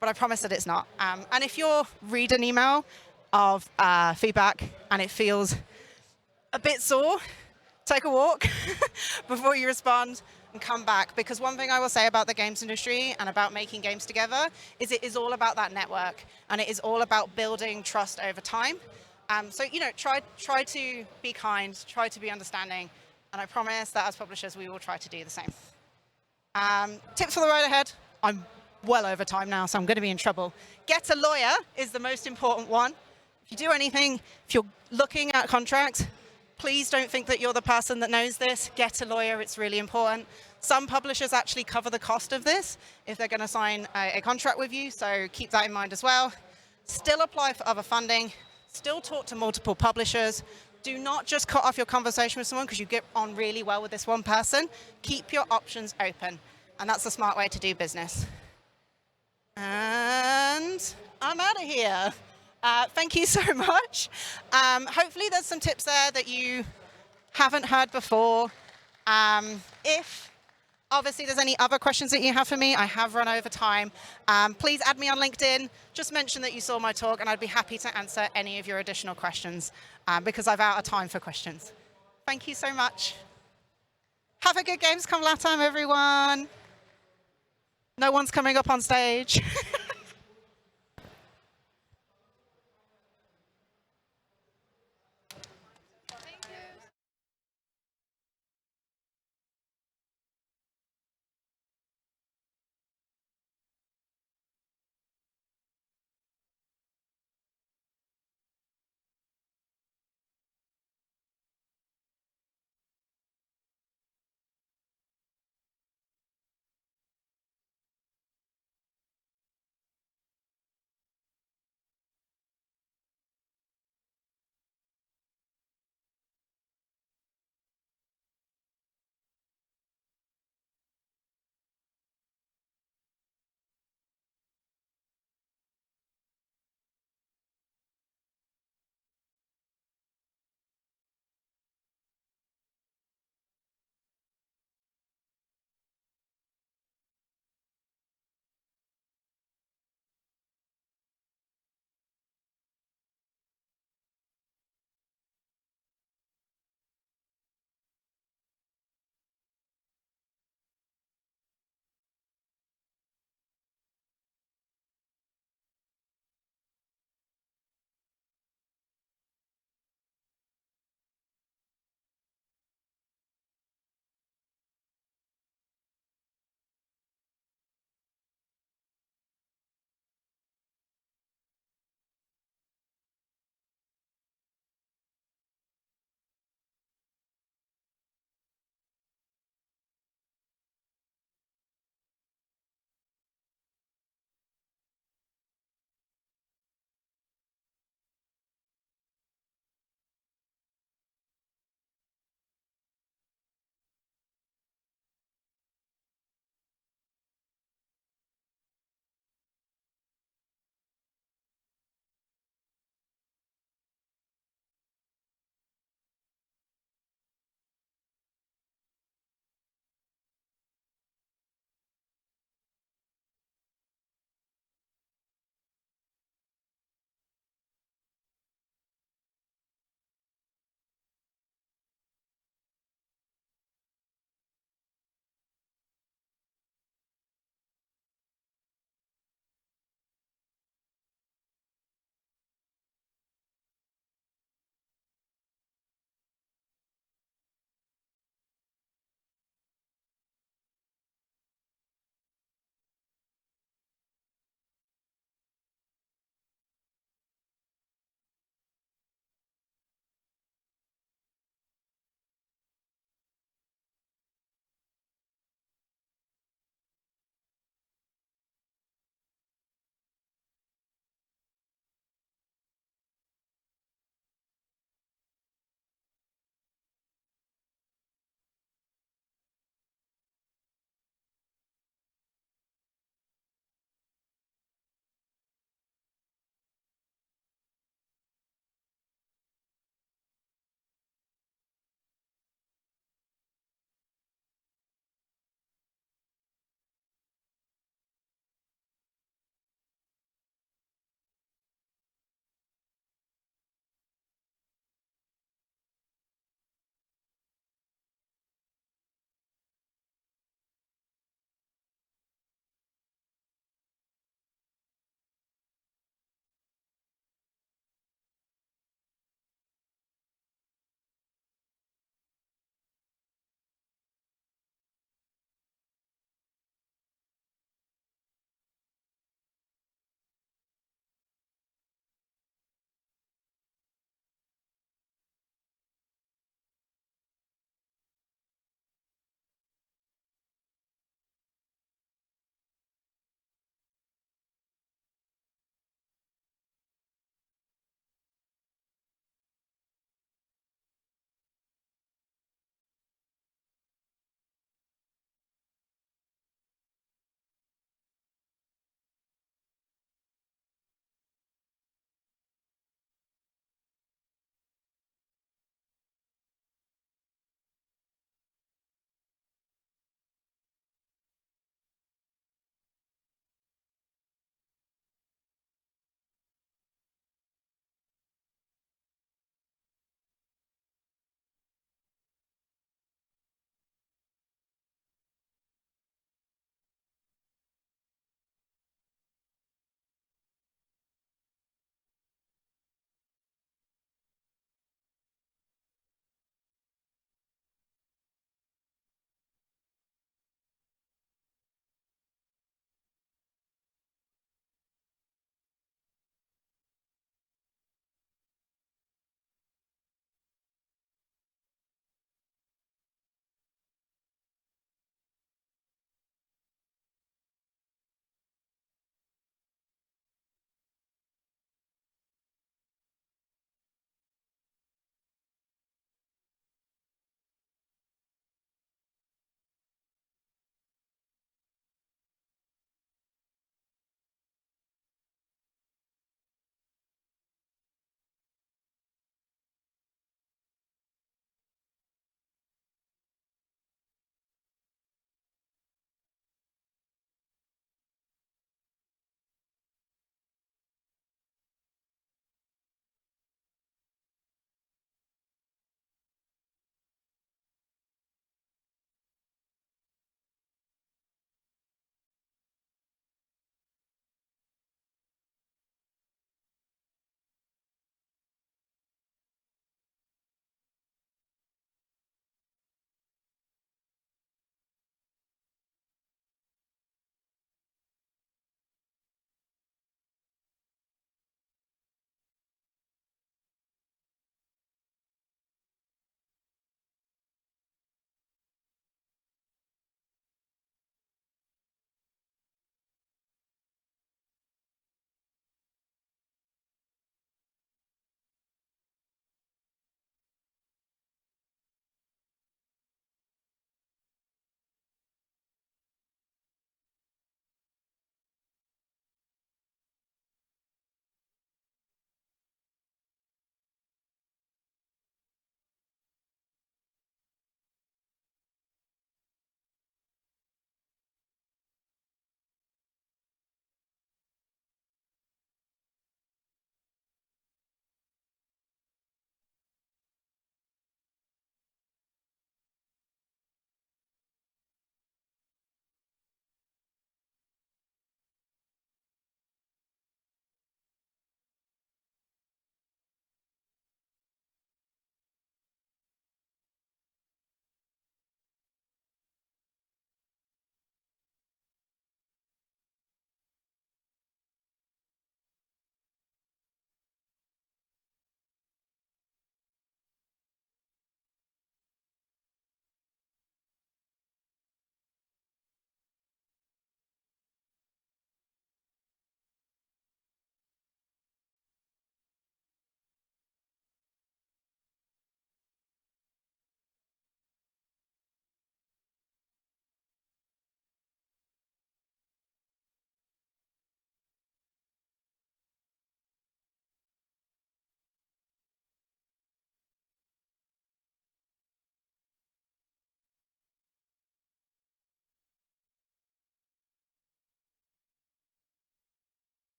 but I promise that it's not. And if you read an email of feedback and it feels a bit sore, take a walk before you respond and come back. Because one thing I will say about the games industry and about making games together is it is all about that network, and it is all about building trust over time. So, try to be kind, try to be understanding, and I promise that as publishers, we will try to do the same. Tips for the road ahead. I'm well over time now, so I'm going to be in trouble. Get a lawyer is the most important one. If you do anything, if you're looking at contracts, please don't think that you're the person that knows this. Get a lawyer, it's really important. Some publishers actually cover the cost of this if they're going to sign a contract with you, so keep that in mind as well. Still apply for other funding. Still talk to multiple publishers. Do not just cut off your conversation with someone because you get on really well with this one person. Keep your options open, and that's a smart way to do business. And I'm out of here. Thank you so much. Hopefully there's some tips there that you haven't heard before. If obviously there's any other questions that you have for me, I have run over time. Please add me on LinkedIn. Just mention that you saw my talk, and I'd be happy to answer any of your additional questions because I've out of time for questions. Thank you so much. Have a good Gamescom latam, everyone. No one's coming up on stage.